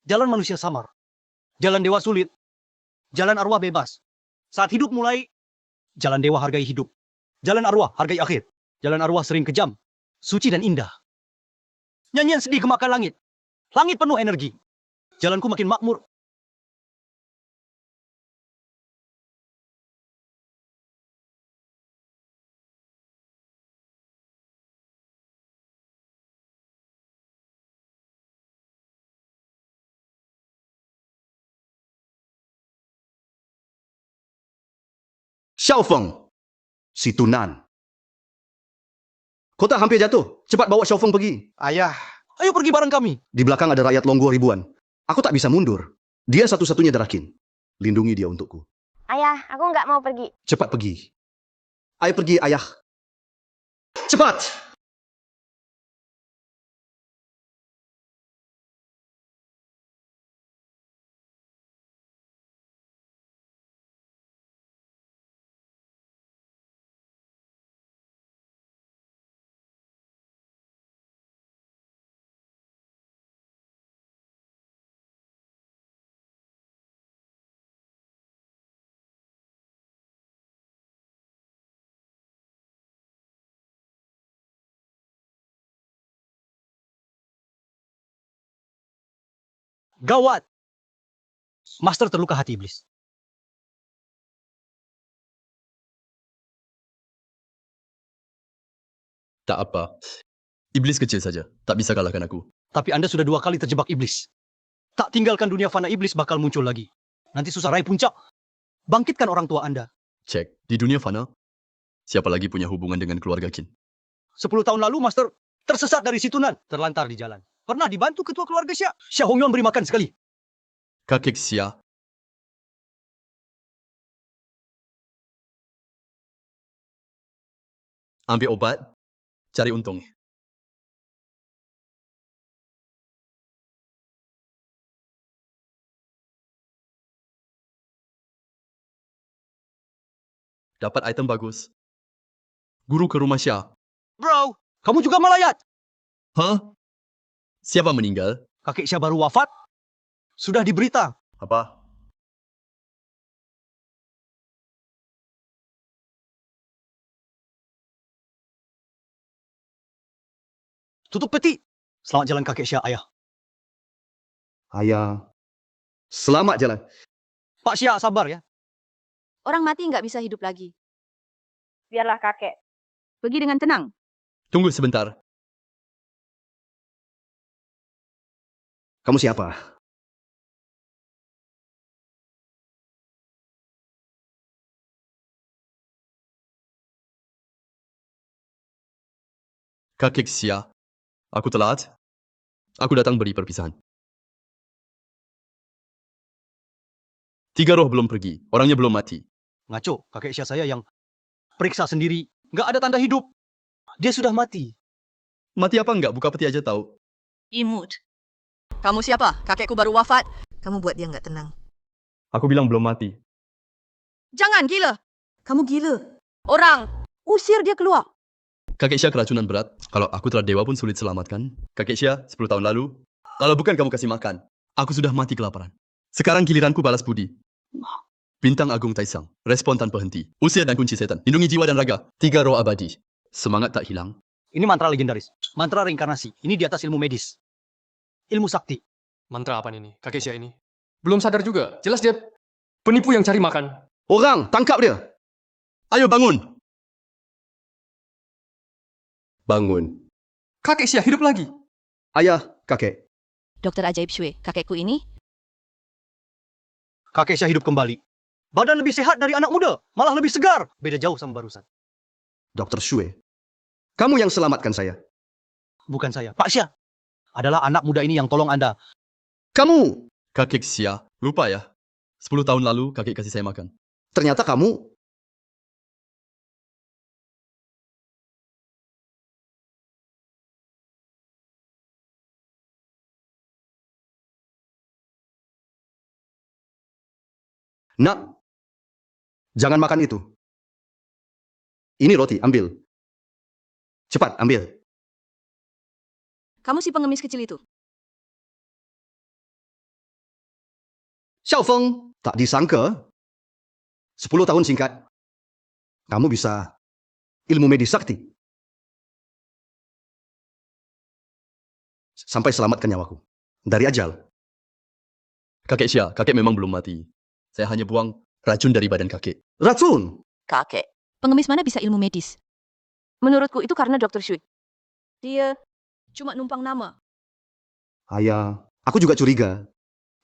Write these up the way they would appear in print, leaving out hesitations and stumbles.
Jalan manusia samar. Jalan dewa sulit. Jalan arwah bebas. Saat hidup mulai, jalan dewa hargai hidup. Jalan arwah hargai akhir. Jalan arwah sering kejam, suci dan indah. Nyanyian sedih gemakan langit. Langit penuh energi. Jalanku makin makmur. Xiao Feng, si Tunan. Kota hampir jatuh. Cepat bawa Xiao Feng pergi. Ayah, Ayo pergi bareng kami. Di belakang ada rakyat Longguo ribuan. Aku tak bisa mundur. Dia satu-satunya Darakin. Lindungi dia untukku. Ayah, aku nggak mau pergi. Cepat pergi. Ayo pergi, ayah. Cepat! Gawat. Master terluka hati iblis. Tak apa. Iblis kecil saja. Tak bisa kalahkan aku. Tapi Anda sudah 2 kali terjebak iblis. Tak tinggalkan dunia fana iblis bakal muncul lagi. Nanti susah raih puncak. Bangkitkan orang tua Anda. Cek. Di dunia fana, siapa lagi punya hubungan dengan keluarga Qin? 10 tahun lalu Master tersesat dari Situnan. Terlantar di jalan. Pernah dibantu ketua keluarga Xia. Xia Hongyuan beri makan sekali. Kakek Xia. Ambil obat, cari untung. Dapat item bagus. Guru ke rumah Xia. Bro, kamu juga melayat. Hah? Siapa meninggal? Kakek Xia baru wafat. Sudah diberita. Apa? Tutup peti. Selamat jalan kakek Xia, ayah. Ayah. Selamat jalan. Pak Xia, sabar ya. Orang mati nggak bisa hidup lagi. Biarlah kakek. Pergi dengan tenang. Tunggu sebentar. Kamu siapa? Kakek Xia. Aku telat. Aku datang beri perpisahan. 3 roh belum pergi. Orangnya belum mati. Ngaco, kakek Xia saya yang periksa sendiri. Nggak ada tanda hidup. Dia sudah mati. Mati apa enggak? Buka peti aja tahu. Imut. Kamu siapa? Kakekku baru wafat. Kamu buat dia nggak tenang. Aku bilang belum mati. Jangan, gila. Kamu gila. Orang. Usir dia keluar. Kakek Xia keracunan berat. Kalau aku telah dewa pun sulit selamatkan. Kakek Xia 10 tahun lalu. Kalau bukan kamu kasih makan. Aku sudah mati kelaparan. Sekarang giliranku balas budi. Bintang Agung Taisang. Respon tanpa henti. Usia dan kunci setan. Lindungi jiwa dan raga. 3 roh abadi. Semangat tak hilang. Ini mantra legendaris. Mantra reinkarnasi. Ini di atas ilmu medis. Ilmu sakti. Mantra apa ini? Kakek Xia ini. Belum sadar juga. Jelas dia penipu yang cari makan. Orang, tangkap dia. Ayo bangun. Bangun. Kakek Xia hidup lagi. Ayah, kakek. Dokter ajaib Shui, kakekku ini. Kakek Xia hidup kembali. Badan lebih sehat dari anak muda. Malah lebih segar. Beda jauh sama barusan. Dr. Shui. Kamu yang selamatkan saya. Bukan saya. Pak Xia. Adalah anak muda ini yang tolong Anda. Kamu. Kakek Xia. Lupa ya. 10 tahun lalu kakek kasih saya makan. Ternyata kamu. Nak. Jangan makan itu. Ini roti, ambil. Cepat, ambil. Kamu si pengemis kecil itu. Xiao Feng, tak disangka 10 tahun singkat kamu bisa ilmu medis sakti. Sampai selamatkan nyawaku dari ajal. Kakek Xia, kakek memang belum mati. Saya hanya buang racun dari badan kakek. Racun. Kakek. Pengemis mana bisa ilmu medis? Menurutku itu karena Dr. Shui. Dia cuma numpang nama. Ayah, aku juga curiga.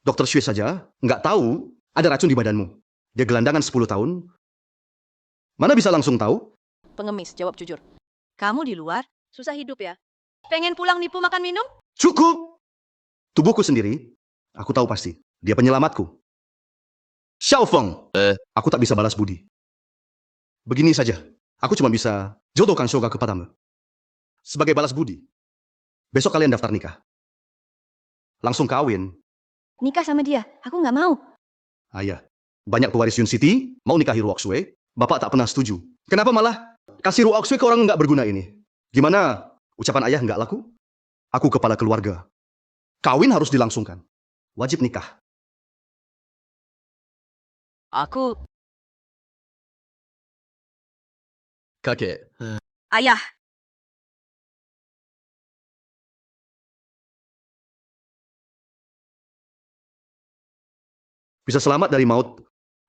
Dokter Shui saja nggak tahu ada racun di badanmu. Dia gelandangan 10 tahun. Mana bisa langsung tahu? Pengemis, jawab jujur. Kamu di luar, susah hidup ya? Pengen pulang nipu makan minum? Cukup. Tubuhku sendiri, aku tahu pasti. Dia penyelamatku. Xiao Feng, aku tak bisa balas budi. Begini saja, aku cuma bisa jodohkan Shoga kepadamu. Sebagai balas budi, besok kalian daftar nikah. Langsung kawin. Nikah sama dia, aku nggak mau. Ayah, banyak pewaris Yun City mau nikahi Ruoxue. Bapak tak pernah setuju. Kenapa malah kasih Ruoxue ke orang nggak berguna ini? Gimana? Ucapan ayah nggak laku? Aku kepala keluarga. Kawin harus dilangsungkan. Wajib nikah. Aku... Kakek, Ayah, Bisa selamat dari maut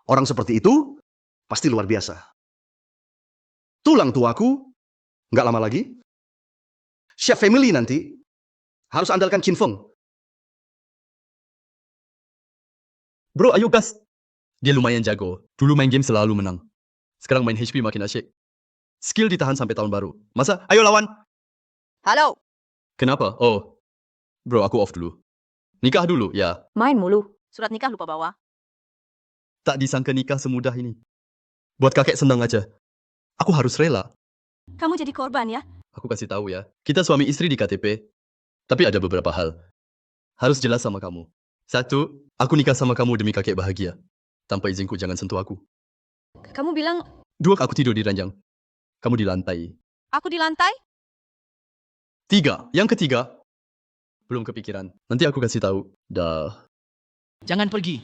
orang seperti itu, pasti luar biasa. Tulang tuaku, nggak lama lagi. Chef family nanti, harus andalkan Qin Feng. bro ayo gas. Dia lumayan jago. Dulu main game selalu menang. Sekarang main HP makin asyik. Skill ditahan sampai tahun baru. Masa? Ayo lawan. halo. Kenapa? Oh, bro aku off dulu. Nikah dulu, ya. Main mulu. Surat nikah lupa bawa. Tak disangka nikah semudah ini. Buat kakek senang aja. Aku harus rela. Kamu jadi korban ya? Aku kasih tahu ya. Kita suami istri di KTP. Tapi ada beberapa hal. Harus jelas sama kamu. 1, aku nikah sama kamu demi kakek bahagia. Tanpa izinku jangan sentuh aku. Kamu bilang 2, aku tidur di ranjang. Kamu di lantai. aku di lantai? 3, yang ketiga. Belum kepikiran. Nanti aku kasih tahu. Dah. Jangan pergi.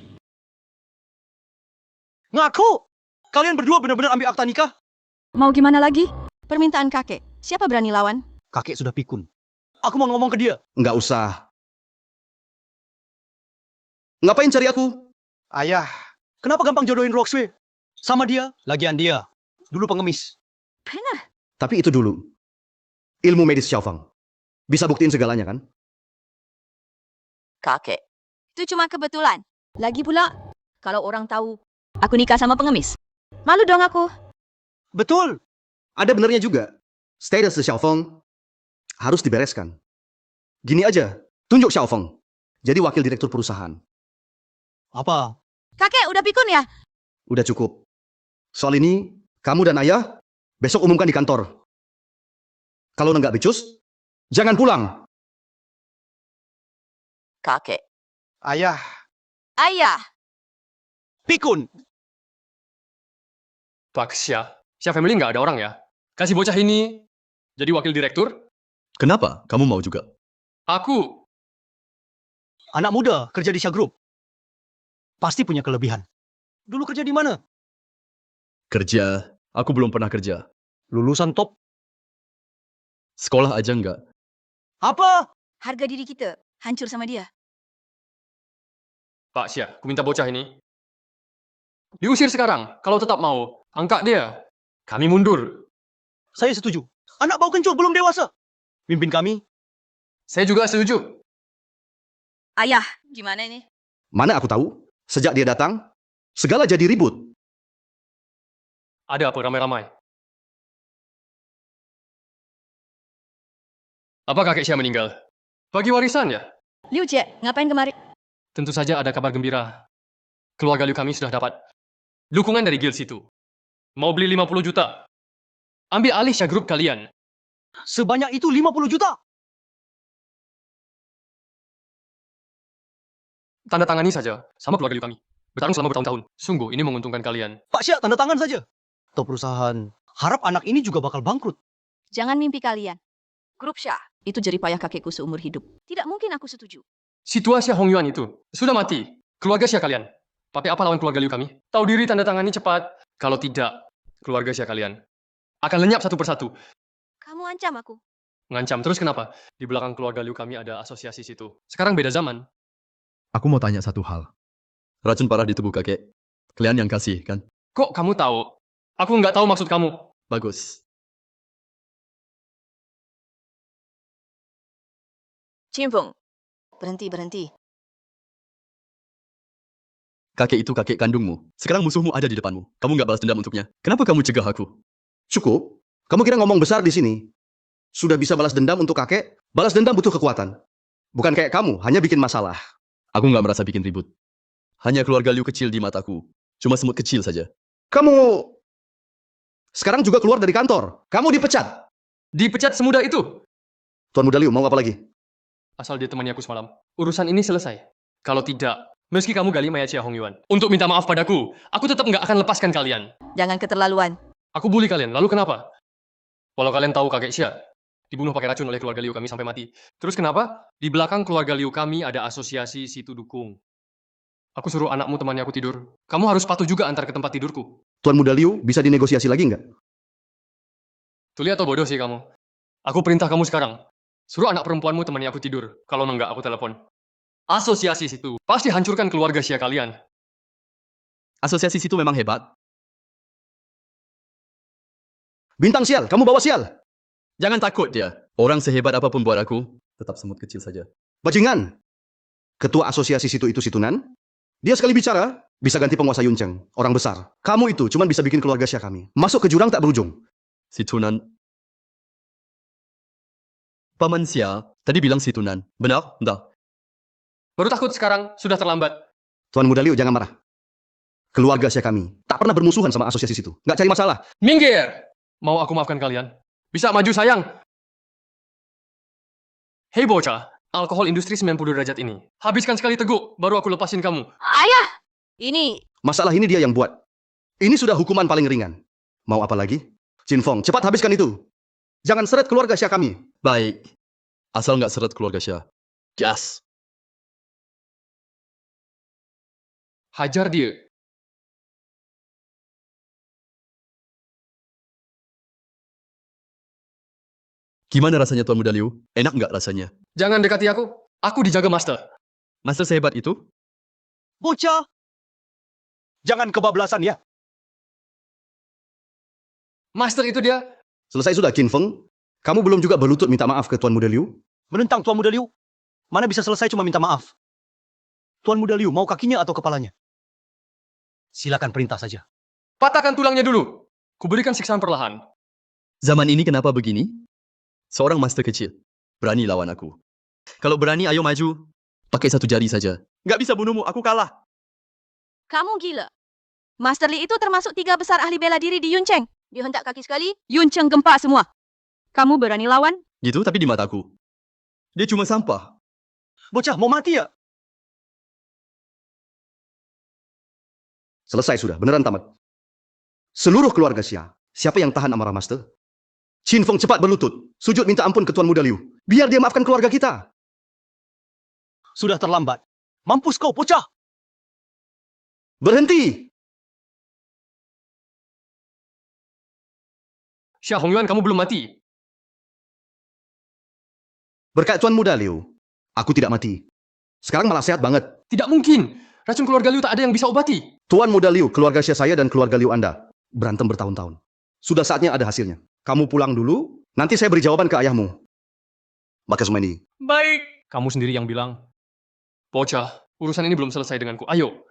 Ngaku! Kalian berdua benar-benar ambil akta nikah? Mau gimana lagi? Permintaan kakek. Siapa berani lawan? Kakek sudah pikun. Aku mau ngomong ke dia. Nggak usah. Ngapain cari aku? Ayah, kenapa gampang jodohin Roxway? Sama dia, lagian dia. Dulu pengemis. Benar. Tapi itu dulu. Ilmu medis Xiao Feng. Bisa buktiin segalanya kan? Kakek. Itu cuma kebetulan. Lagi pula, kalau orang tahu aku nikah sama pengemis. Malu dong aku. Betul. Ada benernya juga. Status Xiao Feng harus dibereskan. Gini aja, tunjuk Xiao Feng jadi wakil direktur perusahaan. Apa? Kakek udah pikun ya? Udah cukup. Soal ini, kamu dan ayah besok umumkan di kantor. Kalau nggak becus, jangan pulang. Kakek. Ayah. Ayah. Pikun. Pak Xia. Xia family nggak ada orang ya? Kasih bocah ini jadi wakil direktur? Kenapa? Kamu mau juga? Aku. Anak muda kerja di Xia Group. Pasti punya kelebihan. Dulu kerja di mana? Kerja. Aku belum pernah kerja. Lulusan top. Sekolah aja enggak. Apa? Harga diri kita hancur sama dia. Pak Xia, aku minta bocah ini. Diusir sekarang. Kalau tetap mau, angkat dia. Kami mundur. Saya setuju. Anak bau kencur belum dewasa. Pimpin kami. Saya juga setuju. Ayah, gimana ini? Mana aku tahu? Sejak dia datang, segala jadi ribut. Ada apa ramai-ramai? Apa kakek Xia meninggal? Bagi warisan ya? Liu Jie, ngapain kemari? Tentu saja ada kabar gembira. Keluarga Liu kami sudah dapat dukungan dari guild situ. Mau beli 50 juta. Ambil alih Xia Group kalian. Sebanyak itu 50 juta. Tanda tangani saja sama keluarga Liu kami. Bertarung selama bertahun-tahun. Sungguh ini menguntungkan kalian. Pak Xia, tanda tangan saja. Atau perusahaan. Harap anak ini juga bakal bangkrut. Jangan mimpi kalian. Grup Syah, itu jeripayah kakekku seumur hidup. Tidak mungkin aku setuju. Situasi Hong Yuan itu sudah mati. Keluarga Xia kalian Pakai apa lawan keluarga Liu kami? Tahu diri tanda tangani cepat. Kalau tidak, keluarga Xia kalian akan lenyap satu persatu. Kamu ancam aku. Ngancam. Terus kenapa? Di belakang keluarga Liu kami ada asosiasi situ. Sekarang beda zaman. Aku mau tanya satu hal. Racun parah di tubuh kakek. Kalian yang kasih, kan? Kok kamu tahu? Aku nggak tahu maksud kamu. Bagus. Cimfeng, berhenti. Kakek itu kakek kandungmu. Sekarang musuhmu ada di depanmu. Kamu nggak balas dendam untuknya. Kenapa kamu cegah aku? Cukup. Kamu kira ngomong besar di sini? Sudah bisa balas dendam untuk kakek? Balas dendam butuh kekuatan. Bukan kayak kamu, hanya bikin masalah. Aku nggak merasa bikin ribut. Hanya keluarga Liu kecil di mataku. Cuma semut kecil saja. Kamu sekarang juga keluar dari kantor. Kamu dipecat. Dipecat semudah itu. Tuan Muda Liu, mau apa lagi? Asal dia temani aku semalam. Urusan ini selesai. Kalau tidak, meski kamu gali mayat Xia Hongyuan untuk minta maaf padaku, aku tetap nggak akan lepaskan kalian. Jangan keterlaluan. Aku bully kalian, lalu kenapa? Walau kalian tahu kakek Xia dibunuh pakai racun oleh keluarga Liu kami sampai mati. Terus kenapa? Di belakang keluarga Liu kami ada asosiasi situ dukung. Aku suruh anakmu temani aku tidur. Kamu harus patuh juga antar ke tempat tidurku. Tuan Muda Liu, bisa dinegosiasi lagi nggak? Tuh lihat atau bodoh sih kamu. Aku perintah kamu sekarang. Suruh anak perempuanmu temani aku tidur. Kalau enggak, aku telepon. Asosiasi situ pasti hancurkan keluarga Xia kalian. Asosiasi situ memang hebat. Bintang sial, kamu bawa sial. Jangan takut dia. Orang sehebat apapun buat aku, tetap semut kecil saja. Bajingan. Ketua asosiasi situ itu Situnan. Dia sekali bicara, bisa ganti penguasa Yuncheng. Orang besar. Kamu itu cuma bisa bikin keluarga Xia kami masuk ke jurang tak berujung. Si Tunan. Paman Xia, tadi bilang si Tunan. Benar? Entah. Baru takut sekarang, sudah terlambat. Tuan Muda Liu, jangan marah. Keluarga Xia kami tak pernah bermusuhan sama asosiasi situ. Nggak cari masalah. Minggir! Mau aku maafkan kalian? Bisa maju sayang. Hei bocah, alkohol industri 90 derajat ini. Habiskan sekali teguk, baru aku lepasin kamu. Ayah! Ini, Masalah ini dia yang buat. Ini sudah hukuman paling ringan. Mau apa lagi? Chin Fong, cepat habiskan itu. Jangan seret keluarga Xia kami. Baik. Asal nggak seret keluarga Xia. Gas. Hajar dia. Gimana rasanya Tuan Muda Liu? Enak nggak rasanya? Jangan dekati aku. Aku dijaga master. Master sehebat itu? Bocah! Jangan kebablasan ya. Master itu dia. Selesai sudah, Chin Feng. Kamu belum juga berlutut minta maaf ke Tuan Muda Liu? Menentang Tuan Muda Liu. Mana bisa selesai cuma minta maaf. Tuan Muda Liu mau kakinya atau kepalanya? Silakan perintah saja. Patahkan tulangnya dulu. Kuberikan siksaan perlahan. Zaman ini kenapa begini? Seorang master kecil. Berani lawan aku. Kalau berani, ayo maju. Pakai satu jari saja. Nggak bisa bunuhmu, aku kalah. kamu gila. Master Li itu termasuk 3 besar ahli bela diri di Yuncheng. Dia hentak kaki sekali, Yuncheng gempa semua. Kamu berani lawan? Gitu, tapi di mataku. Dia cuma sampah. Bocah, mau mati ya? Selesai sudah, beneran tamat. Seluruh keluarga Xia, siapa yang tahan amarah Master? Chin Feng cepat berlutut, sujud minta ampun ke Tuan Muda Liu. Biar dia maafkan keluarga kita. Sudah terlambat. Mampus kau, bocah! Berhenti! Xia Hongyuan, kamu belum mati. Berkat Tuan Muda Liu, aku tidak mati. Sekarang malah sehat banget. Tidak mungkin. Racun keluarga Liu tak ada yang bisa obati. Tuan Muda Liu, keluarga Xia saya dan keluarga Liu Anda berantem bertahun-tahun. Sudah saatnya ada hasilnya. Kamu pulang dulu, nanti saya beri jawaban ke ayahmu. Maka semua ini. Baik. Kamu sendiri yang bilang. Bocah, urusan ini belum selesai denganku. Ayo.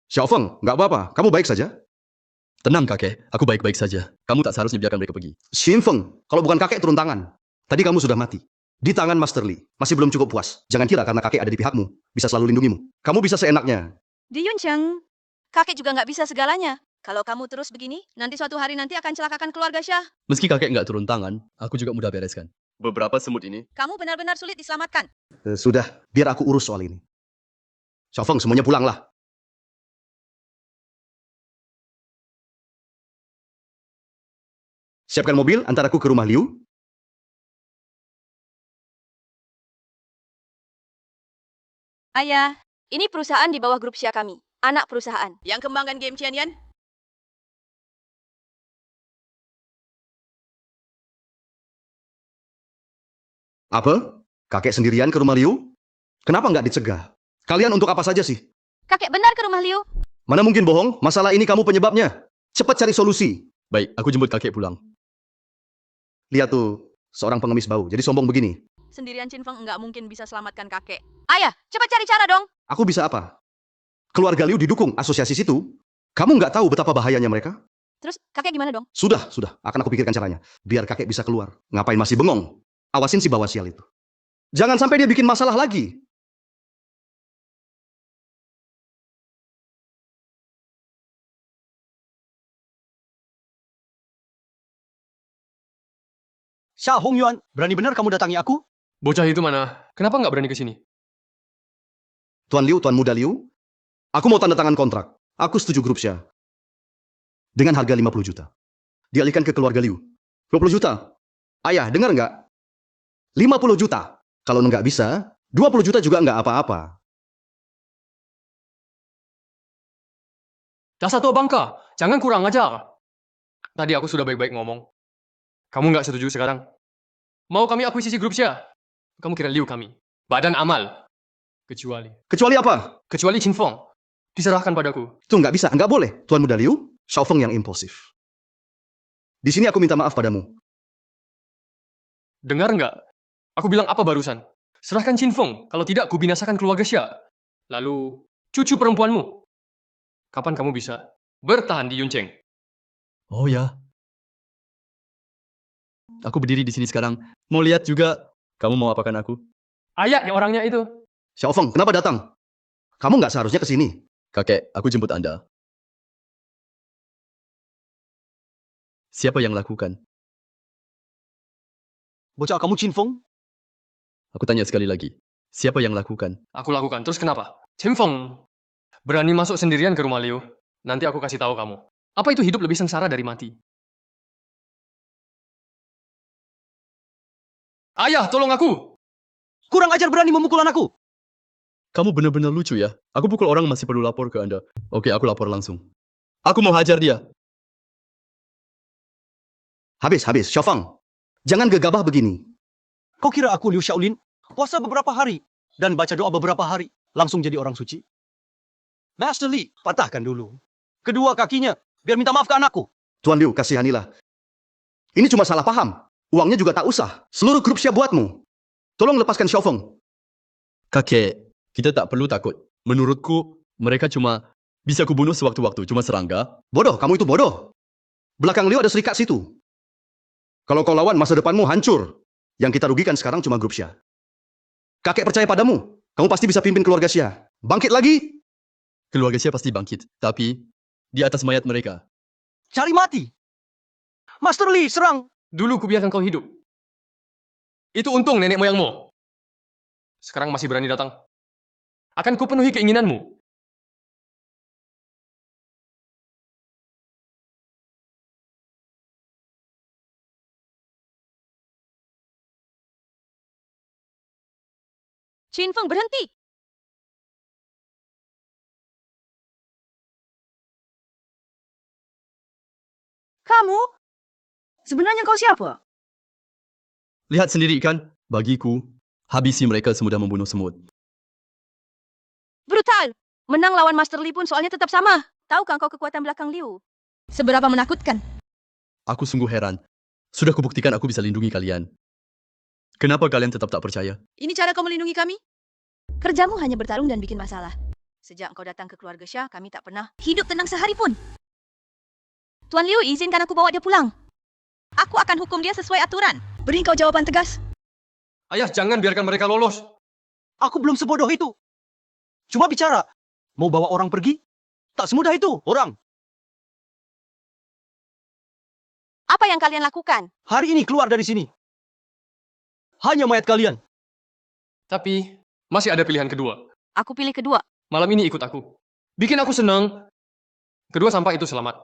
Xiao Feng, nggak apa-apa. Kamu baik saja. Tenang kakek, aku baik-baik saja. Kamu tak seharusnya biarkan mereka pergi. Xin Feng, kalau bukan kakek turun tangan. Tadi kamu sudah mati. Di tangan Master Li. Masih belum cukup puas. Jangan kira karena kakek ada di pihakmu, bisa selalu lindungimu. Kamu bisa seenaknya. Di Yuncheng, kakek juga nggak bisa segalanya. Kalau kamu terus begini, nanti suatu hari nanti akan celakakan keluarga Xia. Meski kakek nggak turun tangan, aku juga mudah bereskan. Beberapa semut ini. Kamu benar-benar sulit diselamatkan. Sudah, biar aku urus soal ini. Xiao Feng, semuanya pulanglah. Siapkan mobil, antar aku ke rumah Liu. Ayah, Ini perusahaan di bawah grup Xia kami. Anak perusahaan. Yang kembangkan game Cian Yan? Apa? Kakek sendirian ke rumah Liu? Kenapa nggak dicegah? Kalian untuk apa saja sih? Kakek benar ke rumah Liu? Mana mungkin bohong? Masalah ini kamu penyebabnya. Cepat cari solusi. Baik, aku jemput kakek pulang. Lihat tuh, seorang pengemis bau. Jadi sombong begini. Sendirian Chin Feng enggak mungkin bisa selamatkan kakek. Ayah, cepat cari cara dong. Aku bisa apa? Keluarga Liu didukung asosiasi situ. Kamu nggak tahu betapa bahayanya mereka? Terus kakek gimana dong? Sudah. Akan aku pikirkan caranya. Biar kakek bisa keluar. Ngapain masih bengong? Awasin si bawa sial itu. Jangan sampai dia bikin masalah lagi. Xia Hongyuan, berani benar kamu datangi aku? Bocah itu mana? Kenapa nggak berani ke sini? Tuan Liu, Tuan Muda Liu, aku mau tanda tangan kontrak. Aku setuju grup Xia. Dengan harga 50 juta. Dialihkan ke keluarga Liu. 20 juta. Ayah, dengar nggak? 50 juta. Kalau nggak bisa, 20 juta juga nggak apa-apa. Dasar tua bangka, jangan kurang ajar. Tadi aku sudah baik-baik ngomong. Kamu nggak setuju sekarang? Mau kami akuisisi grup Xia? Kamu kira Liu kami? Badan amal. Kecuali apa? Kecuali Chin Feng. Diserahkan padaku. Itu nggak bisa, nggak boleh. Tuan Muda Liu, Xiaofeng yang impulsif. Di sini aku minta maaf padamu. Dengar nggak? Aku bilang apa barusan? Serahkan Chin Feng, kalau tidak ku binasakan keluarga Xia. Lalu, cucu perempuanmu. Kapan kamu bisa bertahan di Yuncheng? Oh ya. Aku berdiri di sini sekarang. Mau lihat juga. Kamu mau apakan aku? Ayah ya orangnya itu. Xiaofeng, kenapa datang? Kamu nggak seharusnya ke sini. Kakek, aku jemput Anda. Siapa yang lakukan? Bocah kamu Chin Feng? Aku tanya sekali lagi. Siapa yang lakukan? Aku lakukan. Terus kenapa? Chin Feng berani masuk sendirian ke rumah Liu. Nanti aku kasih tahu kamu. Apa itu hidup lebih sengsara dari mati? Ayah, tolong aku! Kurang ajar berani memukul anakku. Kamu benar-benar lucu ya. Aku pukul orang masih perlu lapor ke Anda. Oke, aku lapor langsung. Aku mau hajar dia. Habis, Xiaofeng. Jangan gegabah begini. Kau kira aku Liu Xiaolin? Puasa beberapa hari dan baca doa beberapa hari, langsung jadi orang suci. Master Li, patahkan dulu kedua kakinya, biar minta maaf ke anakku. Tuan Liu, kasihanilah. Ini cuma salah paham. Uangnya juga tak usah. Seluruh grup Xia buatmu. Tolong lepaskan Xiaofeng. Kakek, kita tak perlu takut. Menurutku, mereka cuma bisa kubunuh sewaktu-waktu, cuma serangga. Bodoh, kamu itu bodoh. Belakang Liu ada serikat situ. Kalau kau lawan, masa depanmu hancur. Yang kita rugikan sekarang cuma grup Xia. Kakek percaya padamu. Kamu pasti bisa pimpin keluarga Xia. Bangkit lagi. Keluarga saya pasti bangkit, tapi di atas mayat mereka. Cari mati. Master Li, serang. Dulu kubiarkan kau hidup. Itu untung nenek moyangmu. Sekarang masih berani datang. Akan kupenuhi keinginanmu. Chin Feng, berhenti. Kamu? Sebenarnya kau siapa? Lihat sendiri kan, bagiku, habisi mereka semudah membunuh semut. Brutal. Menang lawan Master Li pun soalnya tetap sama. Tahukah kau kekuatan belakang Liu? Seberapa menakutkan? Aku sungguh heran. Sudah kubuktikan aku bisa lindungi kalian. Kenapa kalian tetap tak percaya? Ini cara kau melindungi kami? Kerjamu hanya bertarung dan bikin masalah. Sejak kau datang ke keluarga Xia, kami tak pernah hidup tenang sehari pun. Tuan Liu, izinkan aku bawa dia pulang. Aku akan hukum dia sesuai aturan. Beri kau jawaban tegas. Ayah, jangan biarkan mereka lolos. Aku belum sebodoh itu. Cuma bicara. Mau bawa orang pergi? Tak semudah itu, orang. Apa yang kalian lakukan? Hari ini keluar dari sini. Hanya mayat kalian. Tapi, masih ada pilihan kedua. Aku pilih kedua. Malam ini ikut aku. Bikin aku senang. Kedua sampai itu selamat.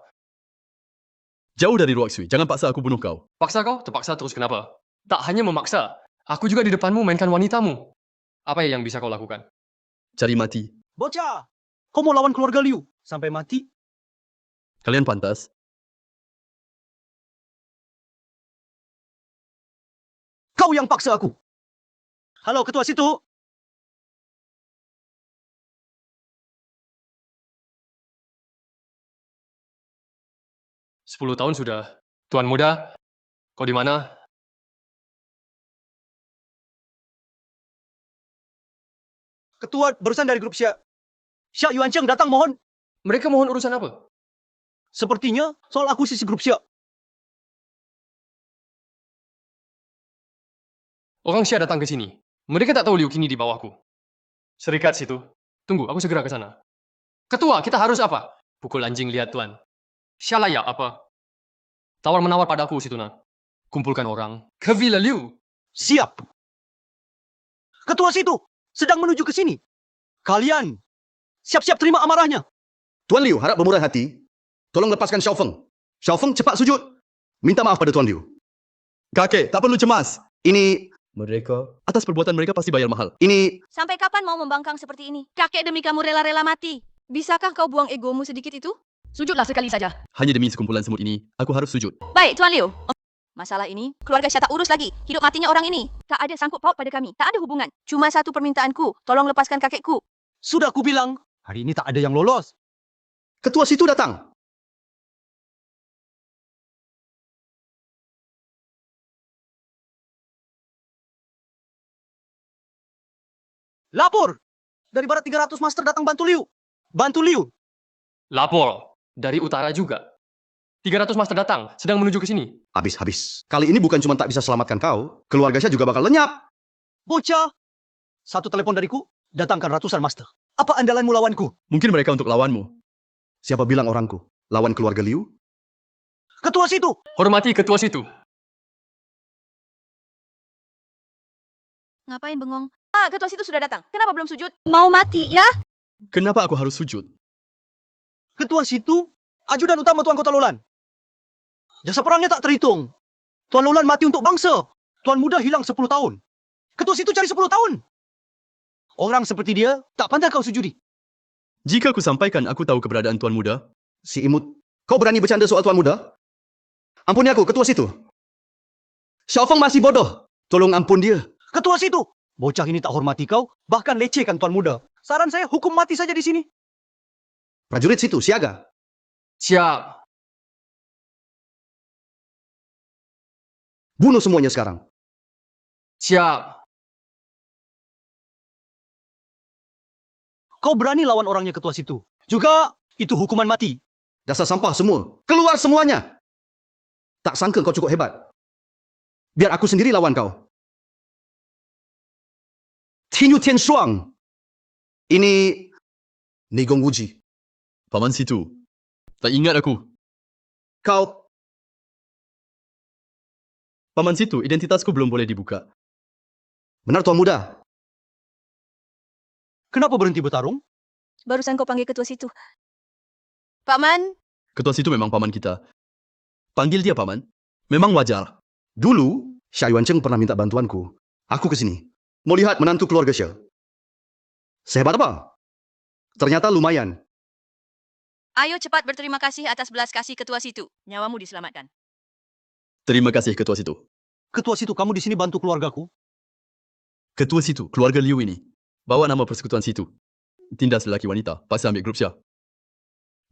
Jauh dari Ruaksui, jangan paksa aku bunuh kau. Paksa kau, terpaksa terus kenapa? Tak hanya memaksa. Aku juga di depanmu mainkan wanitamu. Apa yang bisa kau lakukan? Cari mati. Bocah, kau mau lawan keluarga Liu sampai mati? Kalian pantas. Kau yang paksa aku. Halo, ketua situ. Sepuluh tahun sudah. Tuan muda, kau di mana? Ketua barusan dari grup Xia. Xia Yuancheng datang mohon. Mereka mohon urusan apa? Sepertinya soal akuisisi grup Xia. Orang Xia datang ke sini. Mereka tak tahu Liu kini di bawahku. Serikat situ. Tunggu, aku segera ke sana. Ketua, kita harus apa? Pukul anjing lihat tuan. Xia layak apa? Tawar-menawar padaku situ nak. Kumpulkan orang ke Villa Liu. Siap. Ketua situ sedang menuju ke sini. Kalian siap-siap terima amarahnya. Tuan Liu harap bermurah hati. Tolong lepaskan Xiao Feng. Xiao Feng cepat sujud. Minta maaf pada Tuan Liu. Kakek, tak perlu cemas. Ini, Atas perbuatan mereka pasti bayar mahal. ini, Sampai kapan mau membangkang seperti ini? Kakek demi kamu rela-rela mati. Bisakah kau buang egomu sedikit itu? Sujudlah sekali saja. Hanya demi sekumpulan semut ini, aku harus sujud. Baik, Tuan Liu. Masalah ini, keluarga Xia tak urus lagi. Hidup matinya orang ini. Tak ada sangkut paut pada kami. Tak ada hubungan. Cuma satu permintaanku. Tolong lepaskan kakekku. Sudah aku bilang, hari ini tak ada yang lolos. ketua situ datang. Lapor. Dari barat 300 master datang bantu Liu. Bantu Liu. Lapor. Dari utara juga. 300 master datang, sedang menuju ke sini. Habis. Kali ini bukan cuma tak bisa selamatkan kau, keluarga saya juga bakal lenyap. Bocah. Satu telepon dariku, datangkan ratusan master. Apa andalanmu lawanku? Mungkin mereka untuk lawanmu. Siapa bilang orangku? Lawan keluarga Liu? Ketua situ. Hormati ketua situ. Ngapain bengong? Ah, ketua situ sudah datang. Kenapa belum sujud? Mau mati ya? Kenapa aku harus sujud? Ketua situ, ajudan utama Tuan Kota Lolan. Jasa perangnya tak terhitung. Tuan Lolan mati untuk bangsa. Tuan muda hilang 10 tahun. Ketua situ cari 10 tahun. Orang seperti dia, tak pandai kau sujudi. Jika aku sampaikan aku tahu keberadaan Tuan Muda, Si imut, kau berani bercanda soal Tuan Muda? Ampuni aku, ketua situ. Xiao Feng masih bodoh. Tolong ampun dia. Ketua situ, bocah ini tak hormati kau, bahkan lecehkan Tuan muda. Saran saya hukum mati saja di sini. Prajurit situ, siaga. Siap. Bunuh semuanya sekarang. Siap. Kau berani lawan orangnya ketua situ. Juga itu hukuman mati. Dasar sampah semua. Keluar semuanya. Tak sangka kau cukup hebat. Biar aku sendiri lawan kau. Tinyu Tian Shuang. Ini Nigong Wuji. Paman situ. Tak ingat aku. Kau, Paman situ, identitasku belum boleh dibuka. benar Tuan Muda. Kenapa berhenti bertarung? Barusan kau panggil ketua situ. Paman, Ketua situ memang paman kita. Panggil dia paman. Memang wajar. Dulu, Xia Yuancheng pernah minta bantuanku. Aku ke sini. Mau lihat menantu keluarga Xia. Sehebat apa? Ternyata lumayan. Ayo cepat berterima kasih atas belas kasih ketua situ. Nyawamu diselamatkan. Terima kasih ketua situ. Ketua situ, kamu di sini bantu keluargaku. Ketua situ, keluarga Liu ini. Bawa nama persekutuan situ. Tindas lelaki wanita, paksa ambil grup Xia.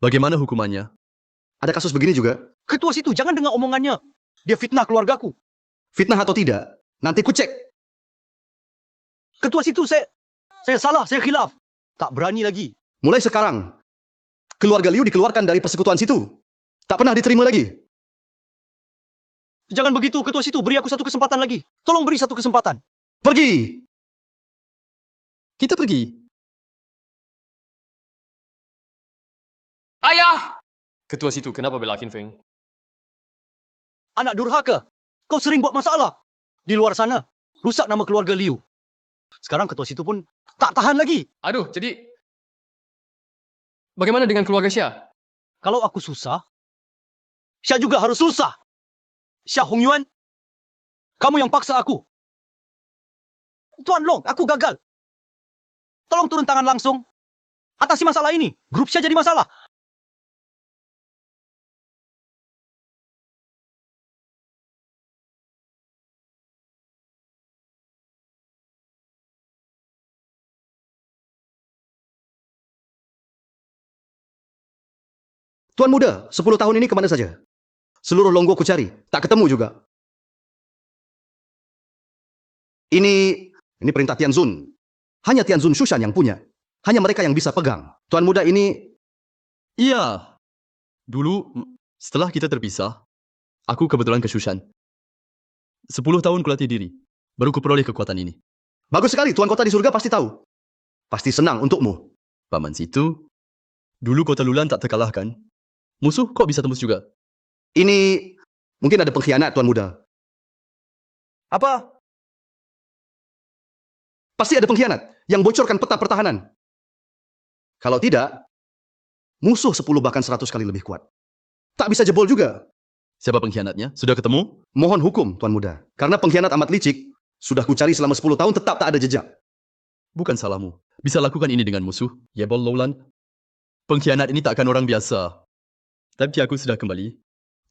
Bagaimana hukumannya? Ada kasus begini juga. Ketua situ, jangan dengar omongannya. Dia fitnah keluargaku. Fitnah atau tidak, nanti ku cek. Ketua situ, saya salah, saya khilaf. Tak berani lagi. Mulai sekarang, keluarga Liu dikeluarkan dari persekutuan situ. Tak pernah diterima lagi. Jangan begitu, ketua situ. Beri aku satu kesempatan lagi. Tolong beri satu kesempatan. Pergi! Kita pergi. Ayah! Ketua situ, kenapa bela Qin Feng? Anak durhaka. Kau sering buat masalah. Di luar sana, rusak nama keluarga Liu. Sekarang ketua situ pun tak tahan lagi. Aduh, jadi... Bagaimana dengan keluarga Xia? Kalau aku susah, Xia juga harus susah. Xia Hongyuan, kamu yang paksa aku. Tuan Long, aku gagal. Tolong turun tangan langsung. Atasi masalah ini. Grup Xia jadi masalah. Tuan muda, 10 tahun ini kemana saja? Seluruh Longgo ku cari, tak ketemu juga. Ini perintah Tianzun. Hanya Tianzun Shushan yang punya. Hanya mereka yang bisa pegang. Tuan muda ini... Iya. Dulu, setelah kita terpisah, aku kebetulan ke Shushan. 10 tahun kulatih diri, baru kuperoleh kekuatan ini. Bagus sekali, Tuan Kota di surga pasti tahu. Pasti senang untukmu. Paman situ, dulu kota Lulan tak terkalahkan. Musuh kok bisa tembus juga? Ini... mungkin ada pengkhianat, Tuan muda. Apa? Pasti ada pengkhianat yang bocorkan peta pertahanan. Kalau tidak, musuh 10 bahkan 100 kali lebih kuat. Tak bisa jebol juga. Siapa pengkhianatnya? Sudah ketemu? Mohon hukum, Tuan muda. Karena pengkhianat amat licik, sudah kucari selama 10 tahun tetap tak ada jejak. Bukan salahmu. Bisa lakukan ini dengan musuh, Yebol Lowland. Pengkhianat ini takkan orang biasa. Tapi aku sudah kembali.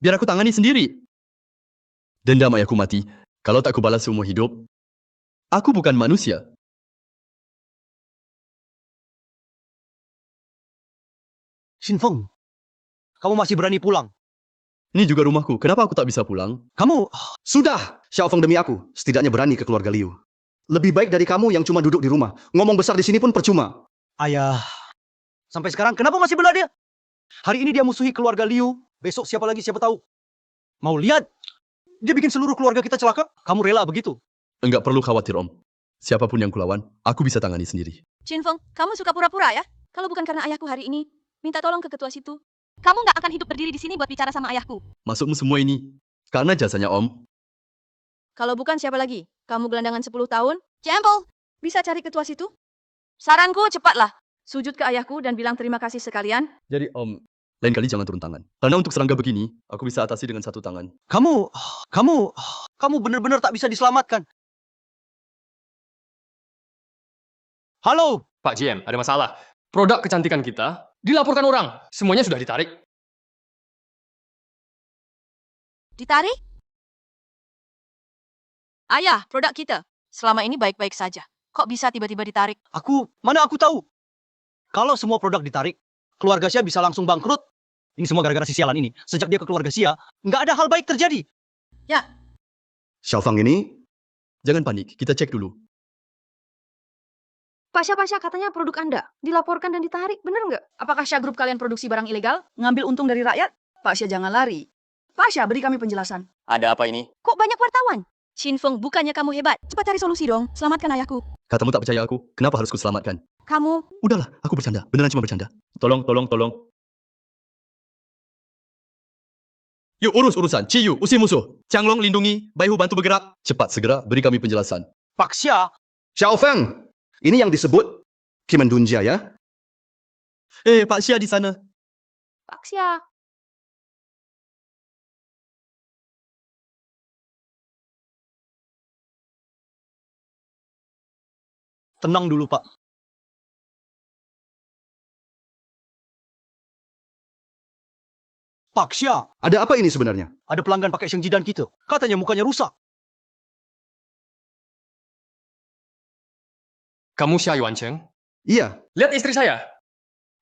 Biar aku tangani sendiri. Dendam ayahku mati. Kalau tak kubalas seumur hidup, aku bukan manusia. Xinfeng, kamu masih berani pulang? Ini juga rumahku. Kenapa aku tak bisa pulang? Kamu... Sudah, Xiaofeng demi aku, setidaknya berani ke keluarga Liu. Lebih baik dari kamu yang cuma duduk di rumah. Ngomong besar di sini pun percuma. Ayah, sampai sekarang kenapa masih bela dia? Hari ini dia musuhi keluarga Liu, besok siapa lagi siapa tahu. Mau lihat? Dia bikin seluruh keluarga kita celaka. Kamu rela begitu? Enggak perlu khawatir, Om. Siapapun yang kulawan, aku bisa tangani sendiri. Xinfeng, kamu suka pura-pura ya? Kalau bukan karena ayahku hari ini, minta tolong ke ketua situ. Kamu nggak akan hidup berdiri di sini buat bicara sama ayahku. Maksudmu semua ini karena jasanya Om. Kalau bukan siapa lagi? Kamu gelandangan 10 tahun? Jempol, bisa cari ketua situ? Saranku cepatlah. Sujud ke ayahku dan bilang terima kasih sekalian. Jadi Om, lain kali jangan turun tangan. Karena untuk serangga begini, aku bisa atasi dengan 1 tangan. Kamu benar-benar tak bisa diselamatkan. Halo, Pak GM, ada masalah. Produk kecantikan kita dilaporkan orang. Semuanya sudah ditarik. Ditarik? Ayah, produk kita. Selama ini baik-baik saja. Kok bisa tiba-tiba ditarik? mana aku tahu. Kalau semua produk ditarik, keluarga Xia bisa langsung bangkrut. Ini semua gara-gara si sialan ini. Sejak dia ke keluarga Xia, nggak ada hal baik terjadi. Ya, Xiaofeng ini... Jangan panik, kita cek dulu. Pak Syah, katanya produk Anda dilaporkan dan ditarik, bener nggak? Apakah Syah Group kalian produksi barang ilegal? Ngambil untung dari rakyat? Pak Syah jangan lari. Pak Syah, beri kami penjelasan. Ada apa ini? Kok banyak wartawan? Xinfeng, bukannya kamu hebat. Cepat cari solusi dong, selamatkan ayahku. Katamu tak percaya aku, kenapa harus kuselamatkan? Kamu, Udahlah, aku bercanda. Beneran cuma bercanda. Tolong. Yuk, urus urusan. Ciyu, usir musuh. Changlong lindungi, Baihu bantu bergerak. Cepat, segera beri kami penjelasan. Pak Xia, Xiaofeng! Ini yang disebut Kimendunjia ya? Pak Xia di sana. Pak Syah. tenang dulu Pak. Pak Xia, Ada apa ini sebenarnya? ada pelanggan pakai Shengjidan kita. Katanya mukanya rusak. Kamu Xia Yuancheng? Iya, Lihat istri saya.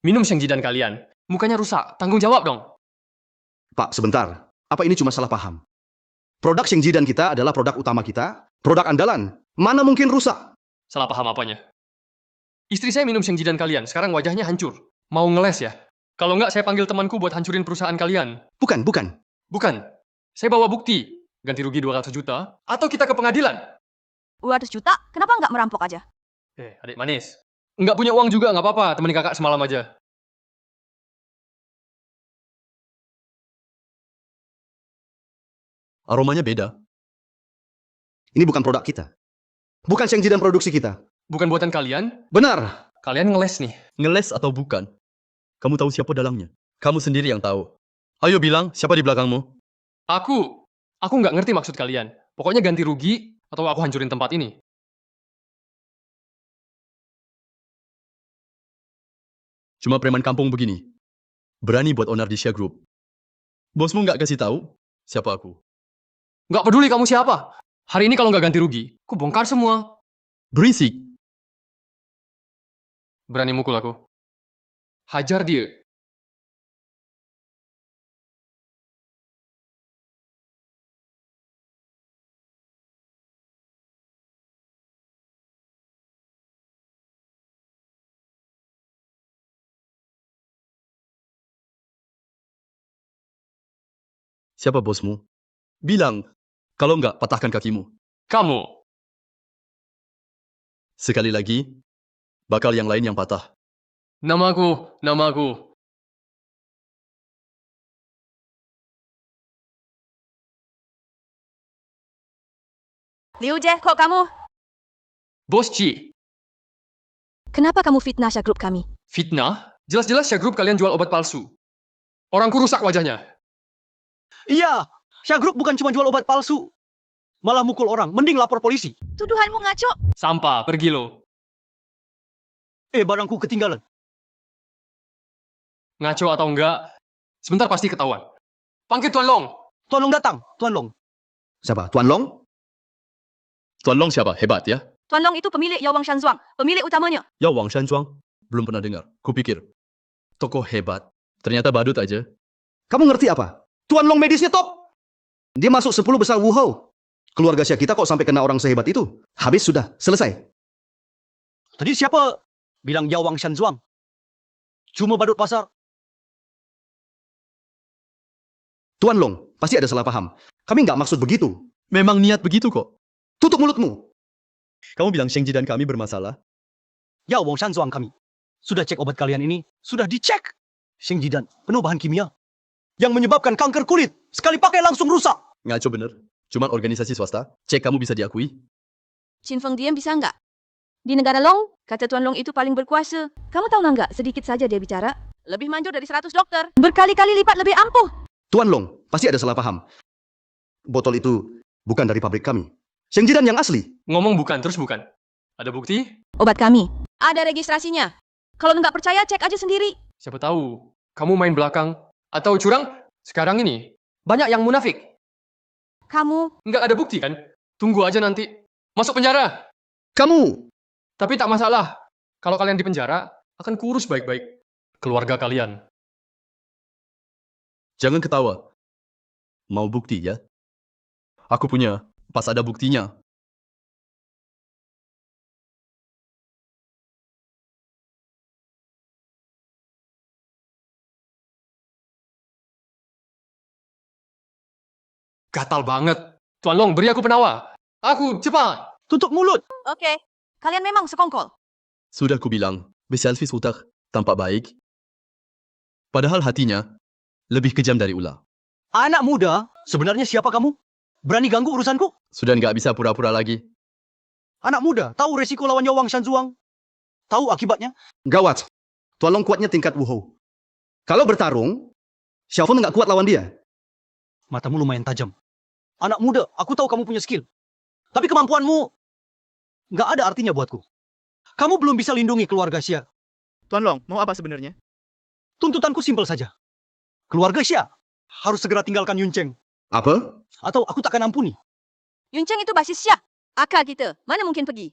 Minum Shengjidan kalian. Mukanya rusak. Tanggung jawab dong. Pak, sebentar. Apa ini cuma salah paham? Produk Shengjidan kita adalah produk utama kita, produk andalan. Mana mungkin rusak? Salah paham apanya? Istri saya minum Shengjidan kalian. Sekarang wajahnya hancur. Mau ngeles ya? Kalau nggak, saya panggil temanku buat hancurin perusahaan kalian. Bukan. Bukan. Saya bawa bukti. Ganti rugi 200 juta. Atau kita ke pengadilan. 200 juta? Kenapa nggak merampok aja? Adik manis. Nggak punya uang juga nggak apa-apa. Temenin kakak semalam aja. Aromanya beda. Ini bukan produk kita. Bukan Shengjidan produksi kita. Bukan buatan kalian. Benar. Kalian ngeles nih. Ngeles atau bukan? Kamu tahu siapa dalangnya? Kamu sendiri yang tahu. Ayo bilang, siapa di belakangmu? Aku nggak ngerti maksud kalian. Pokoknya ganti rugi atau aku hancurin tempat ini. Cuma preman kampung begini. Berani buat onar di Shia Group. Bosmu nggak kasih tahu siapa aku. Nggak peduli kamu siapa. Hari ini kalau nggak ganti rugi, aku bongkar semua. Berisik. Berani mukul aku. Hajar dia. Siapa bosmu? Bilang. Kalau nggak, patahkan kakimu. Kamu. Sekali lagi, bakal yang lain yang patah. Namaku. Liu Je, kok kamu? Bos Ci. Kenapa kamu fitnah Shia Group kami? Fitnah? Jelas-jelas Shia Group kalian jual obat palsu. Orangku rusak wajahnya. Iya, Shia Group bukan cuma jual obat palsu. Malah mukul orang, mending lapor polisi. Tuduhanmu ngaco. Sampah, pergi lo. Barangku ketinggalan. Ngaco atau enggak, sebentar pasti ketahuan. Panggil Tuan Long. Tuan Long datang, Tuan Long. Siapa? Tuan Long? Tuan Long siapa? Hebat ya? Tuan Long itu pemilik Yao Wang Shanzhuang, pemilik utamanya. Yao Wang Shanzhuang? Belum pernah dengar. Kupikir. Tokoh hebat. Ternyata badut aja. Kamu ngerti apa? Tuan Long medisnya top. Dia masuk 10 besar Wuhou. Keluarga Xia kita kok sampai kena orang sehebat itu? Habis sudah, selesai. Tadi siapa bilang Yao Wang Shanzhuang? Cuma badut pasar. Tuan Long, pasti ada salah paham. Kami nggak maksud begitu. Memang niat begitu kok. Tutup mulutmu. Kamu bilang Shengji dan kami bermasalah? Yao Wang Shanzhuang kami. Sudah cek obat kalian ini, sudah dicek. Sheng Jidan, penuh bahan kimia. Yang menyebabkan kanker kulit. Sekali pakai langsung rusak. Ngaco bener. Cuman organisasi swasta. Cek kamu bisa diakui. Chin Feng diam bisa nggak? Di negara Long, kata Tuan Long itu paling berkuasa. Kamu tahu nggak, sedikit saja dia bicara. Lebih manjur dari 100 dokter. Berkali-kali lipat lebih ampuh. Tuan Long, pasti ada salah paham. Botol itu bukan dari pabrik kami. Sheng Jidan yang asli. Ngomong bukan, terus bukan. Ada bukti? Obat kami. Ada registrasinya. Kalau nggak percaya, cek aja sendiri. Siapa tahu, kamu main belakang. Atau curang? Sekarang ini, banyak yang munafik. Kamu, Nggak ada bukti kan? Tunggu aja nanti. Masuk penjara. Kamu. Tapi tak masalah. Kalau kalian di penjara, akan kurus baik-baik. Keluarga kalian. Jangan ketawa. Mau bukti ya? Aku punya. Pas ada buktinya. Gatal banget. Tuan Long, beri aku penawa. Aku, cepat. Tutup mulut. oke. Kalian memang sekongkol. Sudah kubilang. Beselfie utak. Tampak baik. Padahal hatinya lebih kejam dari ular. Anak muda, sebenarnya siapa kamu? Berani ganggu urusanku? Sudah nggak bisa pura-pura lagi. Anak muda, tahu resiko lawan Yao Wang Shanzhuang? Tahu akibatnya? Gawat. Tuan Long kuatnya tingkat Wuhou. Kalau bertarung, Xiaofeng nggak kuat lawan dia. Matamu lumayan tajam. Anak muda, aku tahu kamu punya skill. Tapi kemampuanmu nggak ada artinya buatku. Kamu belum bisa lindungi keluarga Xia. Tuan Long, mau apa sebenarnya? Tuntutanku simpel saja. Keluarga Xia harus segera tinggalkan Yuncheng. Apa? Atau aku takkan ampuni. Yun Cheng itu basis Xia. Akal kita, mana mungkin pergi?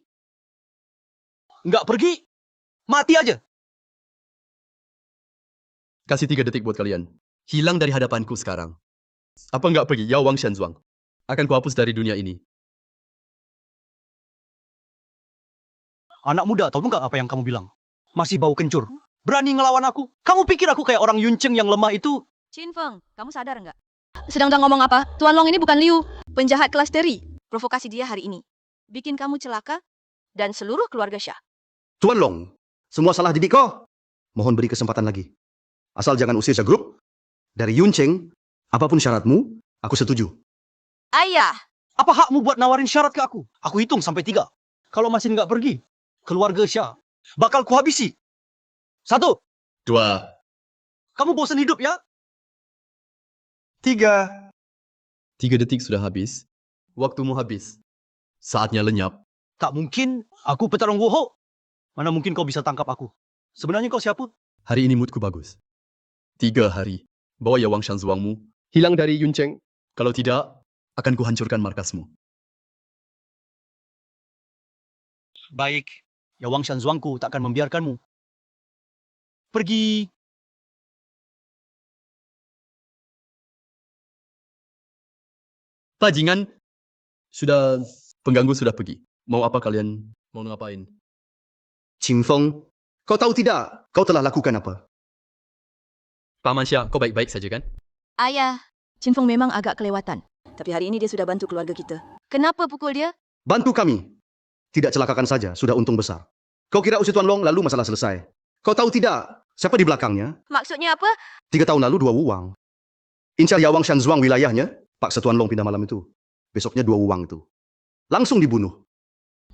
Nggak pergi, mati aja. Kasih 3 detik buat kalian. Hilang dari hadapanku sekarang. Apa nggak pergi Yao Wang Shanzhuang? Akan kuhapus dari dunia ini. Anak muda, tahu nggak apa yang kamu bilang? Masih bau kencur. Berani ngelawan aku. Kamu pikir aku kayak orang Yuncheng yang lemah itu? Chin Feng, kamu sadar nggak? Sedang ngomong apa? Tuan Long ini bukan Liu, penjahat kelas teri. Provokasi dia hari ini. Bikin kamu celaka dan seluruh keluarga Xia. Tuan Long, semua salah didik kok. Mohon beri kesempatan lagi. Asal jangan usir Xia Group. Dari Yuncheng, apapun syaratmu, aku setuju. Ayah, Apa hakmu buat nawarin syarat ke aku? Aku hitung sampai 3. Kalau masih nggak pergi, keluarga Xia bakal kuhabisi. 1. 2. Kamu bosan hidup ya? 3. 3 detik sudah habis. Waktumu habis. Saatnya lenyap. Tak mungkin, aku petarung Wuhou. Mana mungkin kau bisa tangkap aku? Sebenarnya kau siapa? Hari ini moodku bagus. 3 hari. Bawa Yawang Shanzuangmu hilang dari Yuncheng. Kalau tidak, akan kuhancurkan markasmu. Baik, Yawang Shanzuangku tak akan membiarkanmu. Pergi. Bajingan, pengganggu sudah pergi. Mau apa kalian? Mau ngapain? Qin Feng, kau tahu tidak kau telah lakukan apa? Paman Xia, kau baik-baik saja kan? Ayah, Chin Feng memang agak kelewatan. Tapi hari ini dia sudah bantu keluarga kita. Kenapa pukul dia? Bantu kami. Tidak celakakan saja, sudah untung besar. Kau kira usir Tuan Long lalu masalah selesai. Kau tahu tidak siapa di belakangnya? Maksudnya apa? 3 tahun lalu 2 wuwang. Incar Yawang Shanzuang wilayahnya, paksa Tuan Long pindah malam itu. Besoknya 2 wuwang itu. Langsung dibunuh.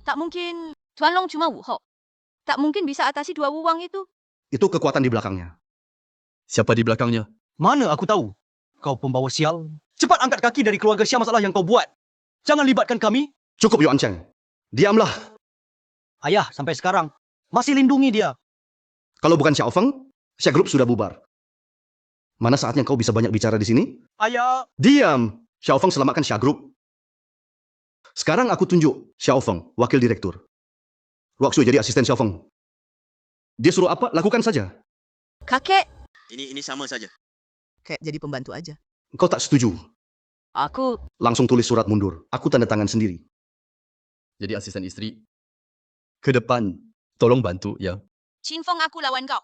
Tak mungkin Tuan Long cuma Wu Hou. Tak mungkin bisa atasi 2 wuwang itu. Itu kekuatan di belakangnya. Siapa di belakangnya? Mana aku tahu? Kau pembawa sial. Cepat angkat kaki dari keluarga Xia masalah yang kau buat. Jangan libatkan kami. Cukup Yuan Cheng. Diamlah. Ayah, sampai sekarang masih lindungi dia. Kalau bukan Xiao Feng, Xia Group sudah bubar. Mana saatnya kau bisa banyak bicara di sini? Ayah, Diam. Xiao Feng selamatkan Xia Group. Sekarang aku tunjuk Xiao Feng, wakil direktur. Ruak Sui jadi asisten Xiao Feng. Dia suruh apa, lakukan saja. Kakek, Ini sama saja. kayak jadi pembantu aja. Kau tak setuju. Aku Langsung tulis surat mundur. Aku tanda tangan sendiri. Jadi asisten istri. Ke depan, tolong bantu ya. Chin Feng aku lawan kau.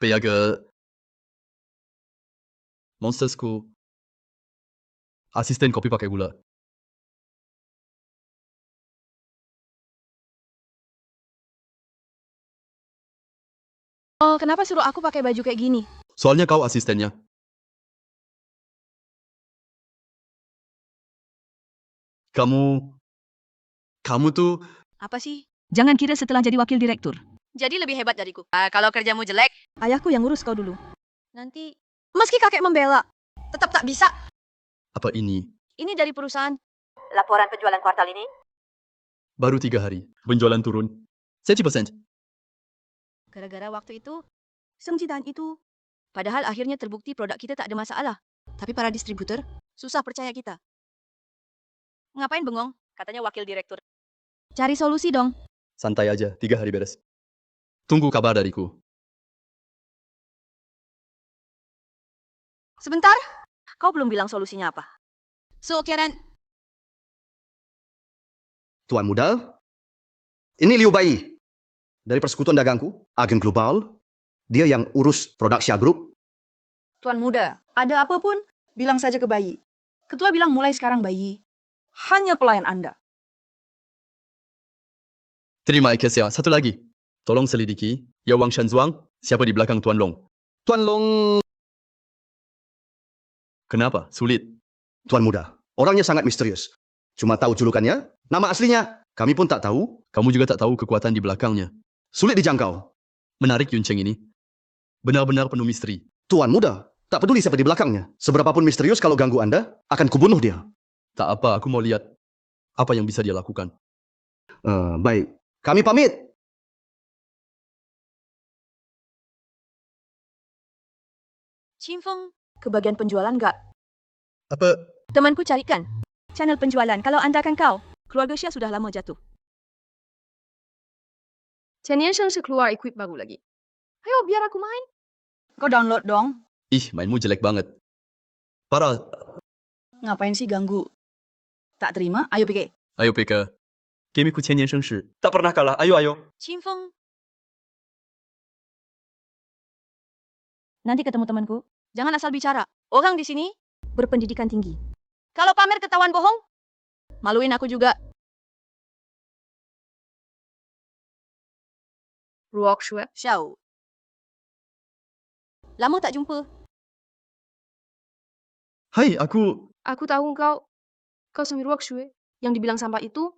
Penjaga Monster School. Asisten kopi pakai gula. Oh, kenapa suruh aku pakai baju kayak gini? Soalnya kau asistennya. Kamu tuh Apa sih? Jangan kira setelah jadi wakil direktur. Jadi lebih hebat dariku. Kalau kerjamu jelek, Ayahku yang ngurus kau dulu. nanti Meski kakek membela, tetap tak bisa. apa ini? ini dari perusahaan. Laporan penjualan kuartal ini? Baru 3 hari. Penjualan turun. 70%. Gara-gara waktu itu, Seng Jidan itu. Padahal akhirnya terbukti produk kita tak ada masalah. Tapi para distributor susah percaya kita. Ngapain bengong? Katanya wakil direktur. Cari solusi dong. Santai aja. 3 hari beres. Tunggu kabar dariku. Sebentar, kau belum bilang solusinya apa. So, Karen, Tuan muda, ini Liu Bai. Dari Persekutuan Dagangku, agen global. Dia yang urus produk Xia Group. Tuan muda, ada apapun, bilang saja ke Bayi. Ketua bilang mulai sekarang Bayi, hanya pelayan Anda. Terima kasih. Satu lagi. Tolong selidiki Yawang Shanzuang, siapa di belakang Tuan Long. Tuan Long, Kenapa? Sulit. Tuan muda, orangnya sangat misterius. Cuma tahu julukannya, nama aslinya. Kami pun tak tahu. Kamu juga tak tahu kekuatan di belakangnya. Sulit dijangkau. Menarik Yuncheng ini. Benar-benar penuh misteri. Tuan muda, tak peduli siapa di belakangnya. Seberapapun misterius kalau ganggu Anda, akan kubunuh dia. Tak apa, aku mau lihat apa yang bisa dia lakukan. Baik, kami pamit. Chin Feng, ke bagian penjualan nggak? Apa? Temanku carikan. Channel penjualan. Kalau anda kan kau. Keluarga Xia sudah lama jatuh. Chen Yansheng keluar equip baru lagi. Ayo, biar aku main. Kau download dong. Ih, mainmu jelek banget. Parah. Ngapain sih ganggu? Tak terima? Ayo pikir. Ayo PK. Gameku 千年盛世. Tak pernah kalah. Ayo, ayo. Chin Feng, Nanti ketemu temanku. jangan asal bicara. Orang di sini, Berpendidikan tinggi. kalau pamer ketahuan bohong, maluin aku juga. Ruok Shue. Xiao. Lama tak jumpa. Hai, aku... Aku tahu kau sama Ruok Shue yang dibilang sampah itu.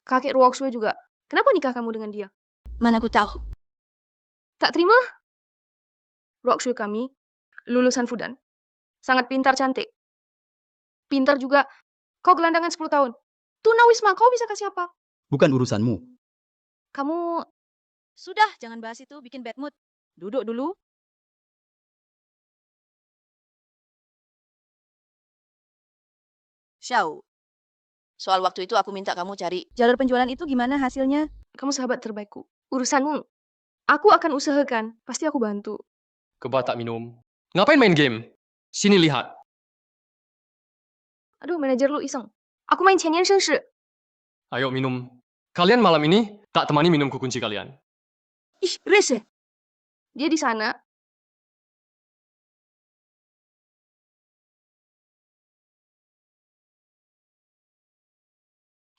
Kakek Ruok Shue juga. Kenapa nikah kamu dengan dia? Mana aku tahu. Tak terima? Ruok Shue kami, lulusan Fudan. Sangat pintar cantik. Pintar juga. Kau gelandangan 10 tahun. Tunawisma, kau bisa kasih apa? Bukan urusanmu. Kamu... Sudah, jangan bahas itu, bikin bad mood. Duduk dulu. Xiao, soal waktu itu aku minta kamu cari jalur penjualan itu gimana hasilnya? Kamu sahabat terbaikku. Urusanmu. Aku akan usahakan. Pasti aku bantu. Keba tak minum. Ngapain main game? Sini lihat. Aduh, manajer lu iseng. Aku main Qianyan Shengshi. Ayo minum. Kalian malam ini tak temani minumku kunci kalian. Ih, rese. Dia di sana.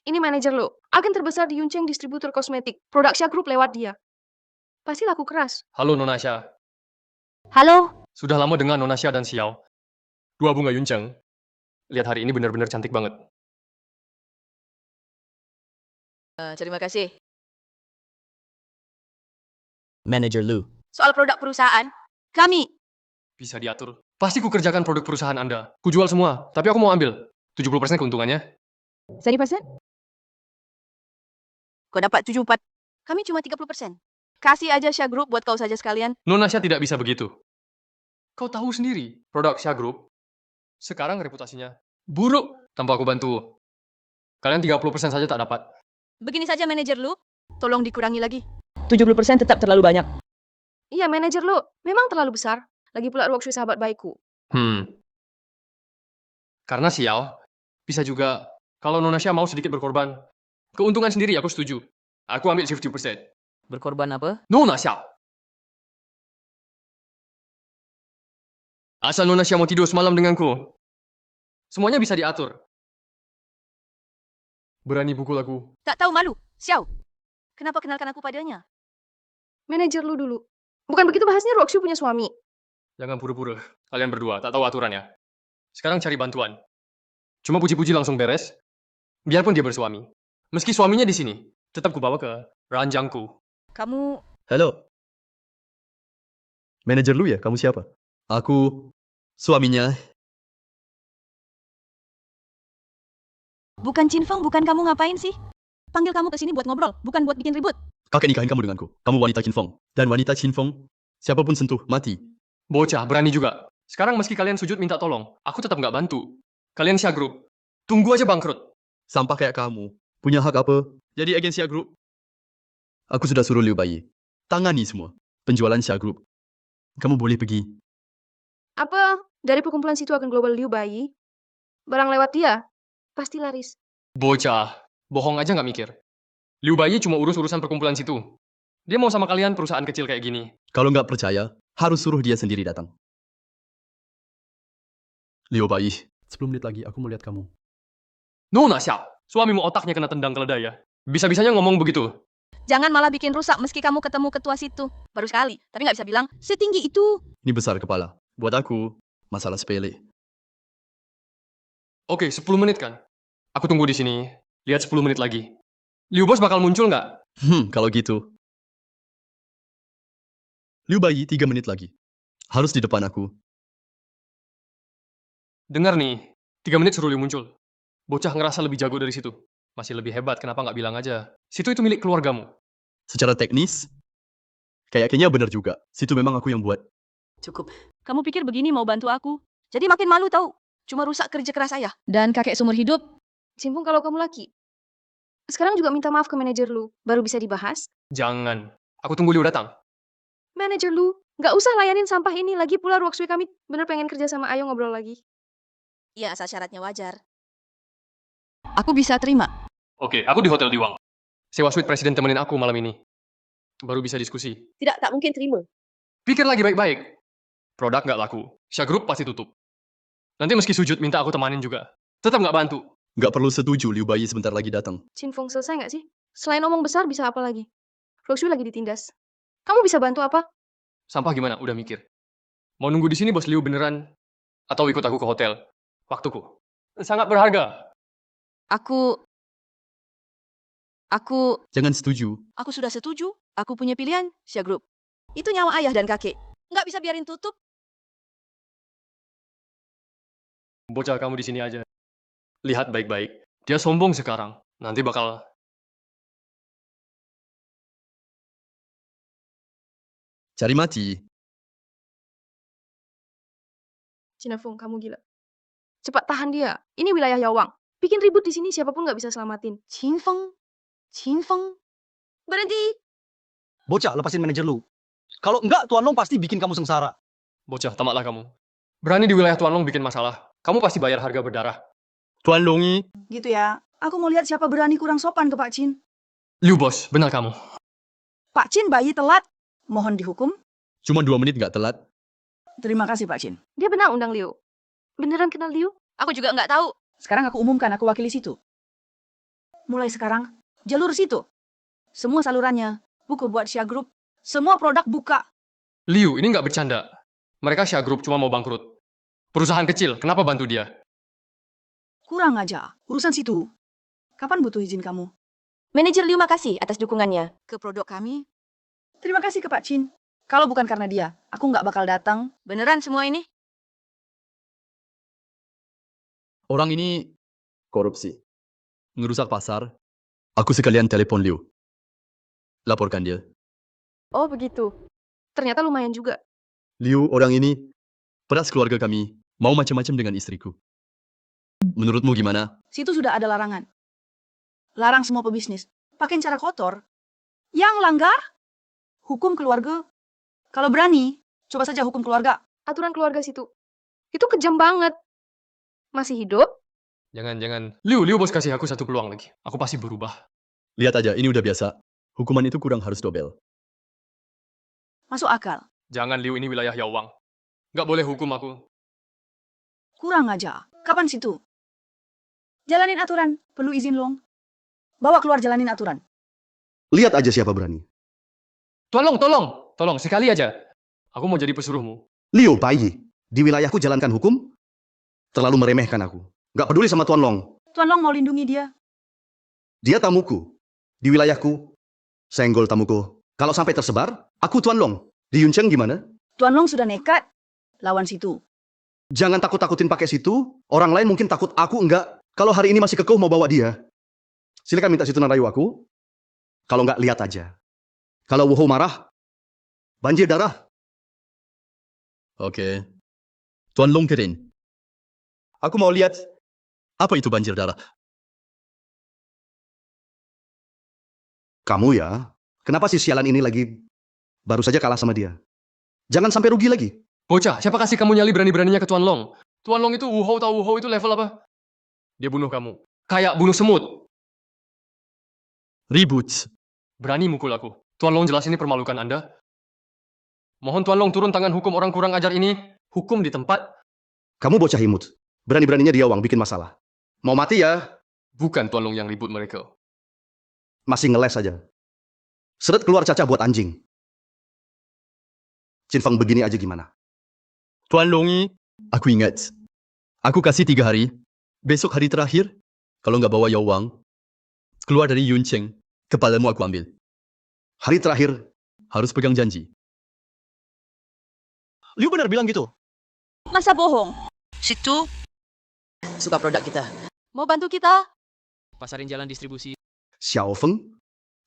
Ini manajer lo. Agen terbesar di Yuncheng distributor kosmetik. Produk Xia Group lewat dia. Pasti laku keras. Halo Nona Xia. Halo, Sudah lama dengan Nona Xia dan Xiao. Dua bunga Yuncheng. Lihat hari ini benar-benar cantik banget. Terima kasih. Manager Lu. Soal produk perusahaan, kami. Bisa diatur. Pasti ku kerjakan produk perusahaan Anda. Ku jual semua, tapi aku mau ambil 70% keuntungannya. 30%? Kau dapat 74. Kami cuma 30%. Kasih aja Xia Group buat kau saja sekalian. Nona Xia tidak bisa begitu. Kau tahu sendiri, produk Xia Group sekarang reputasinya buruk tanpa aku bantu. Kalian 30% saja tak dapat. Begini saja manajer lu, tolong dikurangi lagi. 70% tetap terlalu banyak. Iya, manajer lo. Memang terlalu besar. Lagi pula Ruoxu sahabat baikku. Karena Xiao, bisa juga kalau Nona Xia mau sedikit berkorban. Keuntungan sendiri aku setuju. Aku ambil 50%. Berkorban apa? Nona Xia. Asal Nona Xia mau tidur semalam denganku. Semuanya bisa diatur. Berani pukul aku. Tak tahu malu, Xiao. Kenapa kenalkan aku padanya? Manajer lu dulu. Bukan begitu bahasnya Ruoxu punya suami. Jangan pura-pura. Kalian berdua, tak tahu aturannya. Sekarang cari bantuan. Cuma puji-puji langsung beres. Biarpun dia bersuami. Meski suaminya di sini, tetap kubawa ke ranjangku. Kamu Halo. Manajer lu ya? Kamu siapa? Aku suaminya. bukan Chin Feng, bukan kamu ngapain sih? Panggil kamu ke sini buat ngobrol, bukan buat bikin ribut. Kakek nikahin kamu denganku. Kamu wanita Chin Feng. Dan wanita Chin Feng, siapapun sentuh, mati. Bocah, berani juga. Sekarang meski kalian sujud minta tolong, aku tetap nggak bantu. Kalian Xia Group. Tunggu aja bangkrut. Sampah kayak kamu. Punya hak apa? Jadi agen Xia Group. Aku sudah suruh Liu Bayi. Tangani semua. Penjualan Xia Group. Kamu boleh pergi. Apa dari perkumpulan situ akan global Liu Bayi? Barang lewat dia. Pasti laris. Bocah, bohong aja nggak mikir. Liu Bayi cuma urus-urusan perkumpulan situ. Dia mau sama kalian perusahaan kecil kayak gini. Kalau nggak percaya, harus suruh dia sendiri datang. Liu Bayi, 10 menit lagi aku mau lihat kamu. Nona Xia, suamimu otaknya kena tendang keledai ya. Bisa-bisanya ngomong begitu. Jangan malah bikin rusak meski kamu ketemu ketua situ. Baru sekali, tapi nggak bisa bilang setinggi itu. Ini besar kepala. Buat aku, masalah sepele. Oke, 10 menit kan? Aku tunggu di sini. Lihat 10 menit lagi. Liu Bos bakal muncul nggak? Kalau gitu. Liu Bayi 3 menit lagi. Harus di depan aku. Dengar nih, 3 menit suruh Liu muncul. Bocah ngerasa lebih jago dari situ. Masih lebih hebat, kenapa nggak bilang aja? Situ itu milik keluargamu. Secara teknis, kayaknya benar juga. Situ memang aku yang buat. Cukup. Kamu pikir begini mau bantu aku? Jadi makin malu tahu. Cuma rusak kerja keras saya. Dan kakek seumur hidup, Simpung kalau kamu laki. Sekarang juga minta maaf ke manajer lu. Baru bisa dibahas. Jangan. Aku tunggu Liu datang. Manajer lu, nggak usah layanin sampah ini. Lagi pula Ruoxu kami bener pengen kerja sama. Ayo ngobrol lagi. Iya, asal syaratnya wajar. Aku bisa terima. Oke, aku di Hotel Diwang. Sewa suite presiden temenin aku malam ini. Baru bisa diskusi. Tidak, tak mungkin terima. Pikir lagi baik-baik. Produk nggak laku. Xia Group pasti tutup. Nanti meski sujud minta aku temanin juga. Tetap nggak bantu. Nggak perlu setuju Liu Bayi sebentar lagi datang. Cinfong selesai nggak sih? Selain omong besar bisa apa lagi? Ruoxu lagi ditindas. Kamu bisa bantu apa? Sampah gimana? Udah mikir. Mau nunggu di sini bos Liu beneran? Atau ikut aku ke hotel? Waktuku. Sangat berharga. Aku Jangan setuju. sudah setuju. Aku punya pilihan, Xia Group. Itu nyawa ayah dan kakek. Nggak bisa biarin tutup. Bocah kamu di sini aja. Lihat baik-baik. Dia sombong sekarang. Nanti bakal Cari mati. Cina Fung, kamu gila. Cepat tahan dia. Ini wilayah Yawang. Bikin ribut di sini siapapun nggak bisa selamatin. Qin Feng, Qin Feng. Berhenti. Bocah, lepasin manajer lu. Kalau enggak, Tuan Long pasti bikin kamu sengsara. Bocah, tamatlah kamu. Berani di wilayah Tuan Long bikin masalah. Kamu pasti bayar harga berdarah. Tuan Longi. Gitu ya. Aku mau lihat siapa berani kurang sopan ke Pak Chin. Liu bos, benar kamu. Pak Chin bayi telat. Mohon dihukum. Cuma 2 menit nggak telat. Terima kasih Pak Chin. Dia benar undang Liu. Beneran kenal Liu? Aku juga nggak tahu. Sekarang aku umumkan aku wakili situ. Mulai sekarang, jalur situ. Semua salurannya, buku buat Xia Group, semua produk buka. Liu, ini nggak bercanda. Mereka Xia Group cuma mau bangkrut. Perusahaan kecil, kenapa bantu dia? Kurang aja, urusan situ. Kapan butuh izin kamu? Manajer Liu makasih atas dukungannya ke produk kami. Terima kasih ke Pak Chin. Kalau bukan karena dia, aku nggak bakal datang. Beneran semua ini? Orang ini korupsi. Ngerusak pasar. Aku sekalian telepon Liu. Laporkan dia. Oh begitu. Ternyata lumayan juga. Liu, orang ini peras keluarga kami. Mau macam-macam dengan istriku. Menurutmu gimana? Situ sudah ada larangan. Larang semua pebisnis. Pakai cara kotor. Yang langgar, hukum keluarga. Kalau berani, coba saja hukum keluarga. Aturan keluarga situ. Itu kejam banget. Masih hidup? Jangan. Liu bos kasih aku 1 peluang lagi. Aku pasti berubah. Lihat aja, ini udah biasa. Hukuman itu kurang harus dobel. Masuk akal. Jangan Liu, ini wilayah Yawang. Nggak boleh hukum aku. Kurang aja. Kapan situ? Jalanin aturan. Perlu izin long. Bawa keluar jalanin aturan. Lihat aja siapa berani. Tuan Long, tolong, sekali aja. Aku mau jadi pesuruhmu. Liu, bayi. Di wilayahku jalankan hukum. Terlalu meremehkan aku. Gak peduli sama Tuan Long. Tuan Long mau lindungi dia. Dia tamuku. Di wilayahku. Senggol tamuku. Kalau sampai tersebar, aku Tuan Long. Di Yuncheng gimana? Tuan Long sudah nekat. Lawan situ. Jangan takut-takutin pakai situ. Orang lain mungkin takut, aku enggak. Kalau hari ini masih kekeh mau bawa dia. Silakan minta situ rayu aku. Kalau enggak, lihat aja. Kalau Wuhou marah, banjir darah. Oke. Tuan Long keren. Aku mau lihat apa itu banjir darah. Kamu ya, kenapa si sialan ini lagi baru saja kalah sama dia? Jangan sampai rugi lagi. Bocah, siapa kasih kamu nyali berani-beraninya ke Tuan Long? Tuan Long itu Wuhou, tahu Wuhou itu level apa? Dia bunuh kamu. Kayak bunuh semut. Ribut. Berani mukul aku. Tuan Long jelas ini permalukan Anda. Mohon Tuan Long turun tangan hukum orang kurang ajar ini. Hukum di tempat. Kamu bocah imut. Berani-beraninya dia Wang bikin masalah. Mau mati ya? Bukan Tuan Long yang ribut mereka. Masih ngeles aja. Seret keluar caca buat anjing. Chin Feng begini aja gimana? Tuan Longi, aku ingat. Aku kasih 3 hari. Besok hari terakhir, kalau nggak bawa Yawang, keluar dari Yuncheng, kepalamu aku ambil. Hari terakhir, Harus pegang janji. Liu benar bilang gitu. Masa bohong? Situ suka produk kita. Mau bantu kita? Pasarin jalan distribusi. Xiao Feng,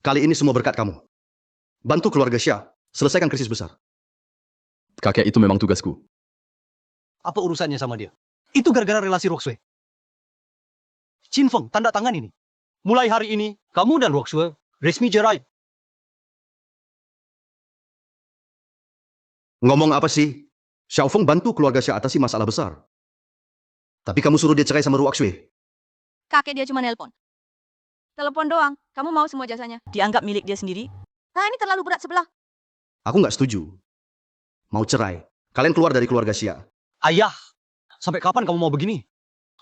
kali ini semua berkat kamu. Bantu keluarga Xia, selesaikan krisis besar. Kakek itu memang tugasku. Apa urusannya sama dia? Itu gara-gara relasi Roxue. Qin Feng, tanda tangan ini. Mulai hari ini, kamu dan Roxue resmi cerai. Ngomong apa sih? Xiao Feng bantu keluarga Xia atasi masalah besar. Tapi kamu suruh dia cerai sama Ruak Sui. Kakek dia cuma nelpon. Telepon doang. Kamu mau semua jasanya. Dianggap milik dia sendiri. Nah, ini terlalu berat sebelah. Aku nggak setuju. Mau cerai. Kalian keluar dari keluarga Xia. Ayah, sampai kapan kamu mau begini?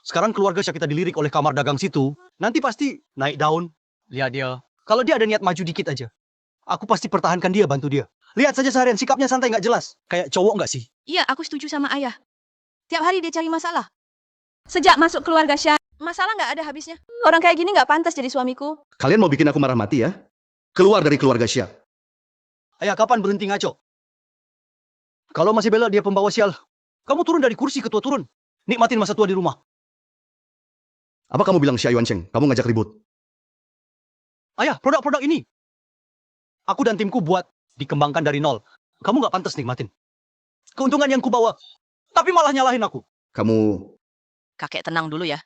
Sekarang keluarga Xia kita dilirik oleh kamar dagang situ. Nanti pasti naik daun. Lihat dia. Kalau dia ada niat maju dikit aja. Aku pasti pertahankan dia, bantu dia. Lihat saja seharian, sikapnya santai nggak jelas. Kayak cowok nggak sih? Iya, aku setuju sama ayah. Tiap hari dia cari masalah. Sejak masuk keluarga Syah, masalah nggak ada habisnya. Orang kayak gini nggak pantas jadi suamiku. Kalian mau bikin aku marah mati ya? Keluar dari keluarga Xia. Ayah, kapan berhenti ngaco? Kalau masih bela dia pembawa sial, kamu turun dari kursi ketua turun. Nikmatin masa tua di rumah. Apa kamu bilang Xia Yuancheng? Kamu ngajak ribut. Ayah, produk-produk ini. Aku dan timku buat, dikembangkan dari nol. Kamu nggak pantas nikmatin keuntungan yang kubawa, tapi malah nyalahin aku. Kamu Kakek tenang dulu ya.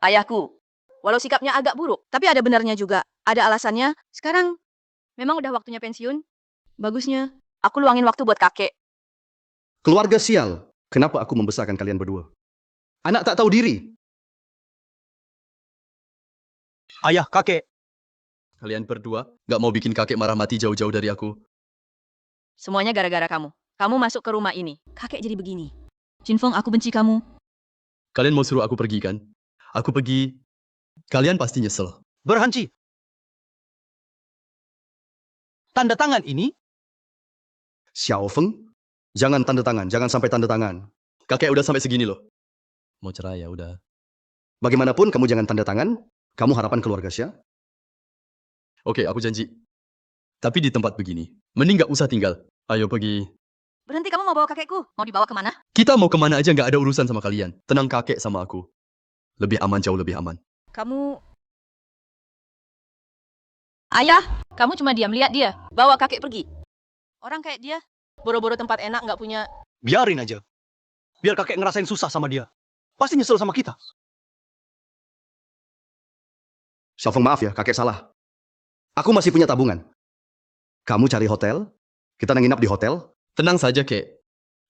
Ayahku, walau sikapnya agak buruk, tapi ada benarnya juga. Ada alasannya. Sekarang memang udah waktunya pensiun. Bagusnya aku luangin waktu buat kakek. keluarga sial. Kenapa aku membesarkan kalian berdua? Anak tak tahu diri. Ayah, kakek, Kalian berdua nggak mau bikin kakek marah mati jauh-jauh dari aku. Semuanya gara-gara kamu. Kamu masuk ke rumah ini. Kakek jadi begini. Jinfeng, aku benci kamu. Kalian mau suruh aku pergi kan? Aku pergi, kalian pasti nyesel. berhenti. Tanda tangan ini, Xiao Feng, jangan tanda tangan, jangan sampai tanda tangan. Kakek udah sampai segini loh. Mau cerai ya udah. Bagaimanapun kamu jangan tanda tangan, kamu harapan keluarga Xia. Oke, aku janji. Tapi di tempat begini, mending nggak usah tinggal. Ayo pergi. Berhenti, kamu mau bawa kakekku? Mau dibawa kemana? Kita mau kemana aja nggak ada urusan sama kalian. Tenang kakek sama aku. Lebih aman, jauh lebih aman. Kamu... Ayah, kamu cuma diam lihat dia. Bawa kakek pergi. Orang kayak dia, boro-boro tempat enak nggak punya... biarin aja. Biar kakek ngerasain susah sama dia. Pasti nyesel sama kita. Xiao Feng, maaf ya, kakek salah. Aku masih punya tabungan. Kamu cari hotel, kita nginap di hotel. Tenang saja, kek.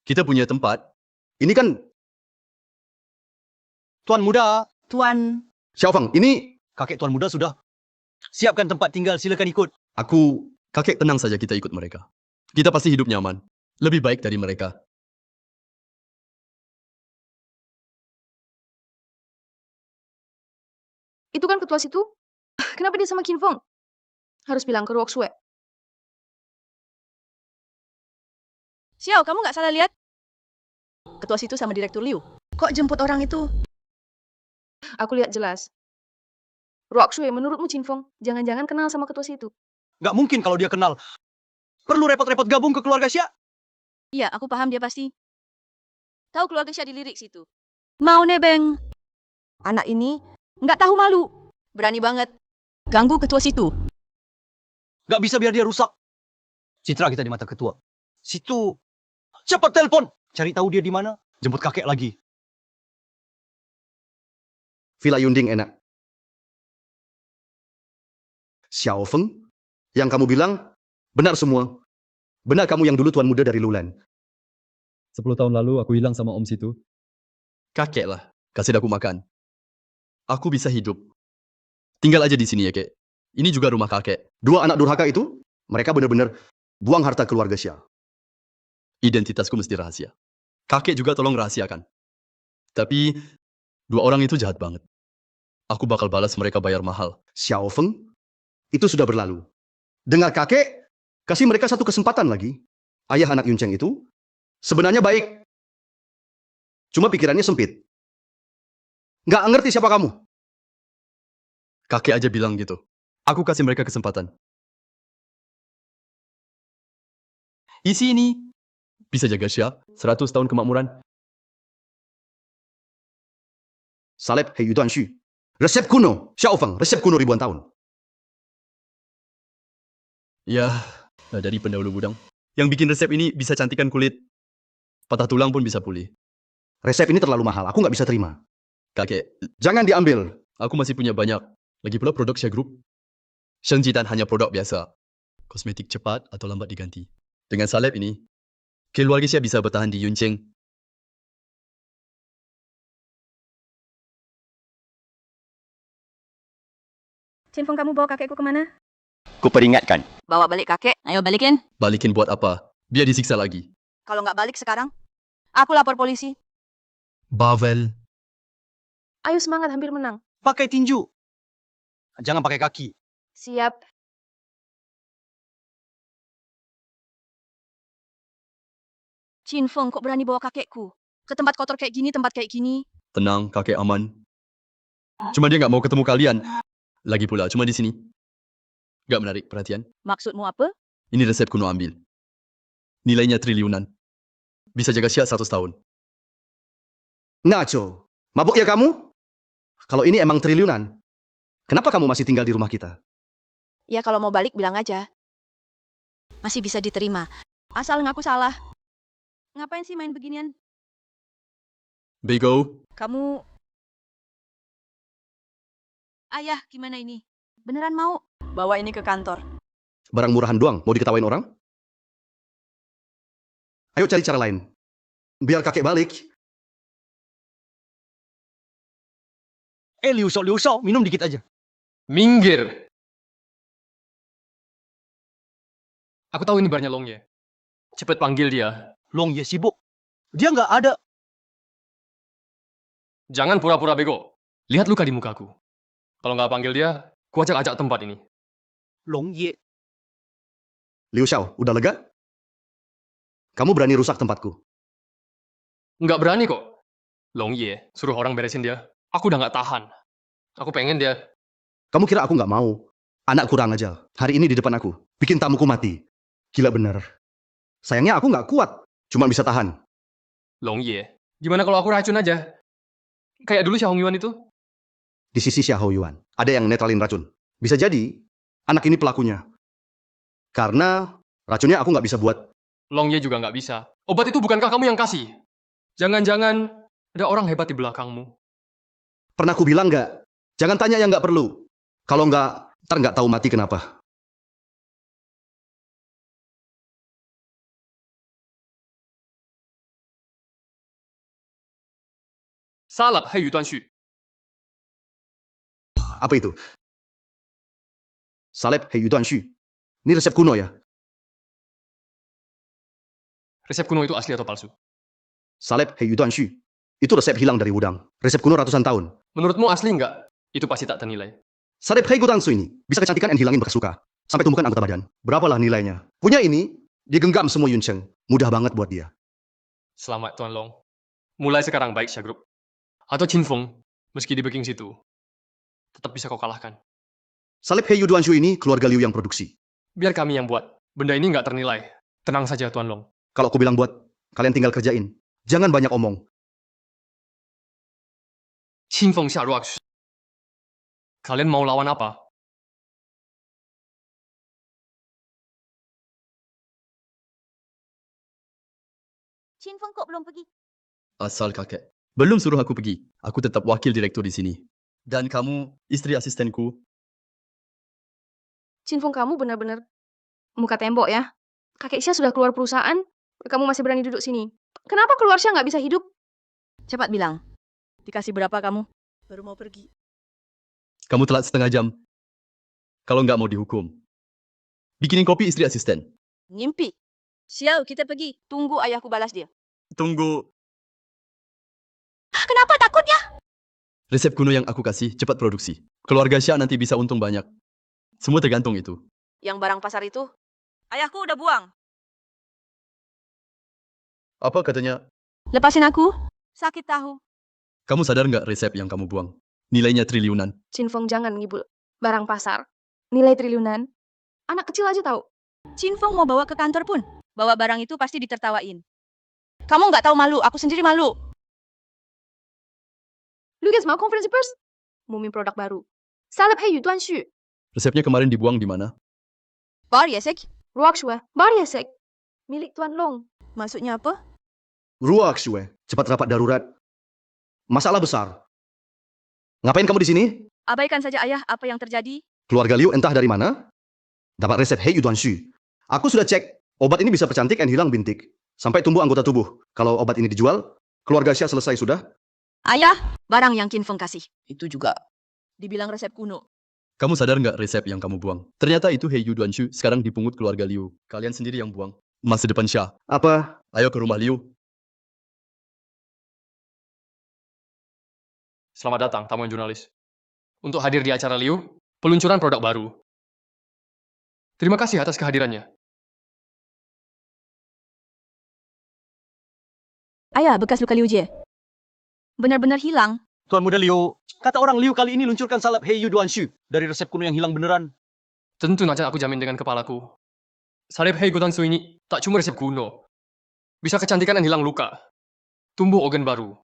Kita punya tempat. Ini kan, Tuan muda, Tuan, Xiao Feng, ini kakek tuan muda sudah siapkan tempat tinggal, silakan ikut. Kakek tenang saja kita ikut mereka. Kita pasti hidup nyaman. Lebih baik dari mereka. Itu kan ketua situ. Kenapa dia sama Qin Feng? Harus bilang ke Ruok Sue. Xiao, kamu nggak salah lihat? Ketua situ sama Direktur Liu. Kok jemput orang itu? Aku lihat jelas. Ruok Sue, menurutmu Qin Feng jangan-jangan kenal sama ketua situ? Nggak mungkin kalau dia kenal. Perlu repot-repot gabung ke keluarga Xia. Iya, aku paham dia pasti. Tahu keluarga Xia dilirik situ. Mau nebeng. Anak ini nggak tahu malu. Berani banget. Ganggu ketua situ. Nggak bisa biar dia rusak citra kita di mata ketua. Situ, cepat telepon. Cari tahu dia di mana. Jemput kakek lagi. Villa Yunding enak. Xiao Feng, yang kamu bilang, benar semua. Benar kamu yang dulu tuan muda dari Lulan. 10 tahun lalu aku hilang sama om situ. Kakek lah. Kasih aku makan. Aku bisa hidup. Tinggal aja di sini ya, kek. Ini juga rumah kakek. Dua anak durhaka itu, mereka benar-benar buang harta keluarga Xia. Identitasku mesti rahasia. Kakek juga tolong rahasiakan. Tapi, dua orang itu jahat banget. Aku bakal balas mereka bayar mahal. Xiao Feng, itu sudah berlalu. Dengar kakek, kasih mereka satu kesempatan lagi. Ayah anak Yun Cheng itu sebenarnya baik. Cuma pikirannya sempit. Nggak ngerti siapa kamu. Kakek aja bilang gitu. Aku kasih mereka kesempatan. Isi ini bisa jaga Xia 100 tahun kemakmuran. Salep Hei Yudan Xu. Resep kuno, Xiao Feng, resep kuno ribuan tahun. Ya, dari pendahulu budang. Yang bikin resep ini bisa cantikan kulit. Patah tulang pun bisa pulih. Resep ini terlalu mahal, aku nggak bisa terima. Kakek, Jangan diambil. aku masih punya banyak. Lagi pula produk Xia Group. Shengjitan hanya produk biasa. Kosmetik cepat atau lambat diganti. Dengan salep ini, keluarga Xia bisa bertahan di Yuncheng. Qin Feng, kamu bawa kakekku kemana? Kuperingatkan. Bawa balik kakek. Ayo balikin. Balikin buat apa? Biar disiksa lagi. Kalau nggak balik sekarang, aku lapor polisi. Bavel. Ayo semangat, hampir menang. Pakai tinju. Jangan pakai kaki. Siap. Qin Feng, kok berani bawa kakekku? Ke tempat kotor kayak gini, tempat kayak gini. Tenang, kakek aman. Cuma dia nggak mau ketemu kalian. Lagi pula, cuma di sini. Nggak menarik perhatian. Maksudmu apa? Ini resep kuno ambil. Nilainya triliunan. Bisa jaga Xia 100 tahun. Ngaco. Mabuk ya kamu? Kalau ini emang triliunan, kenapa kamu masih tinggal di rumah kita? Ya kalau mau balik bilang aja. Masih bisa diterima. Asal ngaku salah. Ngapain sih main beginian? Bego. Kamu... Ayah, gimana ini? Beneran mau? Bawa ini ke kantor. Barang murahan doang, mau diketawain orang? Ayo cari cara lain. Biar kakek balik. Liu Shao, minum dikit aja. Minggir! Aku tahu ini barnya Long Ye. Cepet panggil dia. Long Ye sibuk. Dia nggak ada. Jangan pura-pura bego. Lihat luka di mukaku. Kalau nggak panggil dia, ku ajak-ajak tempat ini. Long Ye. Liu Xiao, udah lega? Kamu berani rusak tempatku. Nggak berani kok. Long Ye, suruh orang beresin dia. Aku udah nggak tahan. Aku pengen dia. Kamu kira aku nggak mau? Anak kurang aja. Hari ini di depan aku. Bikin tamuku mati. Gila bener. Sayangnya aku nggak kuat. Cuma bisa tahan. Long Ye, gimana kalau aku racun aja? Kayak dulu Xiao Hongyuan itu. Di sisi Xiao Yuan, ada yang netralin racun. Bisa jadi, anak ini pelakunya. Karena racunnya aku nggak bisa buat. Long Ye juga nggak bisa. Obat itu bukankah kamu yang kasih? Jangan-jangan ada orang hebat di belakangmu. Pernah aku bilang nggak? Jangan tanya yang nggak perlu. Kalau nggak, ntar nggak tahu mati kenapa. Salap, Hei Yu Duan Xu. Apa itu? Salep Hei Yu Duan Xu. Ini resep kuno ya? Resep kuno itu asli atau palsu? Salep Hei Yu Duan Xu. Itu resep hilang dari Wudang. Resep kuno ratusan tahun. Menurutmu asli nggak? Itu pasti tak ternilai. Salep Hei Gu Tangsu ini bisa kecantikan dan hilangin bekas luka. Sampai tumbuhkan anggota badan. Berapalah nilainya? Punya ini, digenggam semua Yun Cheng. Mudah banget buat dia. Selamat Tuan Long. Mulai sekarang baik Xia Group. Atau Qin Feng, meski di backing situ, tetap bisa kau kalahkan. Salep Hei Yu Duan Xu ini keluarga Liu yang produksi. Biar kami yang buat. Benda ini nggak ternilai. Tenang saja Tuan Long. Kalau aku bilang buat, kalian tinggal kerjain. Jangan banyak omong. Qin Feng Xia Ruak. Kalian mau lawan apa? Qin Feng kok belum pergi? Asal kakek. Belum suruh aku pergi. Aku tetap wakil direktur di sini. Dan kamu, istri asistenku. Qin Feng, kamu benar-benar muka tembok ya. Kakek Xia sudah keluar perusahaan, kamu masih berani duduk sini. Kenapa keluar Xia nggak bisa hidup? Cepat bilang. Dikasih berapa kamu? Baru mau pergi. Kamu telat setengah jam. Kalau nggak mau dihukum. Bikinin kopi istri asisten. Ngimpi. Xiao, kita pergi. Tunggu ayahku balas dia. Tunggu. Kenapa takutnya? Resep kuno yang aku kasih, cepat produksi. Keluarga Xia nanti bisa untung banyak. Semua tergantung itu. Yang barang pasar itu, ayahku udah buang. Apa katanya? Lepasin aku. Sakit tahu. Kamu sadar nggak resep yang kamu buang? Nilainya triliunan. Qin Feng, jangan ngibul. Barang pasar, nilai triliunan. Anak kecil aja tahu. Qin Feng mau bawa ke kantor pun. Bawa barang itu pasti ditertawain. Kamu nggak tahu malu, aku sendiri malu. Lu guys mau konferensi pers? Umumin produk baru. Salep Hei Yu Duan Xu. Resepnya kemarin dibuang di mana? Bar ya, Sek? Ruak Shue. Bar ya, Sek. Milik Tuan Long. Maksudnya apa? Ruak Shue. Cepat rapat darurat. Masalah besar. Ngapain kamu di sini? Abaikan saja ayah apa yang terjadi. Keluarga Liu entah dari mana. Dapat resep Hei Yu Duan Xu. Aku sudah cek. Obat ini bisa percantik dan hilang bintik. Sampai tumbuh anggota tubuh. Kalau obat ini dijual, keluarga Xia selesai sudah. Ayah, barang yang Qin Feng kasih. Itu juga. Dibilang resep kuno. Kamu sadar nggak resep yang kamu buang? Ternyata itu Hei Yu Duan Xu sekarang dipungut keluarga Liu. Kalian sendiri yang buang. Masa depan Xia. Apa? Ayo ke rumah Liu. Selamat datang, tamu jurnalis. Untuk hadir di acara Liu, peluncuran produk baru. Terima kasih atas kehadirannya. Ayah, bekas luka Liu Jie. Benar-benar hilang. Tuan Muda Liu, kata orang Liu kali ini luncurkan salep Hei Yu Duan Xu dari resep kuno yang hilang beneran. Tentu saja aku jamin dengan kepalaku. Salep Hei Gu Duan Xu ini tak cuma resep kuno. Bisa kecantikan dan hilang luka. Tumbuh organ baru.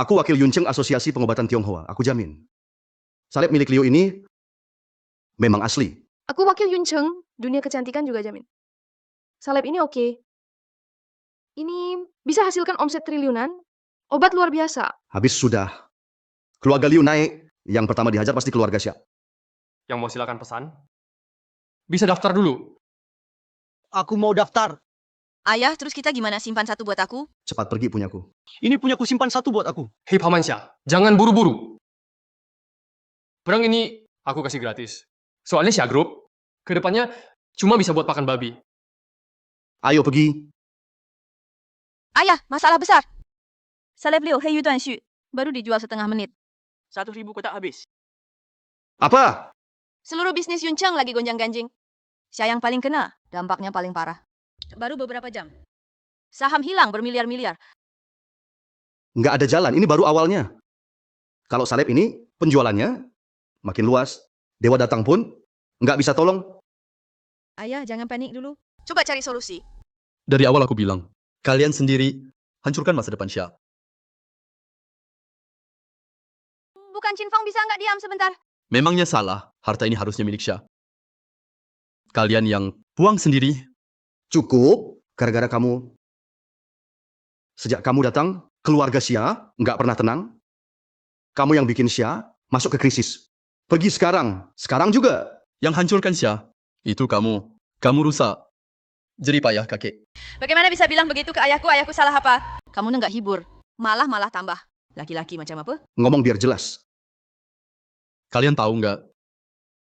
Aku wakil Yun Cheng Asosiasi Pengobatan Tionghoa. Aku jamin. Salep milik Liu ini memang asli. Aku wakil Yun Cheng dunia kecantikan juga jamin. Salep ini oke. Ini bisa hasilkan omset triliunan, obat luar biasa. Habis sudah. Keluarga Liu naik, yang pertama dihajar pasti keluarga Xia. Yang mau silakan pesan? Bisa daftar dulu. Aku mau daftar. Ayah, terus kita gimana simpan satu buat aku? Cepat pergi punyaku. Ini punyaku simpan satu buat aku. Hei Paman Syah, jangan buru-buru. Perang ini aku kasih gratis. Soalnya Syah Group, kedepannya cuma bisa buat pakan babi. Ayo pergi. Ayah, masalah besar. Salep Liu Hei Yu Duan Xu baru dijual setengah menit. 1.000 kotak habis. Apa? Seluruh bisnis Yun Cheng lagi gonjang-ganjing. Syah yang paling kena, dampaknya paling parah. Baru beberapa jam. Saham hilang bermiliar-miliar. Nggak ada jalan, ini baru awalnya. Kalau Salep ini, penjualannya makin luas. Dewa datang pun nggak bisa tolong. Ayah, jangan panik dulu. Coba cari solusi. Dari awal aku bilang, kalian sendiri hancurkan masa depan Xia. Bukan Chin Fang bisa nggak diam sebentar? Memangnya salah, harta ini harusnya milik Xia. Kalian yang buang sendiri. Cukup, gara-gara kamu. Sejak kamu datang, keluarga Xia nggak pernah tenang. Kamu yang bikin Xia masuk ke krisis. Pergi sekarang juga. Yang hancurkan Xia, itu kamu. Kamu rusak. Jadi payah kakek. Bagaimana bisa bilang begitu ke ayahku? Ayahku salah apa? Kamu nggak hibur. Malah tambah. Laki-laki macam apa? Ngomong biar jelas. Kalian tahu nggak,